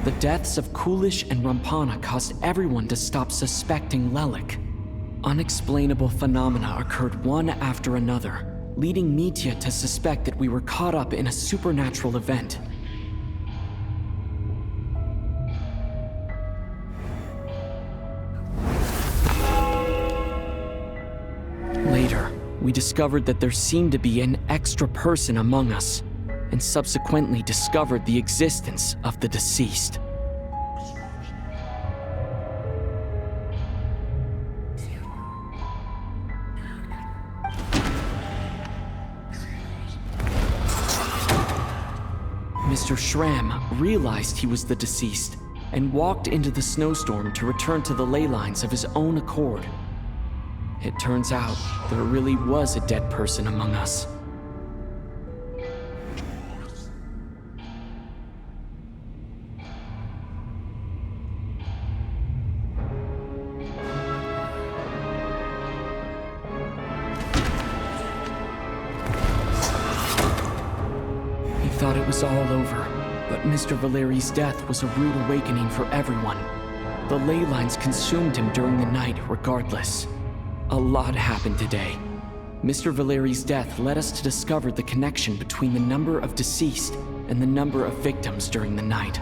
The deaths of Kulish and Rampana caused everyone to stop suspecting Lelik. Unexplainable phenomena occurred one after another, leading Mitya to suspect that we were caught up in a supernatural event. Later, we discovered that there seemed to be an extra person among us, and subsequently discovered the existence of the deceased. Mr. Schramm realized he was the deceased and walked into the snowstorm to return to the ley lines of his own accord. It turns out there really was a dead person among us. Thought it was all over, but Mr. Valeri's death was a rude awakening for everyone. The ley lines consumed him during the night regardless. A lot happened today. Mr. Valeri's death led us to discover the connection between the number of deceased and the number of victims during the night.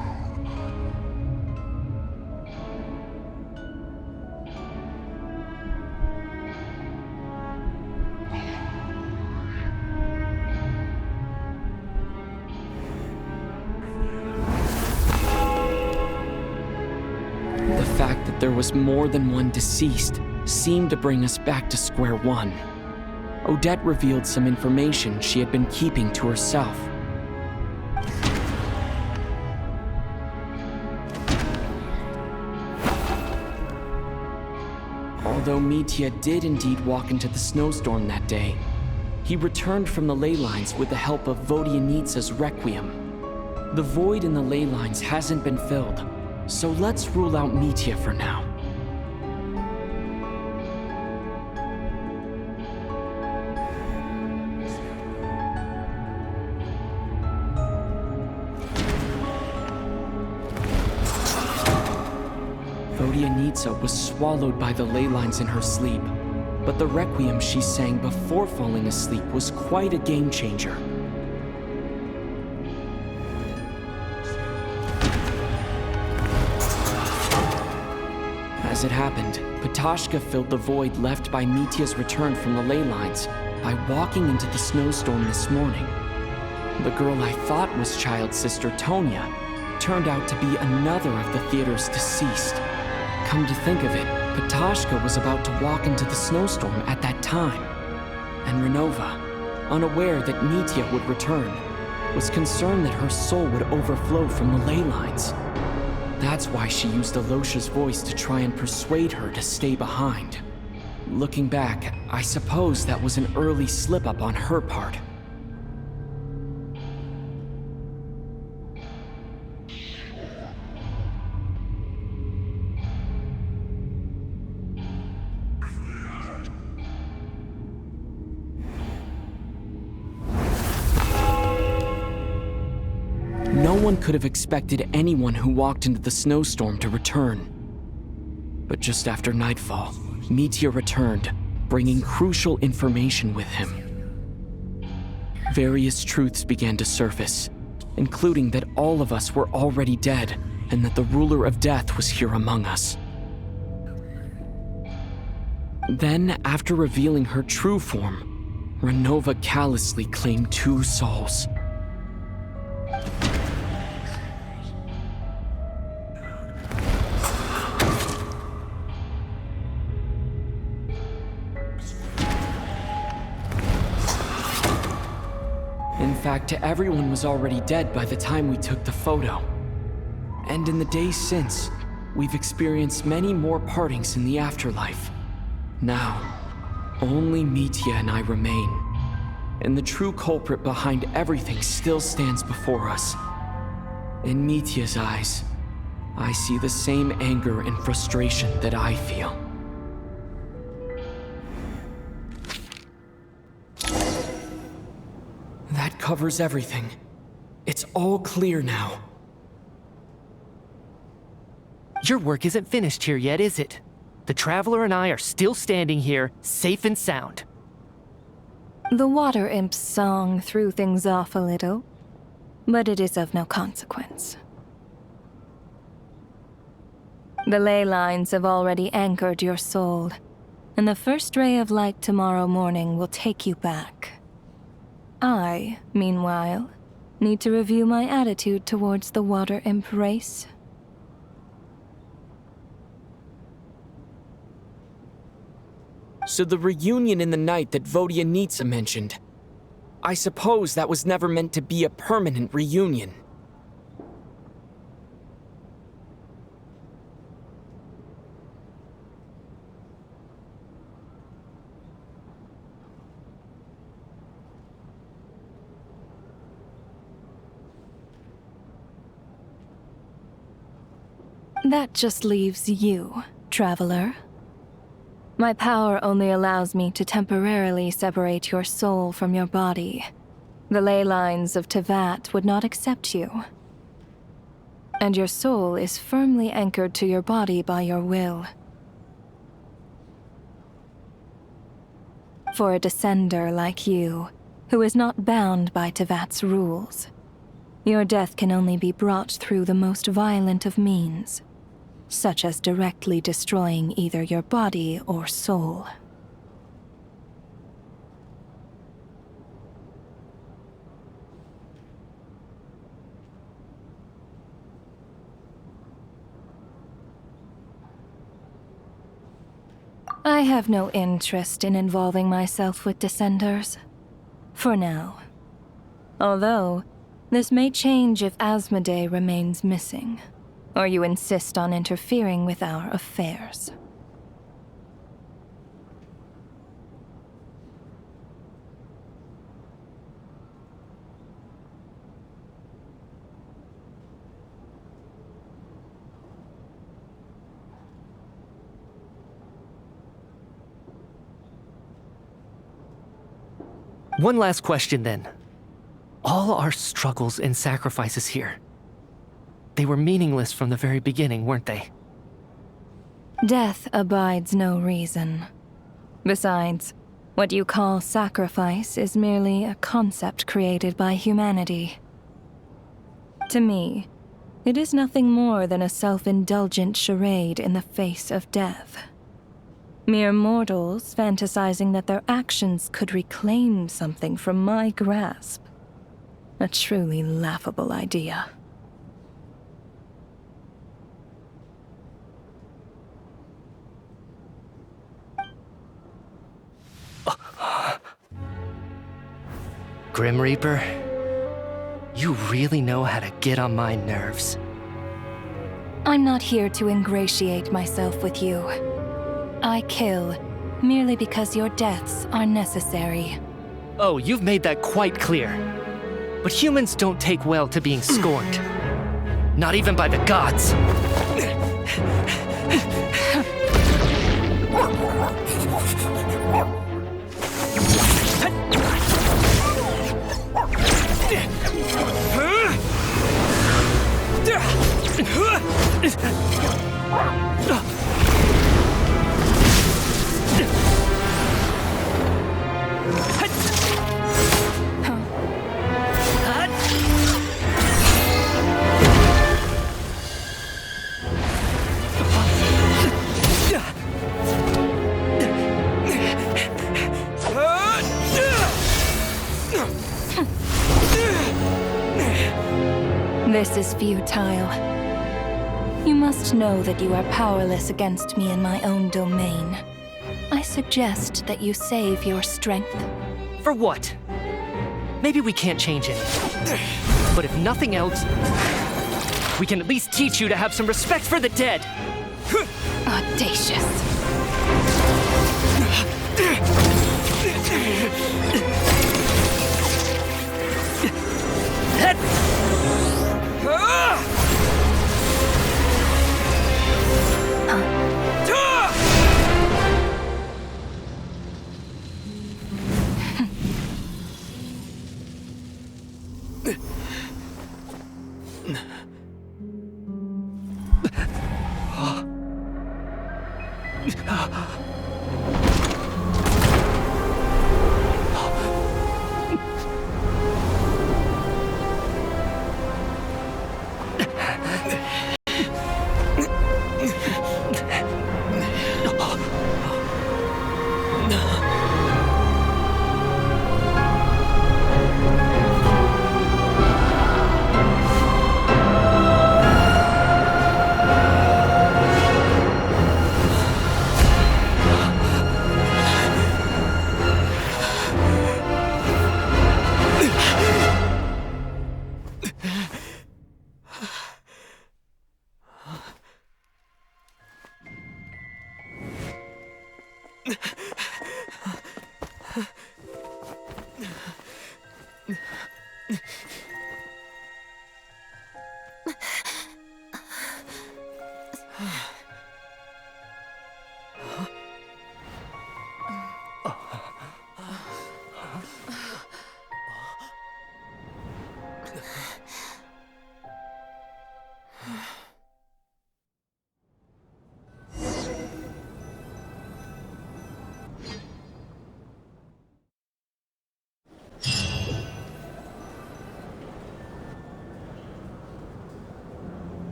There was more than one deceased seemed to bring us back to square one. Odette revealed some information she had been keeping to herself. Although Mitya did indeed walk into the snowstorm that day, he returned from the ley lines with the help of Vodyanitsa's Requiem. The void in the ley lines hasn't been filled, so let's rule out Mitya for now. Vodyanitsa was swallowed by the ley lines in her sleep, but the Requiem she sang before falling asleep was quite a game changer. As it happened, Patashka filled the void left by Mitya's return from the ley lines by walking into the snowstorm this morning. The girl I thought was child sister Tonya turned out to be another of the theater's deceased. Come to think of it, Patashka was about to walk into the snowstorm at that time. And Renova, unaware that Mitya would return, was concerned that her soul would overflow from the ley lines. That's why she used Alosha's voice to try and persuade her to stay behind. Looking back, I suppose that was an early slip-up on her part. No one could have expected anyone who walked into the snowstorm to return. But just after nightfall, Mitya returned, bringing crucial information with him. Various truths began to surface, including that all of us were already dead and that the ruler of death was here among us. Then, after revealing her true form, Renova callously claimed 2 souls. In fact, everyone was already dead by the time we took the photo. And in the days since, we've experienced many more partings in the afterlife. Now, only Mitya and I remain. And the true culprit behind everything still stands before us. In Mitya's eyes, I see the same anger and frustration that I feel. That covers everything. It's all clear now. Your work isn't finished here yet, is it? The Traveler and I are still standing here, safe and sound. The Water Imp's song threw things off a little, but it is of no consequence. The ley lines have already anchored your soul, and the first ray of light tomorrow morning will take you back. I, meanwhile, need to review my attitude towards the Water Imp race. So the reunion in the night that Vodyanitsa mentioned, I suppose that was never meant to be a permanent reunion. That just leaves you, Traveler. My power only allows me to temporarily separate your soul from your body. The ley lines of Tevat would not accept you. And your soul is firmly anchored to your body by your will. For a descender like you, who is not bound by Tevat's rules, your death can only be brought through the most violent of means, such as directly destroying either your body or soul. I have no interest in involving myself with Descenders. For now. Although, this may change if Asmodee remains missing, or you insist on interfering with our affairs. One last question then. All our struggles and sacrifices here, they were meaningless from the very beginning, weren't they? Death abides no reason. Besides, what you call sacrifice is merely a concept created by humanity. To me, it is nothing more than a self-indulgent charade in the face of death. Mere mortals fantasizing that their actions could reclaim something from my grasp. A truly laughable idea. Grim Reaper, you really know how to get on my nerves. I'm not here to ingratiate myself with you. I kill merely because your deaths are necessary. Oh, you've made that quite clear. But humans don't take well to being scorned. Not even by the gods. This is futile. You must know that you are powerless against me in my own domain. I suggest that you save your strength. For what? Maybe we can't change it. But if nothing else, we can at least teach you to have some respect for the dead. Audacious.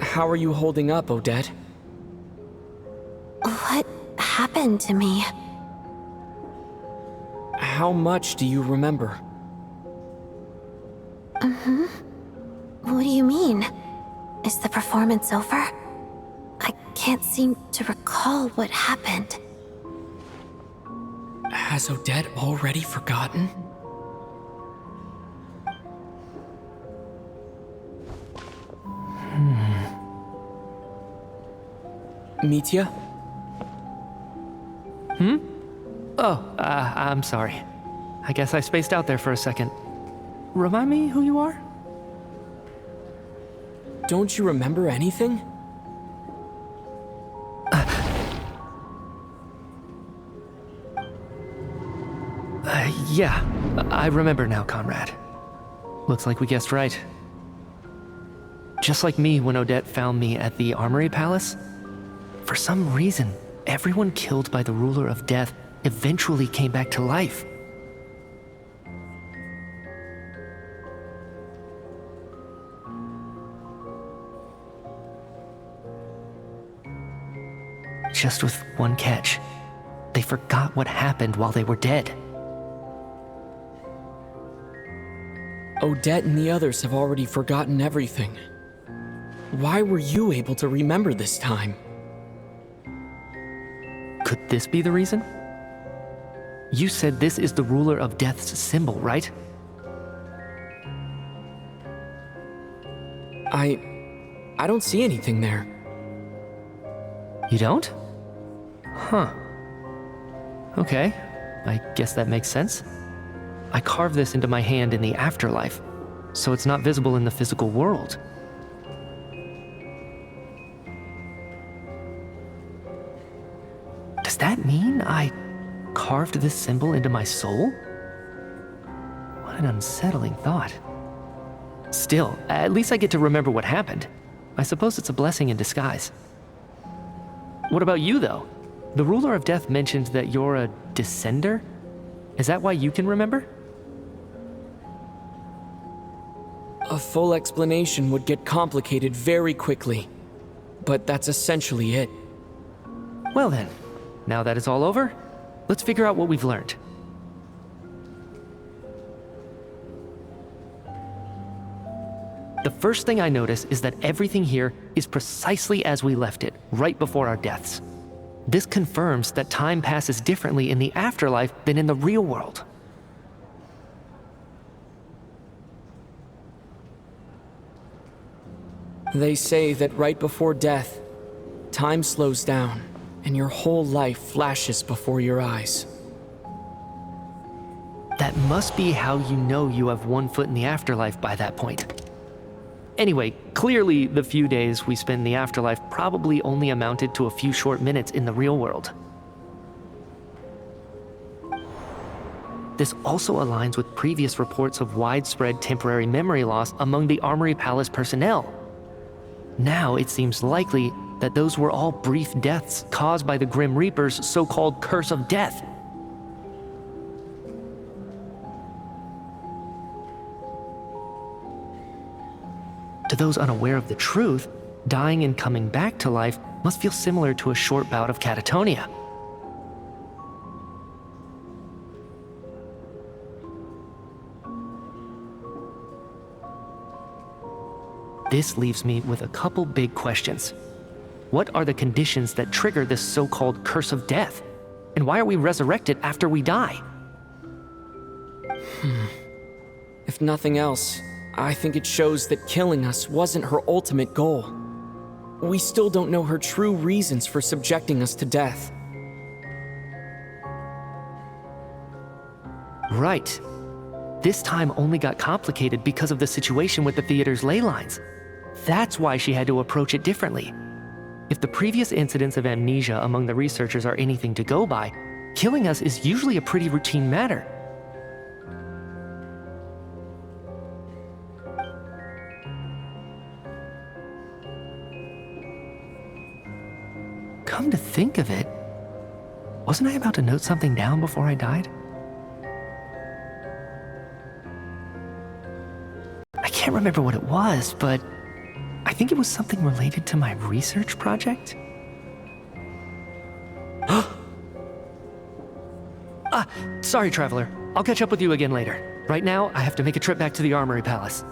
How are you holding up, Odette? What happened to me? How much do you remember? What do you mean? Is the performance over? I can't seem to recall what happened. Has Odette already forgotten? Mitya? Oh, I'm sorry. I guess I spaced out there for a second. Remind me who you are? Don't you remember anything? Yeah, I remember now, comrade. Looks like we guessed right. Just like me when Odette found me at the Armory Palace, for some reason, everyone killed by the Ruler of Death eventually came back to life. Just with one catch. They forgot what happened while they were dead. Odette and the others have already forgotten everything. Why were you able to remember this time? Could this be the reason? You said this is the Ruler of Death's symbol, right? I don't see anything there. You don't? Huh. Okay, I guess that makes sense. I carved this into my hand in the afterlife, so it's not visible in the physical world. Does that mean I carved this symbol into my soul? What an unsettling thought. Still, at least I get to remember what happened. I suppose it's a blessing in disguise. What about you, though? The ruler of death mentioned that you're a descender? Is that why you can remember? A full explanation would get complicated very quickly, but that's essentially it. Well then, now that it's all over, let's figure out what we've learned. The first thing I notice is that everything here is precisely as we left it, right before our deaths. This confirms that time passes differently in the afterlife than in the real world. They say that right before death, time slows down, and your whole life flashes before your eyes. That must be how you know you have one foot in the afterlife by that point. Anyway, clearly the few days we spend in the afterlife probably only amounted to a few short minutes in the real world. This also aligns with previous reports of widespread temporary memory loss among the Armory Palace personnel. Now it seems likely that those were all brief deaths caused by the Grim Reaper's so-called curse of death. To those unaware of the truth, dying and coming back to life must feel similar to a short bout of catatonia. This leaves me with a couple big questions. What are the conditions that trigger this so-called curse of death? And why are we resurrected after we die? If nothing else, I think it shows that killing us wasn't her ultimate goal. We still don't know her true reasons for subjecting us to death. Right. This time only got complicated because of the situation with the theater's ley lines. That's why she had to approach it differently. If the previous incidents of amnesia among the researchers are anything to go by, killing us is usually a pretty routine matter. Come to think of it, wasn't I about to note something down before I died? I can't remember what it was, but I think it was something related to my research project. Sorry, Traveler. I'll catch up with you again later. Right now, I have to make a trip back to the Armory Palace.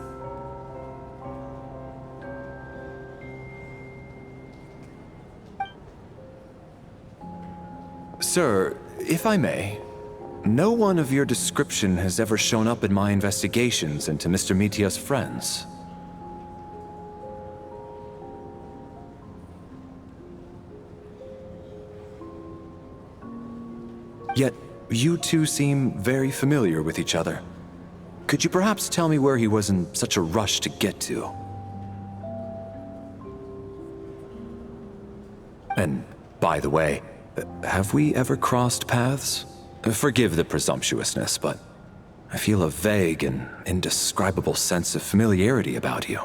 Sir, if I may, no one of your description has ever shown up in my investigations into Mr. Mitia's friends. Yet, you two seem very familiar with each other. Could you perhaps tell me where he was in such a rush to get to? And, by the way, have we ever crossed paths? Forgive the presumptuousness, but I feel a vague and indescribable sense of familiarity about you.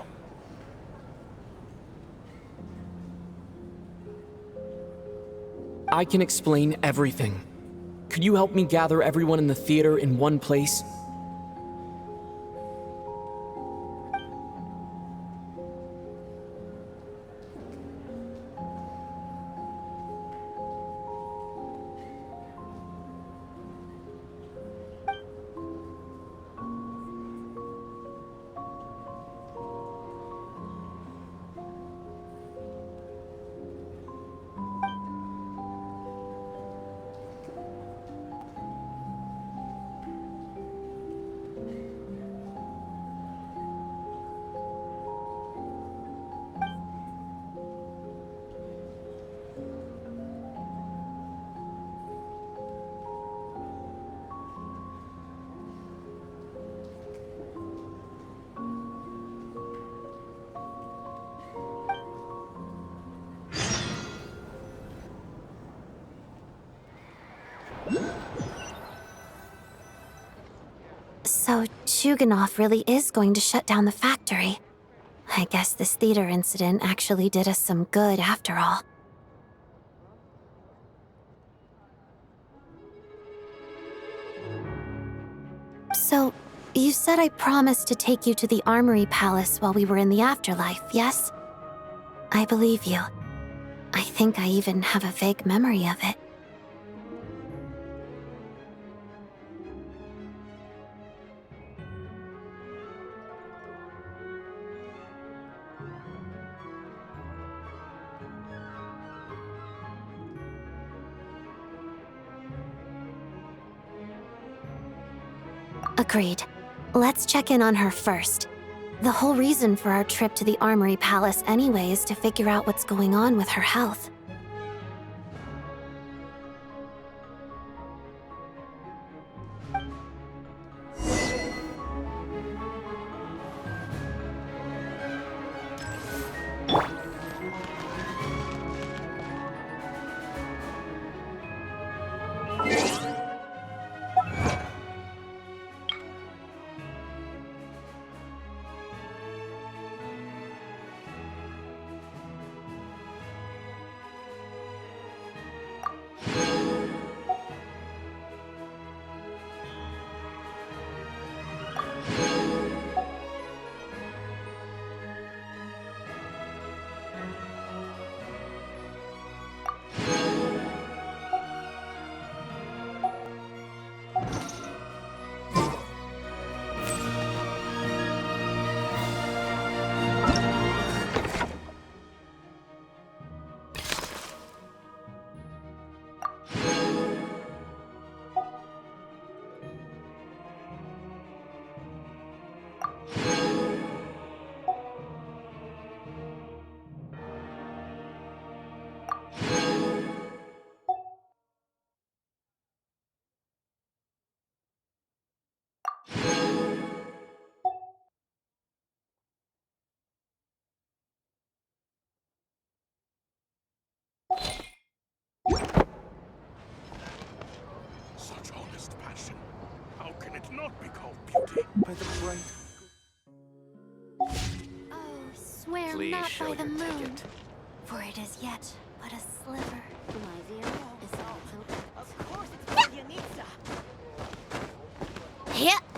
I can explain everything. Could you help me gather everyone in the theater in one place? So Chuganov really is going to shut down the factory. I guess this theater incident actually did us some good after all. So, you said I promised to take you to the Armory Palace while we were in the afterlife, yes? I believe you. I think I even have a vague memory of it. Agreed. Let's check in on her first. The whole reason for our trip to the Armory Palace anyway is to figure out what's going on with her health. Such honest passion. How can it not be called beauty? By the bright... Oh, swear Please not show by the your moon, ticket. for it is yet but a sliver. My vehicle is also... Of course it's Yanitsa! Yeah.